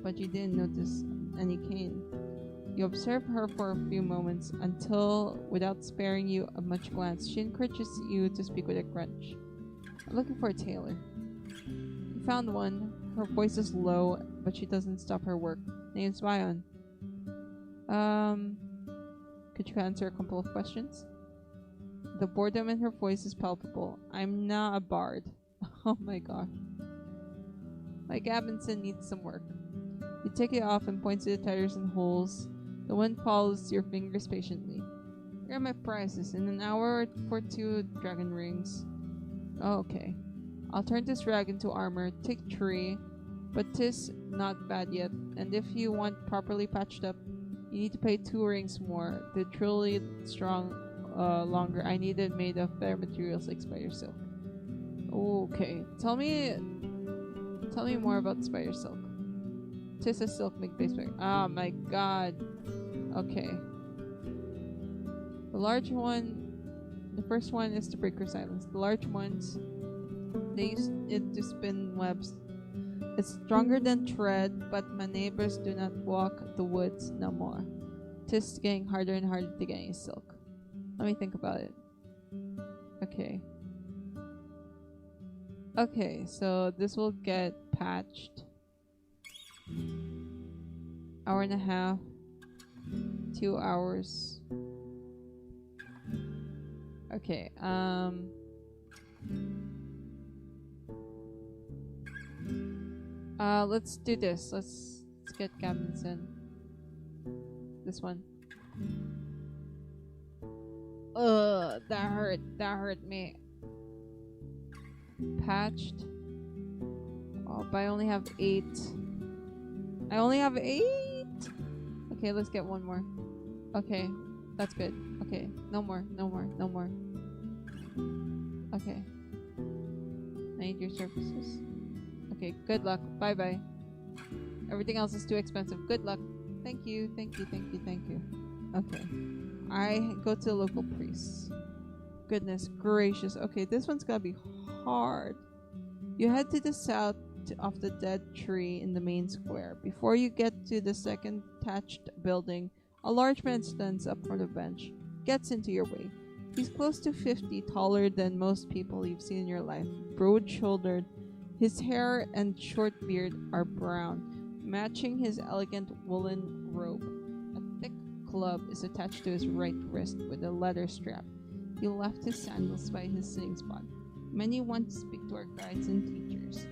but you didn't notice any cane. You observe her for a few moments until, without sparing you a much glance, she encourages you to speak with a grunch. I'm looking for a tailor. You found one. Her voice is low, but she doesn't stop her work. Name's Bion. Could you answer a couple of questions? The boredom in her voice is palpable. I'm not a bard. Oh my gosh. My Gabinson needs some work. You take it off and point to the tires and holes. The wind follows your fingers patiently. Here are my prices. In an hour for 2 dragon rings. Oh, okay. I'll turn this rag into armor. Take 3, but 'tis not bad yet. And if you want properly patched up, you need to pay 2 rings more. They're truly strong, longer. I need it made of better materials like spider silk. Okay, tell me more about spider silk. 'Tis a silk made by spider. Oh my god. Okay. The first one is to break her silence. The large ones, they use it to spin webs It's stronger than tread, but my neighbors do not walk the woods no more. 'Tis getting harder and harder to get any silk. Let me think about it. Okay. Okay, so this will get patched. Hour and a half. 2 hours. Okay, let's do this. Let's get cabins in. This one. That hurt me. Patched. Oh, but I only have 8. I only have 8? Okay, let's get one more. Okay, that's good. Okay, no more. Okay. I need your services. Okay, good luck. Bye-bye. Everything else is too expensive. Good luck. Thank you. Okay. I go to the local priest. Goodness gracious. Okay, this one's gonna be hard. You head to the south of the dead tree in the main square. Before you get to the second thatched building, a large man stands up from the bench, gets into your way. He's close to 50, taller than most people you've seen in your life, broad-shouldered. His hair and short beard are brown, matching his elegant woolen robe. A thick club is attached to his right wrist with a leather strap. He left his sandals by his sitting spot. Many want to speak to our guides and teachers.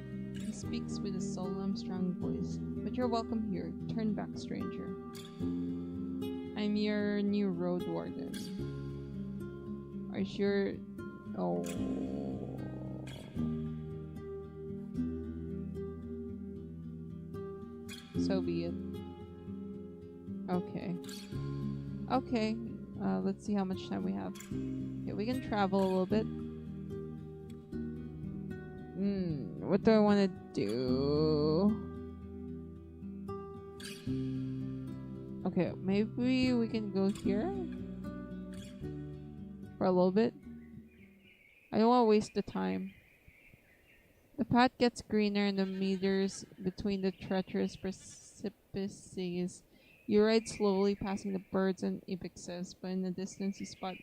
He speaks with a solemn, strong voice. But you're welcome here. Turn back, stranger. I'm your new Roadwarden. Are you sure? Oh. So be it. Okay. Okay. Let's see how much time we have. Okay, we can travel a little bit. What do I want to do? Okay, maybe we can go here for a little bit. I don't want to waste the time. The path gets greener and the meters between the treacherous precipices. You ride slowly, passing the birds and ibixes, but in the distance you spot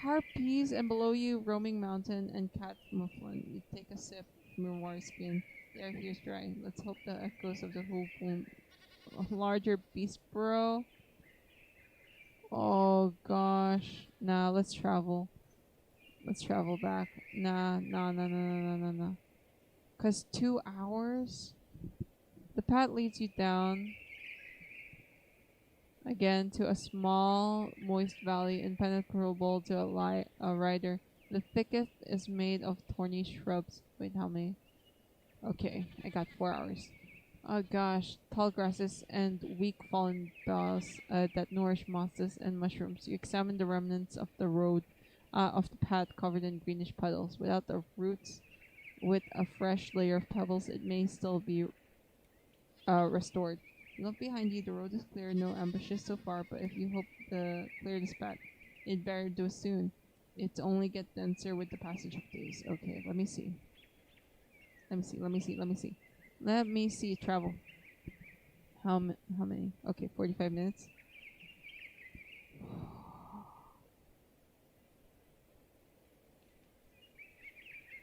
harpies, and below you, roaming mountain and cat mufflin. You take a sip from your water skin. The air here's dry. Let's hope the echoes of the hoof boom. A larger beast burrow. Oh gosh. Nah, let's travel. Let's travel back. Nah. 'Cause 2 hours? The path leads you down again to a small, moist valley impenetrable to a rider. The thicket is made of thorny shrubs. Wait, how many? Okay, I got 4 hours. Oh gosh, tall grasses and weak fallen boughs that nourish mosses and mushrooms. You examine the remnants of the road, of the path covered in greenish puddles. Without the roots, with a fresh layer of pebbles, it may still be restored. Look behind you, the road is clear, no ambushes so far, but if you hope to clear this path, it better do soon. It's only get denser with the passage of days. Okay, let me see. Let me see, travel. How many? Okay, 45 minutes.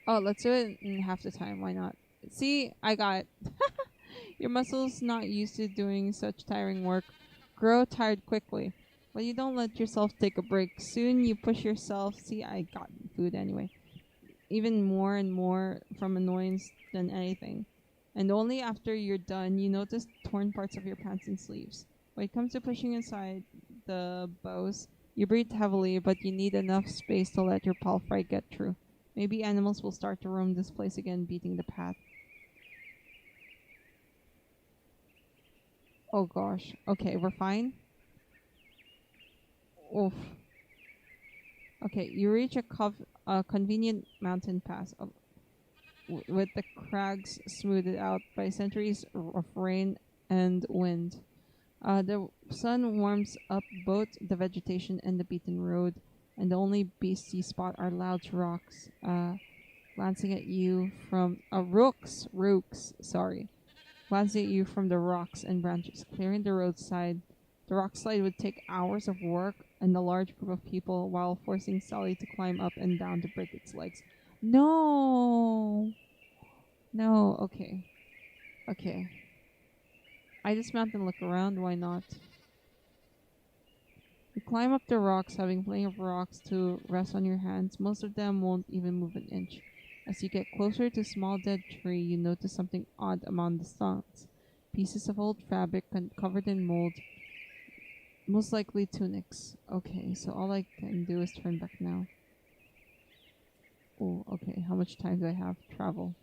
Oh, let's do it in half the time. Why not? See, I got it. Your muscles, not used to doing such tiring work, grow tired quickly. But you don't let yourself take a break. Soon you push yourself. See, I got food anyway. Even more and more from annoyance than anything. And only after you're done, you notice torn parts of your pants and sleeves. When it comes to pushing aside the bows, you breathe heavily, but you need enough space to let your palfrey get through. Maybe animals will start to roam this place again, beating the path. Oh gosh. Okay, we're fine. Oof. Okay, you reach a convenient mountain pass with the crags smoothed out by centuries of rain and wind. The sun warms up both the vegetation and the beaten road, and the only beastie spot are loud rocks. glancing at you from rooks, sorry. Glancing at you from the rocks and branches, clearing the roadside. The rock slide would take hours of work and a large group of people while forcing Sally to climb up and down to break its legs. No! No, okay. Okay. I dismount and look around, why not? You climb up the rocks, having plenty of rocks to rest on your hands. Most of them won't even move an inch. As you get closer to a small dead tree, you notice something odd among the stumps. Pieces of old fabric covered in mold, most likely tunics. Okay, so all I can do is turn back now. Oh, okay. How much time do I have? Travel.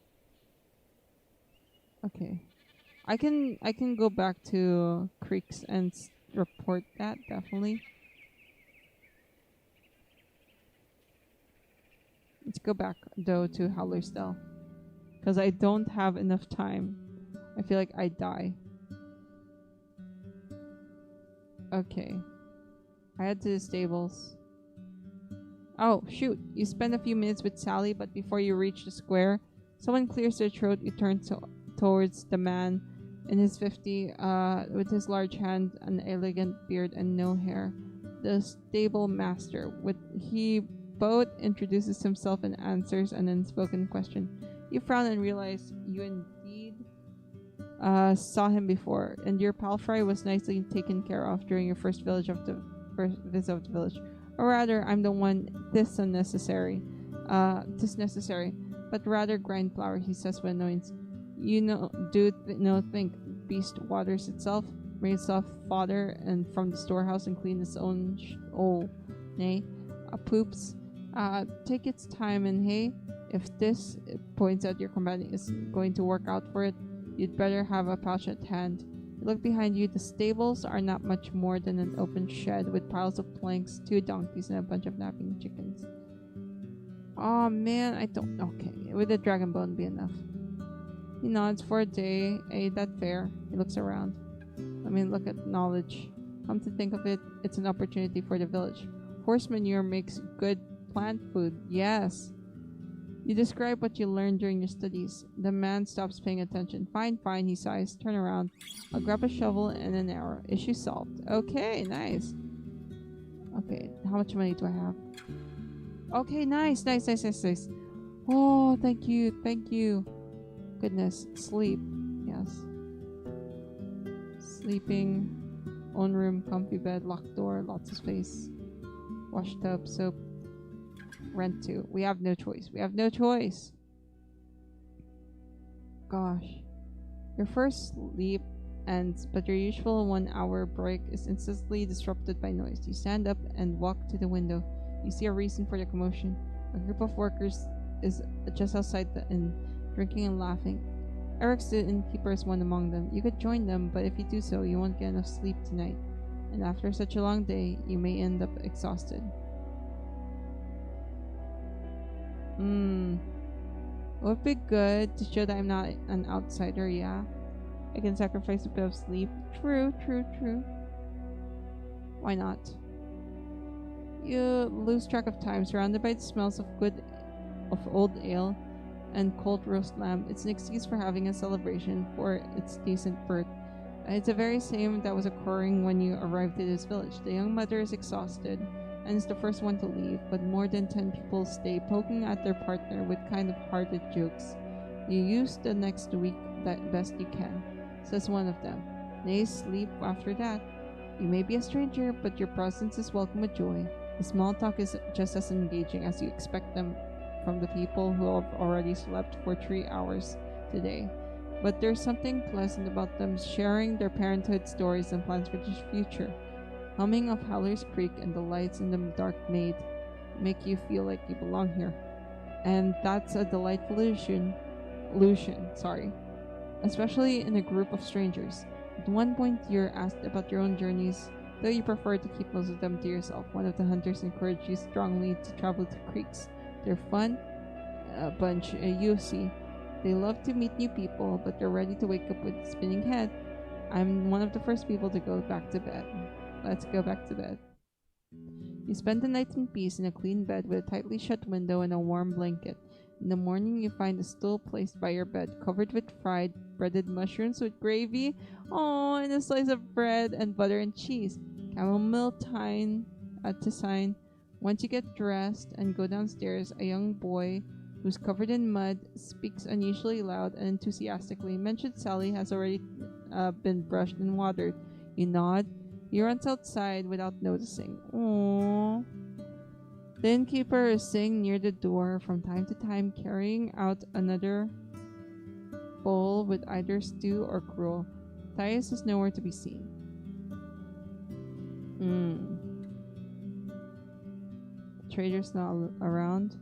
Okay. I can go back to creeks and report that, definitely. Let's go back though to Hallersdale, because I don't have enough time. I feel like I die. Okay. I head to the stables. Oh, shoot. You spend a few minutes with Sally, but before you reach the square, someone clears their throat. You turn towards the man in his 50, with his large hand, an elegant beard, and no hair. The stable master. He both introduces himself and answers an unspoken question. You frown and realize you indeed saw him before, and your pal Fry was nicely taken care of during your first visit of the village. Or rather, I'm the one this necessary, but rather grind flour, he says with annoyance. You know, think beast waters itself, brings itself fodder and from the storehouse and clean its own poops. Take its time and hey, if this points out your companion is going to work out for it, you'd better have a pouch at hand. You look behind you. The stables are not much more than an open shed with piles of planks, 2 donkeys, and a bunch of napping chickens. Oh man, I don't. Okay, would a dragon bone be enough? He nods for a day. Ain't that fair? He looks around. I mean, look at knowledge. Come to think of it, it's an opportunity for the village. Horse manure makes good plant food. Yes. You describe what you learned during your studies. The man stops paying attention. Fine, he sighs. Turn around. I'll grab a shovel and an arrow. Issue solved. Okay, nice. Okay, how much money do I have? Okay, nice. Oh, thank you. Goodness, sleep. Yes. Sleeping. Own room, comfy bed, locked door, lots of space. Wash tub, soap. Rent to. We have no choice. Gosh. Your first sleep ends, but your usual 1-hour break is instantly disrupted by noise. You stand up and walk to the window. You see a reason for the commotion. A group of workers is just outside the inn, drinking and laughing. Eric's the innkeeper is one among them. You could join them, but if you do so, you won't get enough sleep tonight. And after such a long day, you may end up exhausted. Would be good to show that I'm not an outsider, yeah. I can sacrifice a bit of sleep. True. Why not? You lose track of time, surrounded by the smells of old ale and cold roast lamb. It's an excuse for having a celebration for its decent birth. It's the very same that was occurring when you arrived at this village. The young mother is exhausted and is the first one to leave, but more than 10 people stay, poking at their partner with kind-hearted jokes. You use the next week that best you can, says one of them. Nay, sleep after that. You may be a stranger, but your presence is welcome with joy. The small talk is just as engaging as you expect them from the people who have already slept for 3 hours today. But there's something pleasant about them sharing their parenthood stories and plans for the future. Humming of Howler's Creek and the lights in the dark make you feel like you belong here. And that's a delightful illusion, especially in a group of strangers. At one point, you're asked about your own journeys, though you prefer to keep most of them to yourself. One of the hunters encouraged you strongly to travel to creeks. They're fun, a bunch, you see. They love to meet new people, but they're ready to wake up with a spinning head. I'm one of the first people to go back to bed. Let's go back to bed. You spend the night in peace in a clean bed with a tightly shut window and a warm blanket. In the morning, you find a stool placed by your bed, covered with fried breaded mushrooms with gravy, oh, and a slice of bread and butter and cheese. Chamomile tisane. Once you get dressed and go downstairs, a young boy who's covered in mud speaks unusually loud and enthusiastically. Mentioned Sally has already been brushed and watered. You nod. He runs outside without noticing. Aww. The innkeeper is sitting near the door from time to time, carrying out another bowl with either stew or gruel. Thais is nowhere to be seen. The trader's not around.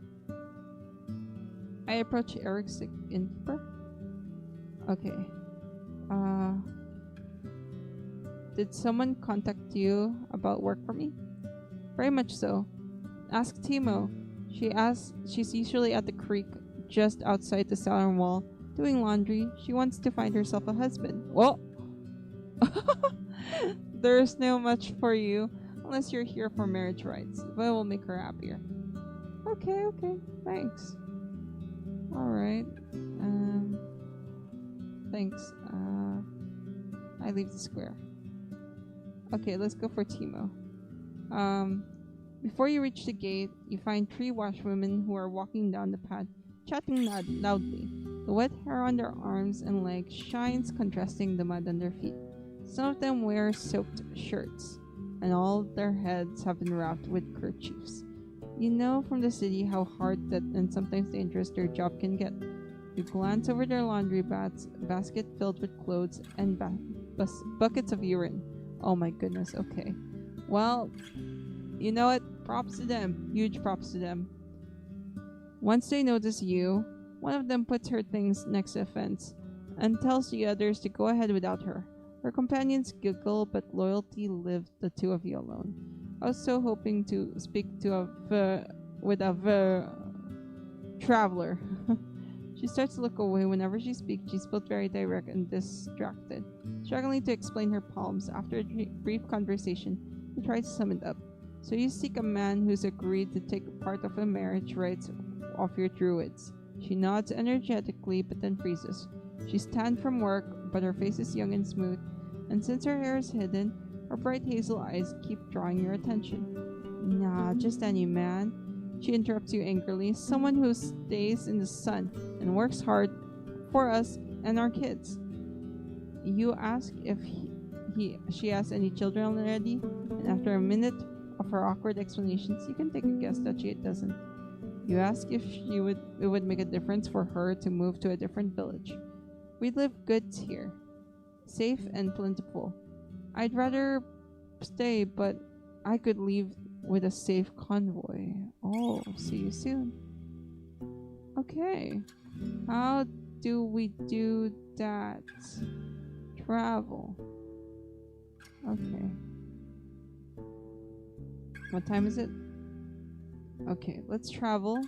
I approach Eric's innkeeper. Okay. Did someone contact you about work for me? Very much so. Ask Timo. She's usually at the creek just outside the southern wall doing laundry. She wants to find herself a husband. Well, there's no much for you unless you're here for marriage rights, but it will make her happier. Okay, thanks. Alright. Thanks. I leave the square. Okay, let's go for Timo. Before you reach the gate, you find 3 washwomen who are walking down the path, chatting loudly. The wet hair on their arms and legs shines, contrasting the mud on their feet. Some of them wear soaked shirts, and all their heads have been wrapped with kerchiefs. You know from the city how hard that and sometimes dangerous their job can get. You glance over their laundry basket filled with clothes, and buckets of urine. Oh my goodness, okay. Well, you know what? Props to them. Huge props to them. Once they notice you, one of them puts her things next to a fence and tells the others to go ahead without her. Her companions giggle, but loyalty lived the 2 of you alone. I was so hoping to speak to a traveler. She starts to look away whenever she speaks. She's both very direct and distracted, struggling to explain her palms. After a brief conversation, you try to sum it up. So you seek a man who's agreed to take part of the marriage rights of your druids. She nods energetically, but then freezes. She's tanned from work, but her face is young and smooth, and since her hair is hidden, her bright hazel eyes keep drawing your attention. Nah, just any man. She interrupts you angrily. Someone who stays in the sun and works hard for us and our kids. You ask if she has any children already, and after a minute of her awkward explanations, you can take a guess that she doesn't. You ask if it would make a difference for her to move to a different village. We live good here, safe and plentiful. I'd rather stay, but I could leave with a safe convoy. Oh, see you soon. Okay. How do we do that? Travel. Okay. What time is it? Okay, let's travel.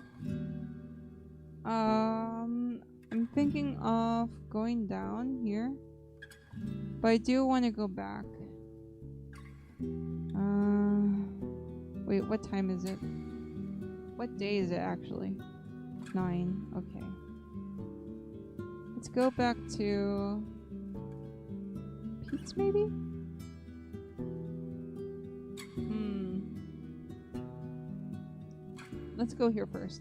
I'm thinking of going down here, but I do want to go back. Wait, what time is it? What day is it actually? 9. Okay. Let's go back to Pete's maybe? Let's go here first.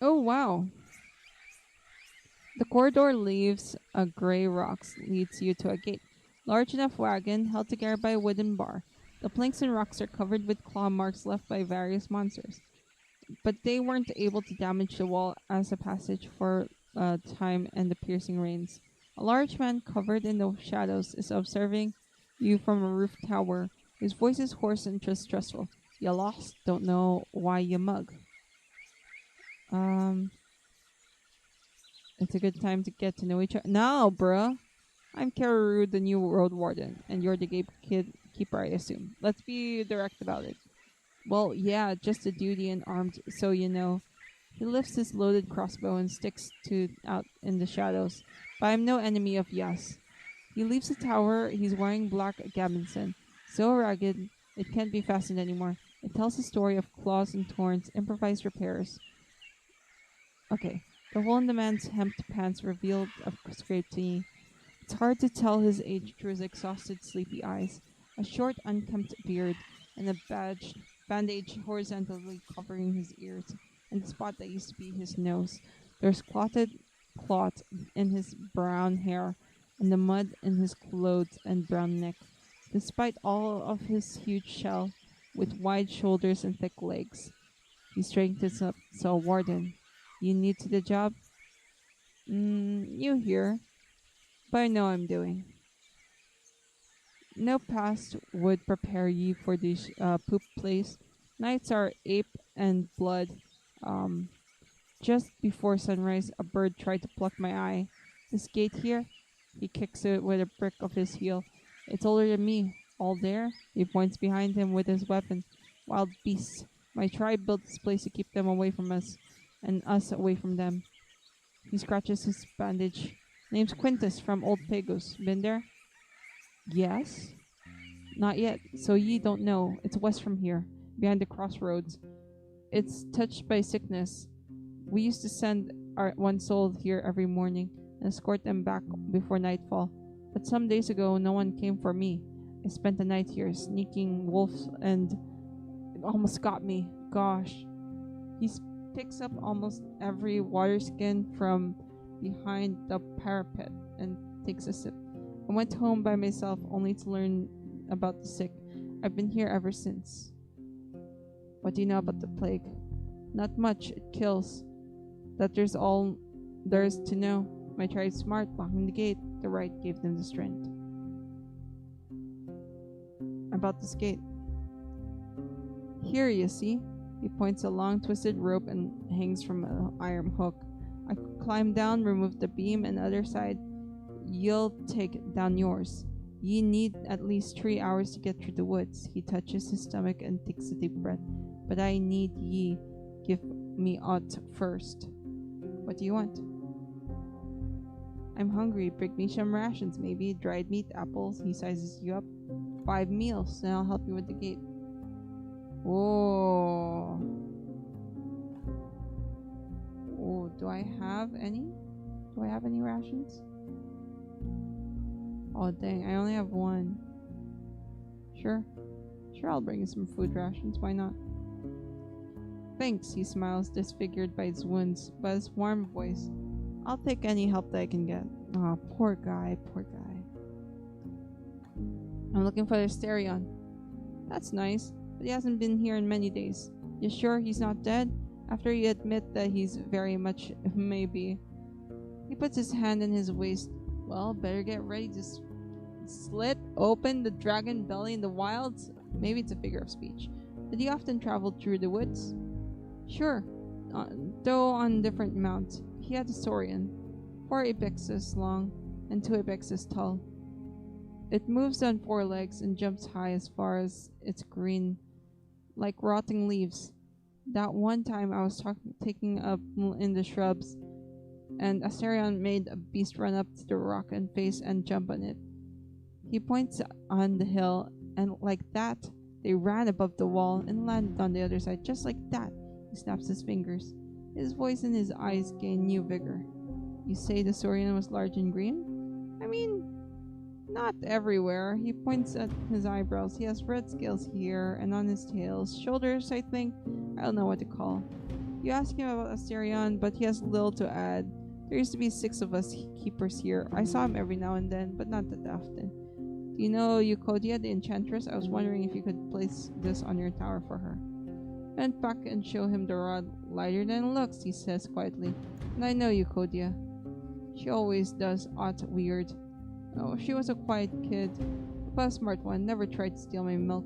Oh wow. The corridor leaves a gray rocks leads you to a gate. Large enough wagon held together by a wooden bar. The planks and rocks are covered with claw marks left by various monsters, but they weren't able to damage the wall as a passage for time and the piercing rains. A large man covered in the shadows is observing you from a roof tower. His voice is hoarse and distrustful. You lost? Don't know why you mug. It's a good time to get to know each other. No, bruh. I'm Karuru, the new Roadwarden, and you're the gatekeeper, I assume. Let's be direct about it. Well, yeah, just a duty and armed, so you know. He lifts his loaded crossbow and sticks to out in the shadows. But I'm no enemy of Yas. He leaves the tower. He's wearing black gabinson, so ragged it can't be fastened anymore. It tells a story of claws and thorns, improvised repairs. Okay, the hole in the man's hemmed pants revealed a scraped knee. It's hard to tell his age through his exhausted, sleepy eyes, a short, unkempt beard, and a bandage horizontally covering his ears, and the spot that used to be his nose. There's clotted clot in his brown hair, and the mud in his clothes and brown neck. Despite all of his huge shell, with wide shoulders and thick legs, he straightened up. So, Warden, you new to the job? New here, but I know I'm doing. No past would prepare ye for this poop place. Nights are ape and blood. Um, just before sunrise, a bird tried to pluck my eye. This gate here, he kicks it with a brick of his heel. It's older than me. All there, he points behind him with his weapon. Wild beasts. My tribe built this place to keep them away from us, and us away from them. He scratches his bandage. Name's Quintus from Old Pagos. Been there? Yes. Not yet, so ye don't know. It's west from here, behind the crossroads. It's touched by sickness. We used to send our one soul here every morning and escort them back before nightfall. But some days ago, no one came for me. I spent the night here, sneaking wolves, and it almost got me. Gosh. He picks up almost every water skin from behind the parapet and takes a sip. I went home by myself only to learn about the sick. I've been here ever since. What do you know about the plague? Not much. It kills. There's all there is to know. My tribe's smart, locking the gate. The right gave them the strength. About this gate. Here, you see. He points a long twisted rope and hangs from an iron hook. I climb down, remove the beam, and other side. You'll take down yours. Ye need at least 3 hours to get through the woods. He touches his stomach and takes a deep breath. But I need ye. Give me aught first. What do you want? I'm hungry. Bring me some rations, maybe. Dried meat, apples. He sizes you up. 5 meals, and I'll help you with the gate. Oh. Oh, do I have any? Do I have any rations? Oh dang, I only have 1. Sure, I'll bring you some food rations, why not? Thanks, he smiles, disfigured by his wounds, but his warm voice. I'll take any help that I can get. Oh, poor guy. I'm looking for the Asterion. That's nice, but he hasn't been here in many days. You sure he's not dead? After you admit that he's very much maybe. He puts his hand in his waist. Well, better get ready to slit open the dragon belly in the wilds. Maybe it's a figure of speech. Did he often travel through the woods? Sure, though on different mounts. He had a saurian, 4 ibexes long and 2 ibexes tall. It moves on 4 legs and jumps high as far as its green, like rotting leaves. That one time I was taking up in the shrubs, and Asterion made a beast run up to the rock and face and jump on it. He points on the hill, and like that, they ran above the wall and landed on the other side, just like that. He snaps his fingers. His voice and his eyes gain new vigor. You say the saurian was large and green? I mean, not everywhere. He points at his eyebrows. He has red scales here and on his tails. Shoulders, I think. I don't know what to call. You ask him about Asterion, but he has little to add. There used to be 6 of us keepers here. I saw him every now and then, but not that often. Do you know Eucodia, the enchantress? I was wondering if you could place this on your tower for her. Bend back and show him the rod. Lighter than it looks, he says quietly. And I know Eucodia. She always does aught weird. Oh, she was a quiet kid, but a smart one. Never tried to steal my milk.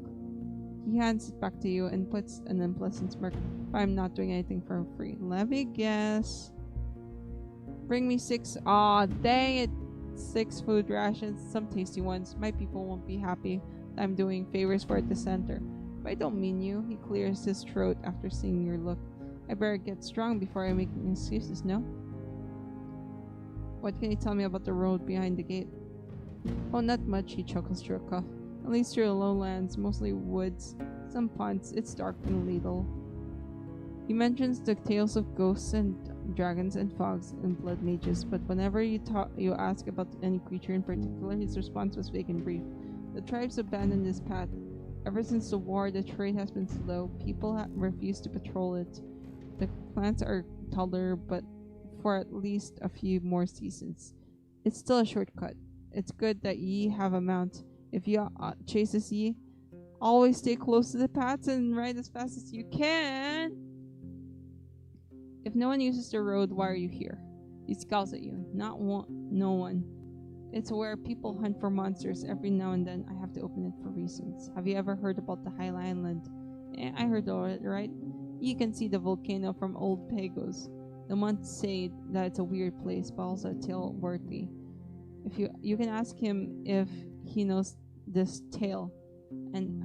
He hands it back to you and puts an unpleasant smirk. But I'm not doing anything for free. Let me guess. Bring me 6. Aw, dang it. 6 food rations, some tasty ones. My people won't be happy that I'm doing favors for the center. But I don't mean you. He clears his throat after seeing your look. I better get strong before I make any excuses, no? What can you tell me about the road behind the gate? Oh, not much, he chuckles through a cough. At least through the lowlands, mostly woods. Some ponds, it's dark and little. He mentions the tales of ghosts and dragons and fogs and blood mages, but whenever you ask about any creature in particular, his response was vague and brief. The tribes abandoned this path. Ever since the war, the trade has been slow. People refuse to patrol it. The plants are taller, but for at least a few more seasons. It's still a shortcut. It's good that ye have a mount. If he chases ye, always stay close to the paths and ride as fast as you can. If no one uses the road, why are you here? He scowls at you. No one. It's where people hunt for monsters. Every now and then, I have to open it for reasons. Have you ever heard about the High Island? I heard of it, right? You can see the volcano from Old Pagos. The monks say that it's a weird place, but also a tale worthy. If you can ask him if he knows this tale, and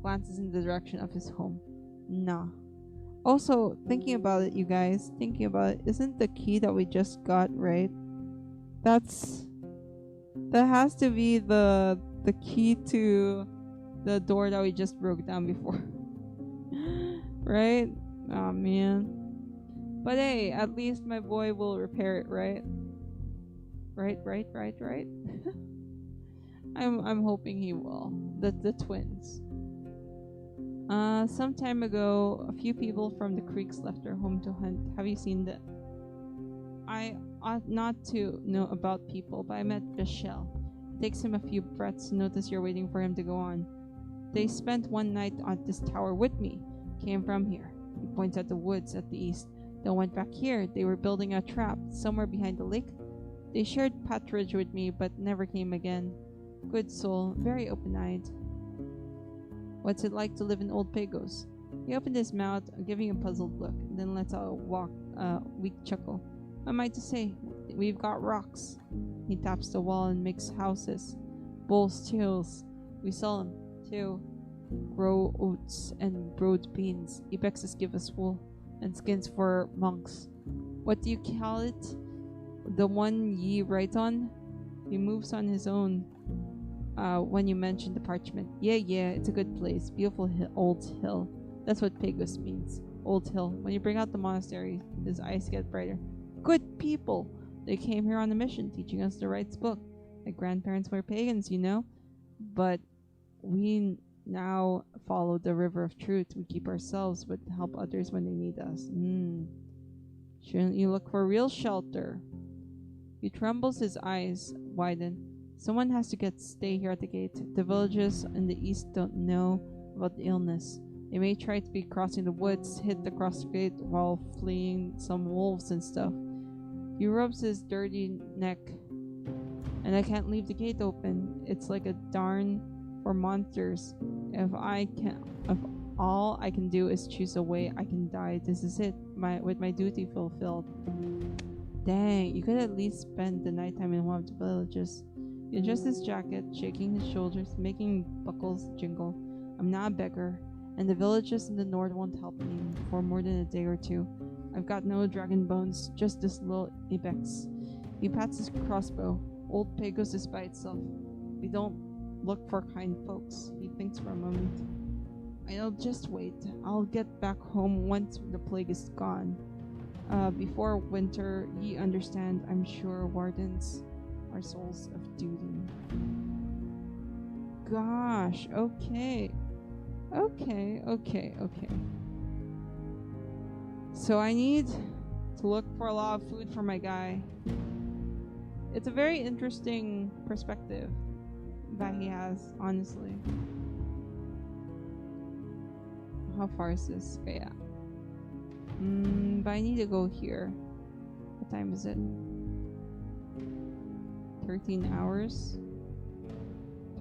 glances in the direction of his home. Nah. Also, thinking about it, you guys, isn't the key that we just got, right? That has to be the key to the door that we just broke down before. Right? Oh man. But hey, at least my boy will repair it, right? Right. I'm hoping he will. The twins. Some time ago, a few people from the creeks left their home to hunt. Have you seen that? I ought not to know about people, but I met Michelle. It takes him a few breaths to notice you're waiting for him to go on. They spent one night at this tower with me. Came from here. He points at the woods at the east. They went back here. They were building a trap somewhere behind the lake. They shared patronage with me, but never came again. Good soul, very open-eyed. What's it like to live in Old Pagos? He opened his mouth, giving a puzzled look, then lets out a weak chuckle. What am I to say? We've got rocks. He taps the wall and makes houses. Bowls, tails. We sell them, too. Grow oats and broad beans. Ibexes give us wool and skins for monks. What do you call it? The one ye write on? He moves on his own. When you mentioned the parchment. Yeah, it's a good place. Beautiful old hill. That's what Pagos means. Old hill. When you bring out the monastery, his eyes get brighter. Good people! They came here on a mission, teaching us the rights book. My grandparents were pagans, you know. But we now follow the river of truth. We keep ourselves, but help others when they need us. Shouldn't you look for real shelter? He trembles, his eyes widen. Someone has to stay here at the gate. The villages in the east don't know about the illness. They may try to be crossing the woods, hit across the gate while fleeing some wolves and stuff. He rubs his dirty neck, and I can't leave the gate open. It's like a darn for monsters. If all I can do is choose a way I can die, this is it. With my duty fulfilled. Dang, you could at least spend the nighttime in one of the villages. He adjusts his jacket, shaking his shoulders, making buckles jingle. I'm not a beggar, and the villages in the north won't help me for more than a day or two. I've got no dragon bones, just this little ibex. He pats his crossbow. Old Pagos is by itself. We don't look for kind folks. He thinks for a moment. I'll just wait. I'll get back home once the plague is gone. Before winter, ye understand, I'm sure, wardens are souls of duty. Gosh, okay. So I need to look for a lot of food for my guy. It's a very interesting perspective that he has, honestly. How far is this? Okay, yeah. But I need to go here. What time is it? 13 hours?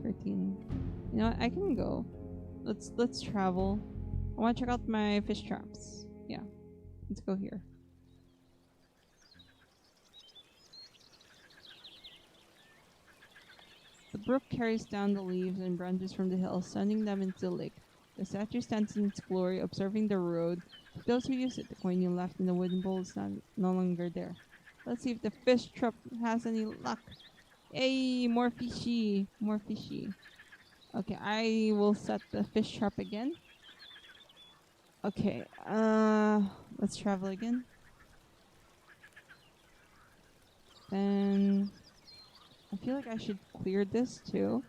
13. You know what? I can go. Let's travel. I want to check out my fish traps. Yeah. Let's go here. The brook carries down the leaves and branches from the hill, sending them into the lake. The statue stands in its glory, observing the road. To those who use it, the coin you left in the wooden bowl is no longer there. Let's see if the fish trap has any luck. Hey, more fishy. Okay, I will set the fish trap again. Okay, let's travel again. Then I feel like I should clear this too.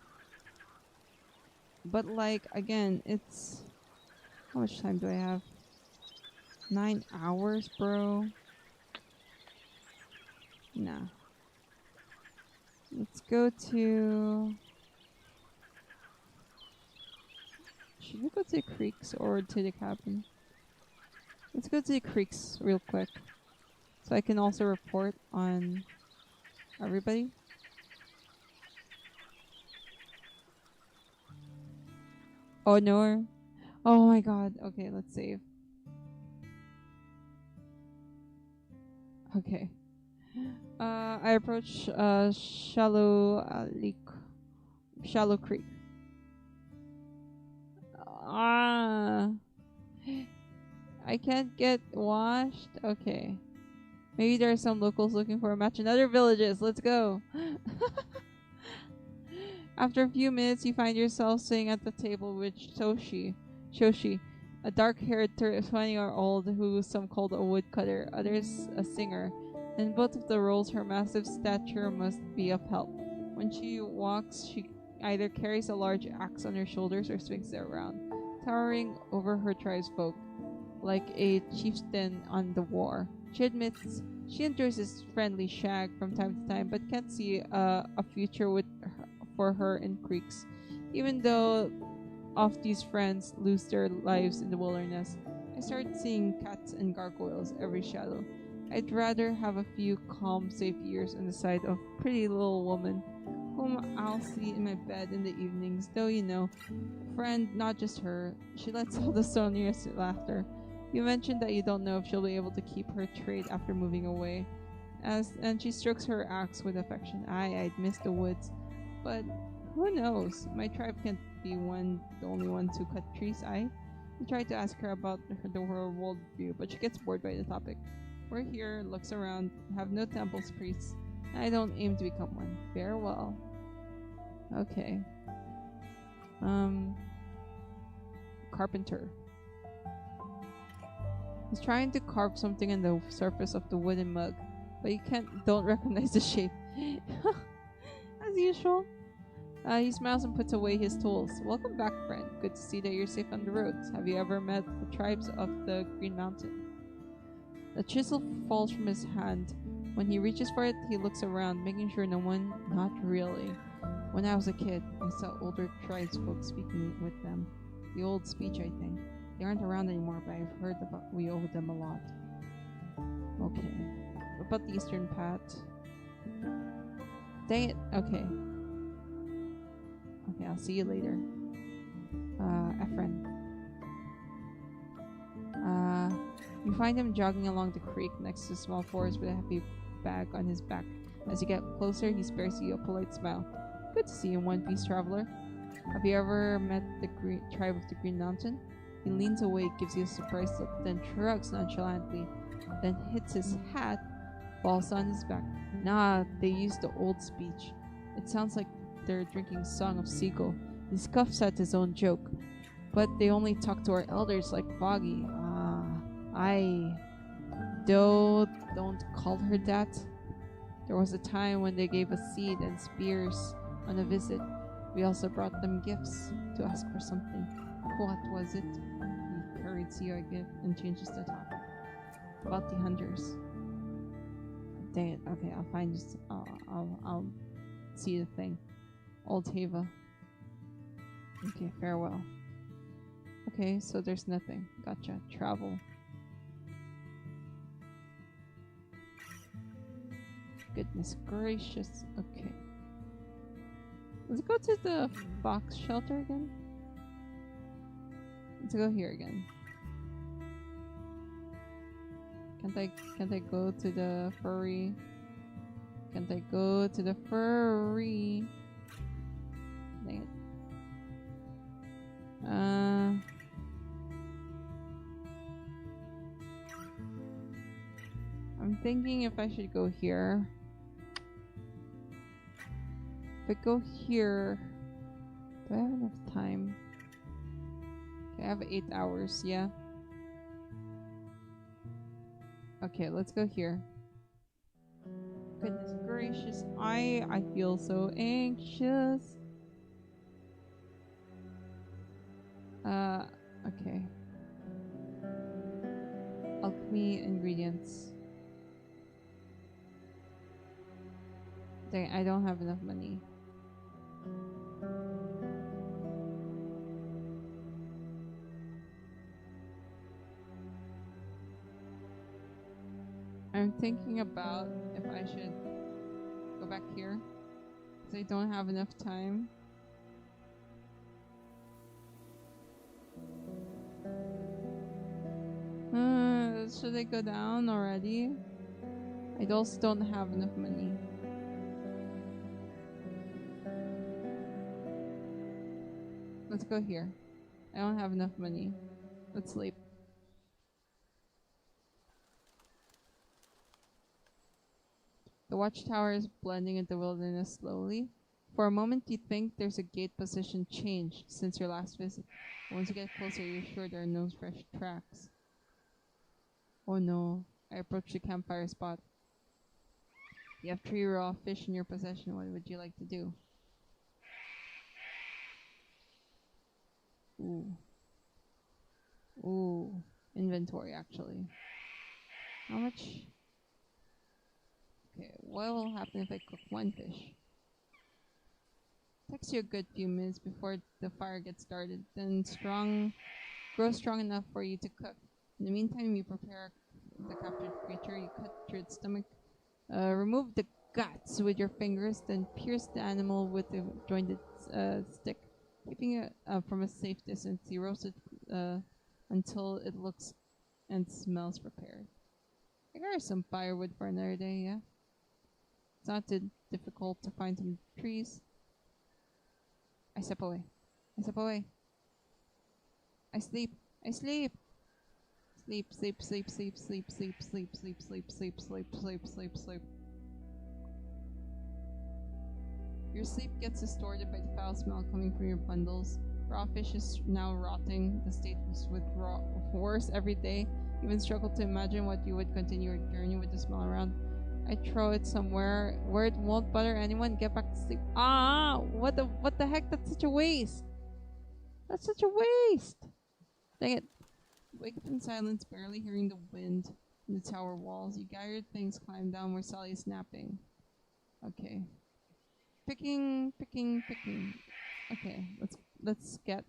But like again, it's how much time do I have? 9 hours, bro. Nah. Let's go to. Should we go to the creeks or to the cabin? Let's go to the creeks real quick. So I can also report on everybody. Oh no. Oh my god. Okay, let's save. Okay. I approach Shallow Creek. Ah, I can't get washed. Okay. Maybe there are some locals looking for a match in other villages. Let's go. After a few minutes, you find yourself sitting at the table with Shoshi, a dark-haired 20-year-old who some called a woodcutter, others a singer. In both of the roles, her massive stature must be of help. When she walks, she either carries a large axe on her shoulders or swings it around, towering over her tribesfolk like a chieftain on the war. She admits she enjoys this friendly shag from time to time, but can't see a future for her in creeks. Even though of these friends lose their lives in the wilderness, I started seeing cats and gargoyles every shadow. I'd rather have a few calm, safe years on the side of pretty little woman, whom I'll see in my bed in the evenings, though you know, friend, not just her. She lets out the stoniest laughter. You mentioned that you don't know if she'll be able to keep her trade after moving away. And she strokes her axe with affection. I'd miss the woods. But who knows? My tribe can't be the only ones who cut trees. I tried to ask her about her world view, but she gets bored by the topic. We're here, looks around, have no temples, priests. I don't aim to become one. Farewell. Okay. Carpenter. He's trying to carve something in the surface of the wooden mug, but you don't recognize the shape. As usual. He smiles and puts away his tools. Welcome back, friend. Good to see that you're safe on the roads. Have you ever met the tribes of the Green Mountain? The chisel falls from his hand. When he reaches for it, he looks around, making sure no one. Not really. When I was a kid, I saw older tribesfolk speaking with them. The old speech, I think. They aren't around anymore, but I've heard we owe them a lot. Okay. What about the Eastern Pat? Dang it. Okay. Okay, I'll see you later. Efren. You find him jogging along the creek next to a small forest with a heavy bag on his back. As you get closer, he spares you a polite smile. Good to see you, One Piece traveler. Have you ever met the tribe of the Green Mountain? He leans away, gives you a surprised look, then shrugs nonchalantly, then hits his hat, falls on his back. Nah, they use the old speech. It sounds like they're drinking Song of Seagull. He scoffs at his own joke. But they only talk to our elders like Foggy. Don't call her that. There was a time when they gave us seed and spears on a visit. We also brought them gifts to ask for something. What was it? He carries you a gift and changes the topic. About the hunters. Dang it. Okay, I'll find this. I'll see the thing. Old Hava. Okay, farewell. Okay, so there's nothing. Gotcha. Travel. Goodness gracious. Okay. Let's go to the fox shelter again. Let's go here again. Can't I go to the furry? Can't I go to the furry? Dang it. I'm thinking if I should go here. If I go here, Do I have enough time? Okay, I have 8 hours, yeah. Okay, let's go here. Goodness gracious, I feel so anxious. Okay. Alchemy ingredients. Dang, I don't have enough money. I'm thinking about if I should go back here, because I don't have enough time. Should I go down already? I also don't have enough money. Let's go here. I don't have enough money. Let's sleep. The watchtower is blending into the wilderness slowly. For a moment you think there's a gate position changed since your last visit. But once you get closer, you're sure there are no fresh tracks. Oh no. I approach the campfire spot. You have 3 raw fish in your possession. What would you like to do? Ooh. Ooh. Inventory, actually. How much? Okay, what will happen if I cook 1 fish? Takes you a good few minutes before the fire gets started, then grow strong enough for you to cook. In the meantime, you prepare the captured creature, you cut through its stomach, remove the guts with your fingers, then pierce the animal with the jointed stick. Keeping it from a safe distance, you roast it until it looks and smells prepared. I got some firewood for another day, yeah? It's not too difficult to find some trees. I step away. I step away. I sleep. I sleep. Sleep, sleep, sleep, sleep, sleep, sleep, sleep, sleep, sleep, sleep, sleep, sleep, sleep, sleep. Your sleep gets distorted by the foul smell coming from your bundles. Raw fish is now rotting. The state was worse every day. You even struggle to imagine what you would continue your journey with the smell around. I throw it somewhere where it won't bother anyone. Get back to sleep. Ah, what the heck? That's such a waste. That's such a waste. Dang it. Wake up in silence, barely hearing the wind in the tower walls. You gather your things, climb down where Sally is napping. Okay. Picking. Okay, let's get.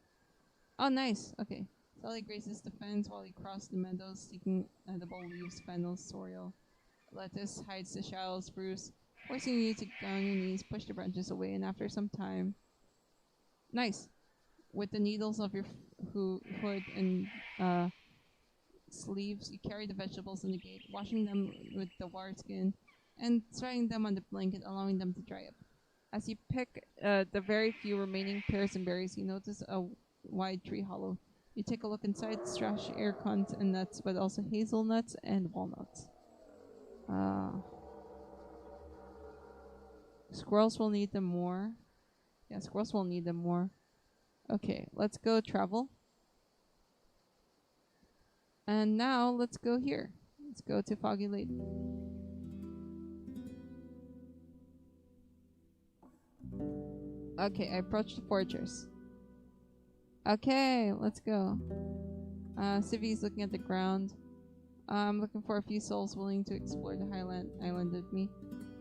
Oh, nice. Okay. Sally grazes the fence while you cross the meadows, seeking edible leaves, fennel, sorrel. Lettuce hides the shallow spruce, forcing you to go on your knees, push the branches away, and after some time, nice. With the needles of your hood and sleeves, you carry the vegetables in the gate, washing them with the wire skin, and drying them on the blanket, allowing them to dry up. As you pick the very few remaining pears and berries, you notice a wide tree hollow. You take a look inside, trash acorns and nuts, but also hazelnuts and walnuts. Squirrels will need them more. Yeah, squirrels will need them more. Okay, let's go travel. And now let's go here. Let's go to Foggy Lake. Okay, I approach the fortress. Okay, let's go. Civi's looking at the ground. I'm looking for a few souls willing to explore the highland island with me.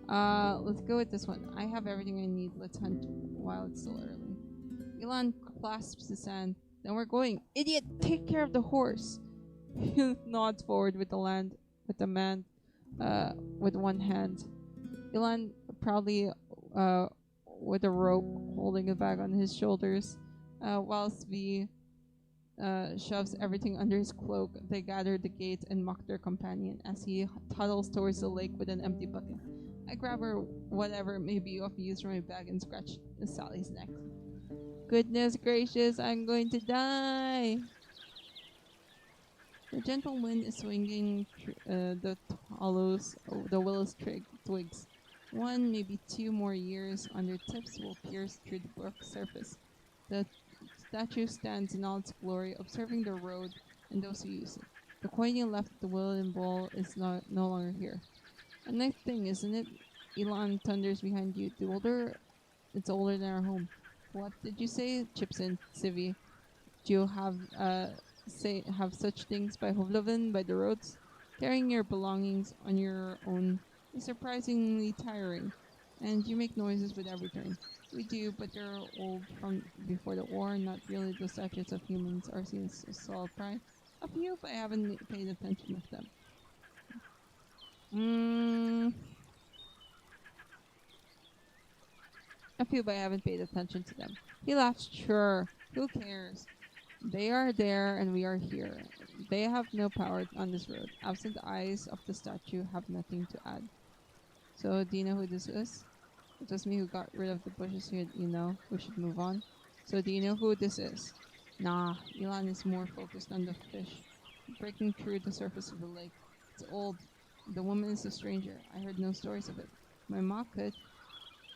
Let's go with this one. I have everything I need. Let's hunt while it's still early. Elon clasps his hand. Then we're going. Idiot, take care of the horse. He nods forward with the man, with one hand. Elon proudly, with a rope holding a bag on his shoulders, whilst V shoves everything under his cloak. They gather the gate and mock their companion as he toddles towards the lake with an empty bucket. I grab her whatever may be of use from my bag and scratch Sally's neck. Goodness gracious, I'm going to die! The gentle wind is swinging the willow's twigs. 1, maybe 2 more years on their tips will pierce through the brook surface. The statue stands in all its glory, observing the road and those who use it. The coin you left at the wooden bowl is no longer here. A nice thing, isn't it? Elon thunders behind you. It's older than our home. What did you say? Chips in Civi. Do you have such things by Hovloven by the roads? Carrying your belongings on your own is surprisingly tiring, and you make noises with every turn. We do, but they're old from before the war. Not really the statues of humans are seen as a solid pride. A few, but I haven't paid attention of them. Mm, a few, but I haven't paid attention to them. He laughs. Sure, who cares? They are there and we are here. They have no power on this road. Absent eyes of the statue have nothing to add. So, do you know who this is? It was me who got rid of the bushes here. You know, we should move on. So, do you know who this is? Nah, Elon is more focused on the fish breaking through the surface of the lake. It's old. The woman is a stranger. I heard no stories of it. My mom could.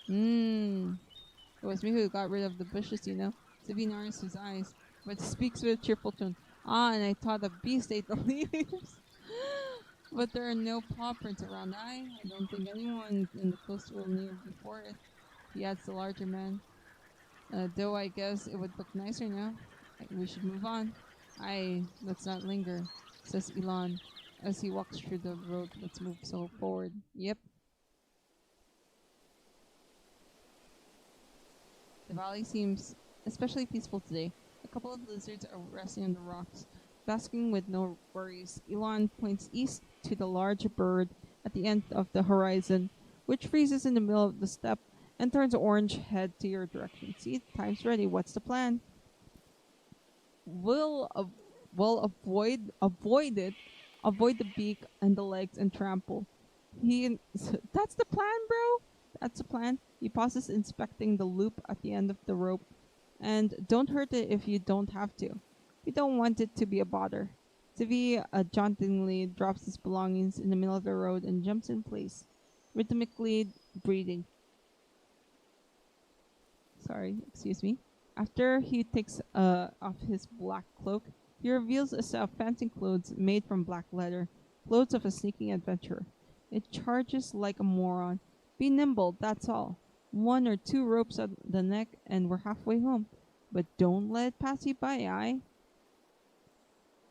Mmm. It was me who got rid of the bushes, you know. Sibi narrows his eyes, but speaks with a cheerful tone. Ah, and I thought a beast ate the leaves. But there are no paw prints around. I don't think anyone in the coast will near before it. He adds the larger man. Though I guess it would look nicer now. We should move on. Aye, let's not linger, says Elon as he walks through the road. Let's move so forward. Yep. The valley seems especially peaceful today. A couple of lizards are resting on the rocks, basking with no worries. Elon points east to the large bird at the end of the horizon, which freezes in the middle of the steppe and turns orange head to your direction. See, time's ready. What's the plan? We'll, av- we'll avoid it, avoid the beak and the legs and trample. That's the plan, bro. That's the plan. He pauses, inspecting the loop at the end of the rope. And don't hurt it if you don't have to. We don't want it to be a bother. Tivi jauntily drops his belongings in the middle of the road and jumps in place, rhythmically breathing. Sorry, excuse me. After he takes off his black cloak, he reveals a set of fancy clothes made from black leather, clothes of a sneaking adventurer. It charges like a moron. Be nimble, that's all. One or two ropes at the neck, and we're halfway home. But don't let it pass you by, aye?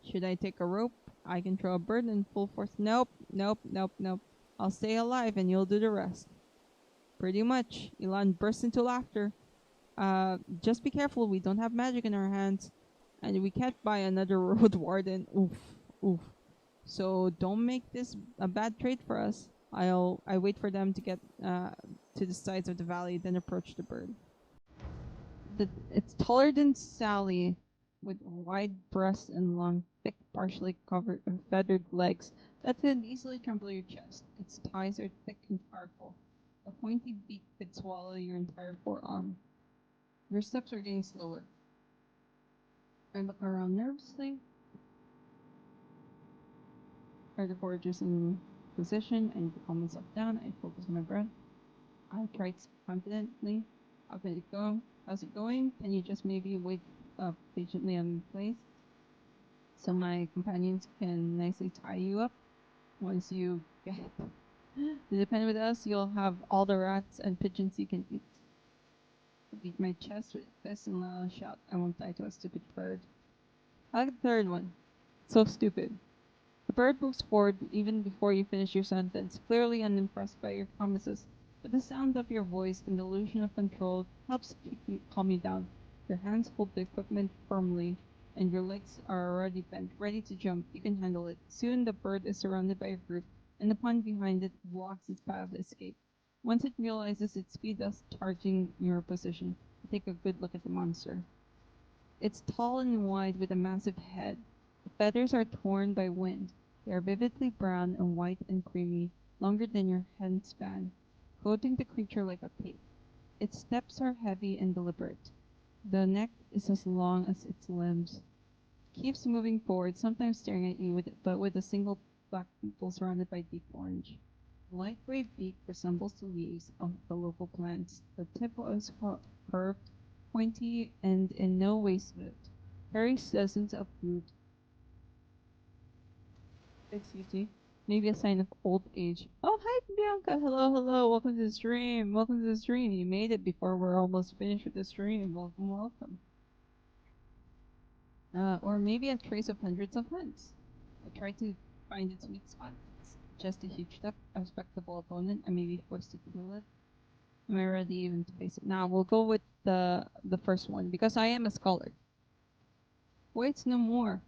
Should I take a rope? I can throw a bird in full force. Nope, nope, nope, nope. I'll stay alive and you'll do the rest. Pretty much. Elon bursts into laughter. Just be careful, we don't have magic in our hands. And we can't buy another road warden. Oof, oof. So don't make this a bad trade for us. I wait for them to get to the sides of the valley, then approach the bird. It's taller than Sally, with wide breasts and long, thick, partially covered feathered legs that could easily trample your chest. Its thighs are thick and powerful. A pointy beak could swallow your entire forearm. Your steps are getting slower. I look around nervously. Are the foragers in position? I need to calm myself down. I focus on my breath. I try to speak confidently. How did it go? How's it going? Can you just maybe wait patiently in place so my companions can nicely tie you up? Once you get to depend with us, you'll have all the rats and pigeons you can eat. I beat my chest with a fist and loud shout, I won't die to a stupid bird. I like the third one. So stupid. The bird moves forward even before you finish your sentence, clearly unimpressed by your promises. But the sound of your voice and the illusion of control helps calm you down. Your hands hold the equipment firmly, and your legs are already bent, ready to jump. You can handle it. Soon the bird is surrounded by a group, and the pond behind it blocks its path of escape. Once it realizes its speed thus charging your position, you take a good look at the monster. It's tall and wide with a massive head. The feathers are torn by wind. They are vividly brown and white and creamy, longer than your hand span, coating the creature like a cape. Its steps are heavy and deliberate. The neck is as long as its limbs. It keeps moving forward, sometimes staring at you, but with a single black pupil surrounded by deep orange. The light gray beak resembles the leaves of the local plants. The tip is curved, pointy and in no way smooth. Carries dozens of root. Excuse me. Maybe a sign of old age. Oh, hi, Bianca. Hello, hello. Welcome to the stream. Welcome to the stream. You made it before we're almost finished with the stream. Welcome, welcome. Or maybe a trace of hundreds of hunts. I tried to find its weak spot. It's just a huge step, a respectable opponent. I may be forced to kill it. Am I ready even to face it? Now we'll go with the first one because I am a scholar. Waits no more.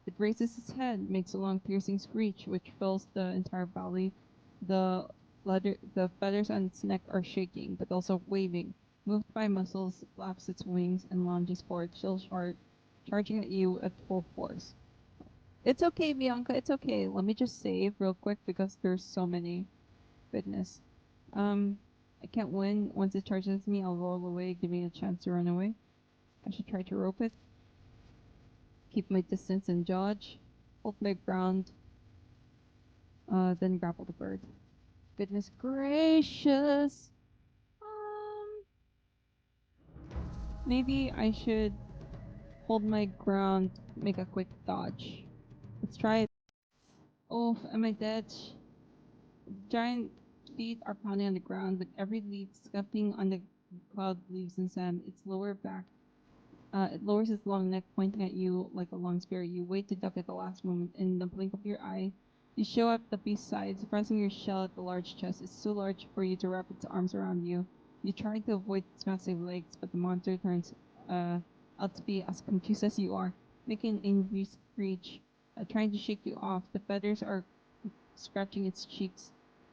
It raises its head, makes a long piercing screech which fills the entire valley. The feathers on its neck are shaking, but also waving. Moved by muscles, it flaps its wings and lunges forward, still sharp, charging at you at full force. It's okay, Bianca, it's okay. Let me just save real quick because there's so many. Goodness. I can't win. Once it charges me, I'll roll away, giving it a chance to run away. I should try to rope it. Keep my distance and dodge. Hold my ground. Then grapple the bird. Goodness gracious. Maybe I should hold my ground, make a quick dodge. Let's try it. Oh, am I dead? Giant feet are pounding on the ground, with every leaf scuffing on the cloud leaves and sand. Its lower back it lowers its long neck, pointing at you like a long spear. You wait to duck at the last moment. In the blink of your eye, you show up the beast's side, surprising your shell at the large chest. It's too large for you to wrap its arms around you. You try to avoid its massive legs, but the monster turns out to be as confused as you are, making an angry screech, trying to shake you off. The feathers are scratching its cheeks,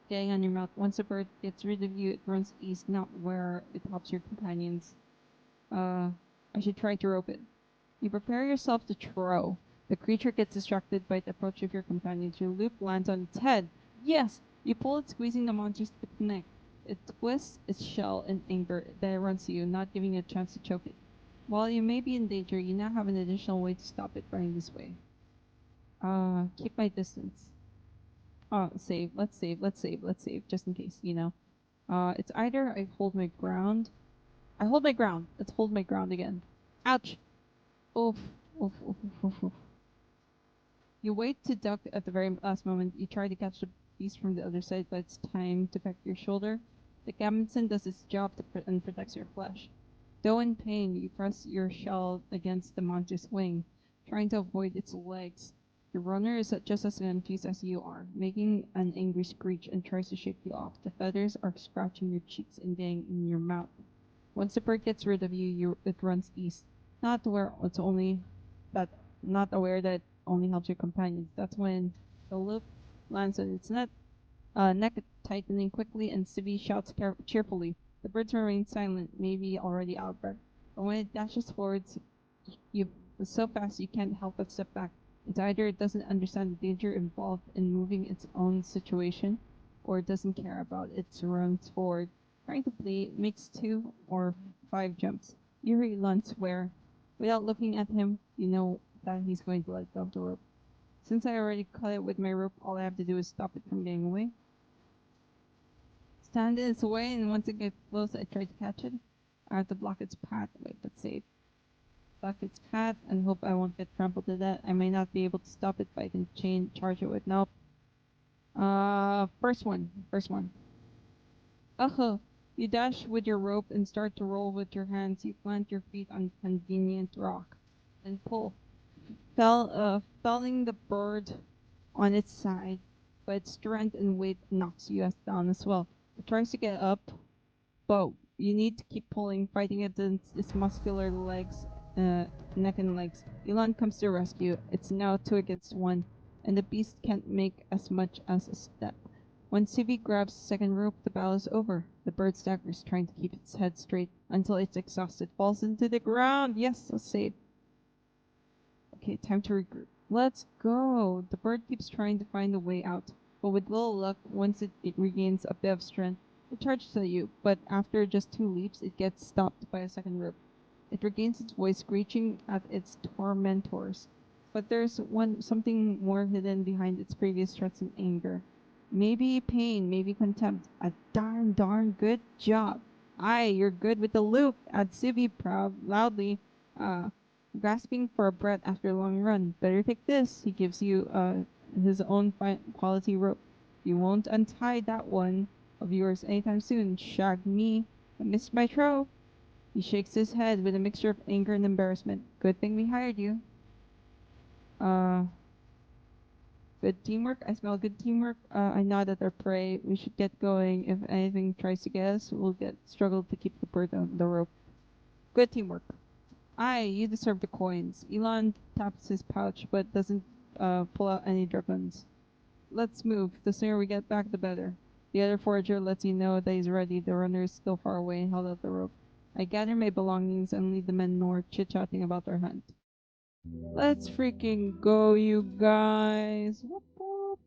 getting on your mouth. Once the bird gets rid of you, it runs east, not where it helps your companions. I should try to rope it. You prepare yourself to throw. The creature gets distracted by the approach of your companions. Your loop lands on its head. Yes! You pull it, squeezing the monster's thick neck. It twists its shell in anger, then it runs to you, not giving you a chance to choke it. While you may be in danger, you now have an additional way to stop it running this way. Keep my distance. Save. Let's save. Let's save. Let's save. Just in case, you know. It's either I hold my ground. I hold my ground. Let's hold my ground again. Ouch! Oof. Oof, oof, oof, oof, oof. You wait to duck at the very last moment. You try to catch the beast from the other side, but it's time to peck your shoulder. The gambeson does its job and protects your flesh. Though in pain, you press your shell against the monster's wing, trying to avoid its legs. The runner is just as confused as you are, making an angry screech and tries to shake you off. The feathers are scratching your cheeks and getting in your mouth. Once the bird gets rid of you, it runs east, not where it's only that, not aware that it only helps your companions. That's when the loop lands on its neck tightening quickly, and Sibby shouts cheerfully. The birds remain silent, maybe already out of breath. But when it dashes forwards, you so fast you can't help but step back. It's either it doesn't understand the danger involved in moving its own situation, or it doesn't care about it, so runs forward. Trying to play, makes 2 or 5 jumps. Yuri lunts where, without looking at him, you know that he's going to let go of the rope. Since I already cut it with my rope, all I have to do is stop it from getting away. Stand in its way, and once it gets close, I try to catch it. I have to block its path. Wait, let's save. Block its path and hope I won't get trampled to death. I may not be able to stop it, but I can charge it with nope. First one. First one. You dash with your rope and start to roll with your hands. You plant your feet on convenient rock and pull, felling the bird on its side, but its strength and weight knocks you down as well. It tries to get up, but you need to keep pulling, fighting against its muscular legs, neck and legs. Elon comes to rescue. It's now 2 against 1, and the beast can't make as much as a step. When Sivi grabs the second rope, the battle is over. The bird staggers, trying to keep its head straight until it's exhausted, falls into the ground. Yes, a save. Okay, time to regroup. Let's go. The bird keeps trying to find a way out, but with little luck, once it regains a bit of strength, it charges at you, but after just 2 leaps, it gets stopped by a second rope. It regains its voice, screeching at its tormentors. But there's something more hidden behind its previous threats and anger. Maybe pain, maybe contempt. A darn good job. Aye, you're good with the loop, adds Sibby loudly, uh, grasping for a breath after a long run. Better take this. He gives you his own quality rope. You won't untie that one of yours anytime soon. Shag me. I missed my throw. He shakes his head with a mixture of anger and embarrassment. Good thing we hired you. Uh, Good teamwork. I smell good teamwork. I nod at our prey. We should get going. If anything tries to get us, we'll get struggle to keep the bird on the rope. Good teamwork. Aye, you deserve the coins. Elon taps his pouch, but doesn't pull out any dragons. Let's move. The sooner we get back, the better. The other forager lets you know that he's ready. The runner is still far away and held out the rope. I gather my belongings and lead the men north, chit-chatting about their hunt. Let's freaking go, you guys. Whoop, whoop.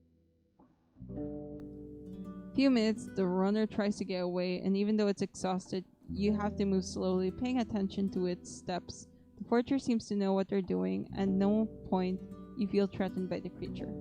Few minutes, the runner tries to get away, and even though it's exhausted, you have to move slowly, paying attention to its steps. The forger seems to know what they're doing, and no point you feel threatened by the creature.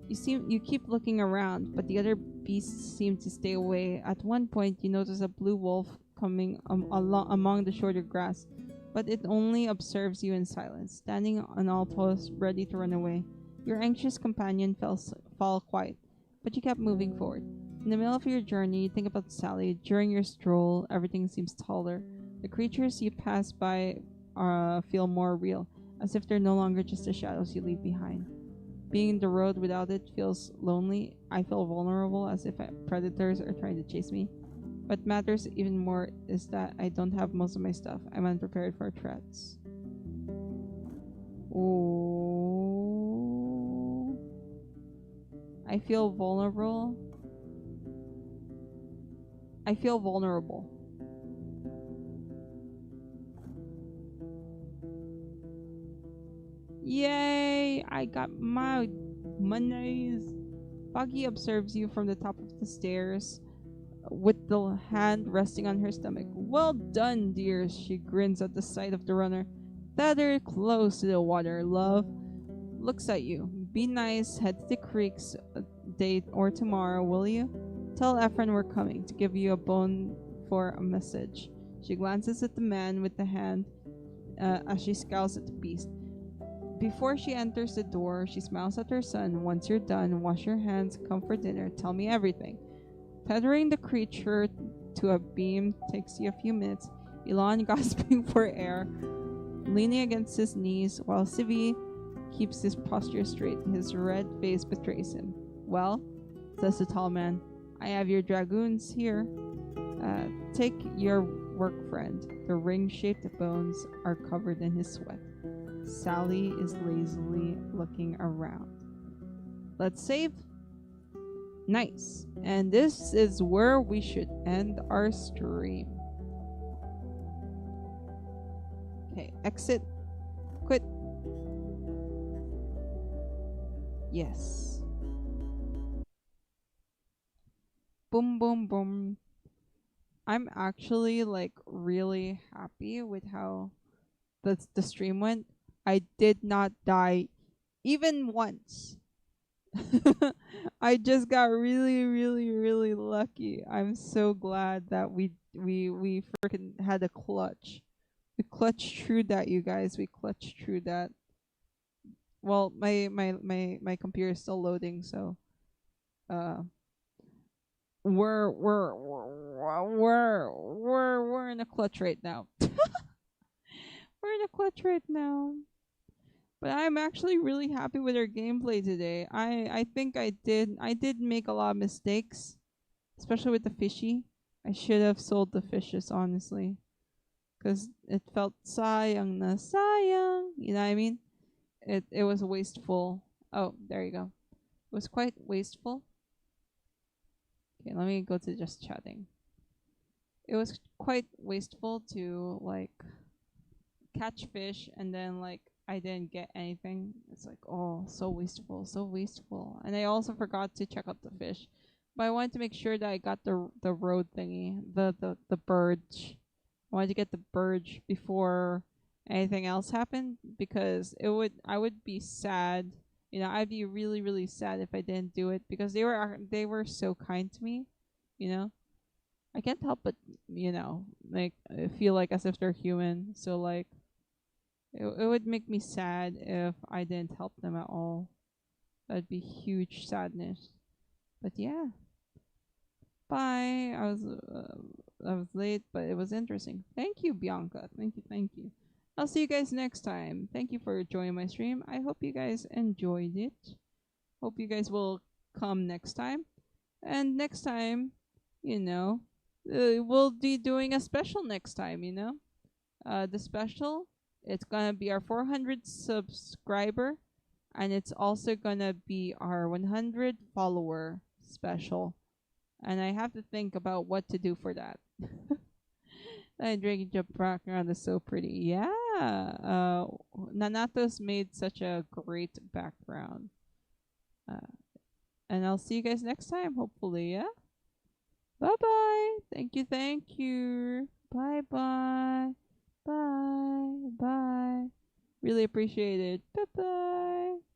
You keep looking around, but the other beasts seem to stay away. At one point, you notice a blue wolf coming among the shorter grass, but it only observes you in silence, standing on all posts, ready to run away. Your anxious companion fall quiet, but you kept moving forward. In the middle of your journey, you think about Sally. During your stroll, everything seems taller. The creatures you pass by feel more real, as if they're no longer just the shadows you leave behind. Being in the road without it feels lonely. I feel vulnerable, as if predators are trying to chase me. What matters even more is that I don't have most of my stuff. I'm unprepared for threats. Ooh. I feel vulnerable. I feel vulnerable. Yay! I got my monies. Foggy observes you from the top of the stairs with the hand resting on her stomach. Well done, dear, she grins at the sight of the runner. Tether close to the water, love. Looks at you. Be nice, head to the creeks day or tomorrow, will you? Tell Ephraim we're coming to give you a bone for a message. She glances at the man with the hand as she scowls at the beast. Before she enters the door, she smiles at her son. Once you're done, wash your hands, come for dinner, tell me everything. Tethering the creature to a beam takes you a few minutes. Elon gasping for air, leaning against his knees, while Sivi keeps his posture straight. His red face betrays him. Well, says the tall man, I have your dragoons here. Take your work, friend. The ring-shaped bones are covered in his sweat. Sally is lazily looking around. Let's save. Nice. And this is where we should end our stream. Okay, exit. Quit. Yes. Boom, boom, boom. I'm actually like really happy with how the stream went. I did not die even once. I just got really, really, really lucky. I'm so glad that we freaking had a clutch. We clutched through that, you guys. We clutched through that. Well, my computer is still loading, so uh, we're in a clutch right now. We're in a clutch right now. But I'm actually really happy with our gameplay today. I think I did make a lot of mistakes, especially with the fishy. I should have sold the fishes, honestly, because it felt sayang na sayang. You know what I mean? It was wasteful. Oh, there you go. It was quite wasteful. Okay, let me go to just chatting. It was quite wasteful to like catch fish and then like I didn't get anything. It's like, oh, so wasteful, so wasteful. And I also forgot to check out the fish. But I wanted to make sure that I got the road thingy, the birch. I wanted to get the birch before anything else happened because I would be sad. You know, I'd be really, really sad if I didn't do it because they were so kind to me, you know. I can't help but, like, I feel like as if they're human. So like, it would make me sad if I didn't help them at all. That'd be huge sadness. But yeah, bye. I was late, but it was interesting. Thank you, Bianca. Thank you, thank you. I'll see you guys next time. Thank you for joining my stream. I hope you guys enjoyed it. Hope you guys will come next time. And next time, you know, we'll be doing a special next time, the special, it's gonna be our 400 subscriber, and it's also gonna be our 100 follower special. And I have to think about what to do for that. That Dragon Jump background is so pretty. Yeah. Nanato's made such a great background. Uh, and I'll see you guys next time, hopefully, yeah? Bye bye. Thank you, thank you. Bye bye. Bye bye. Really appreciate it. Bye bye.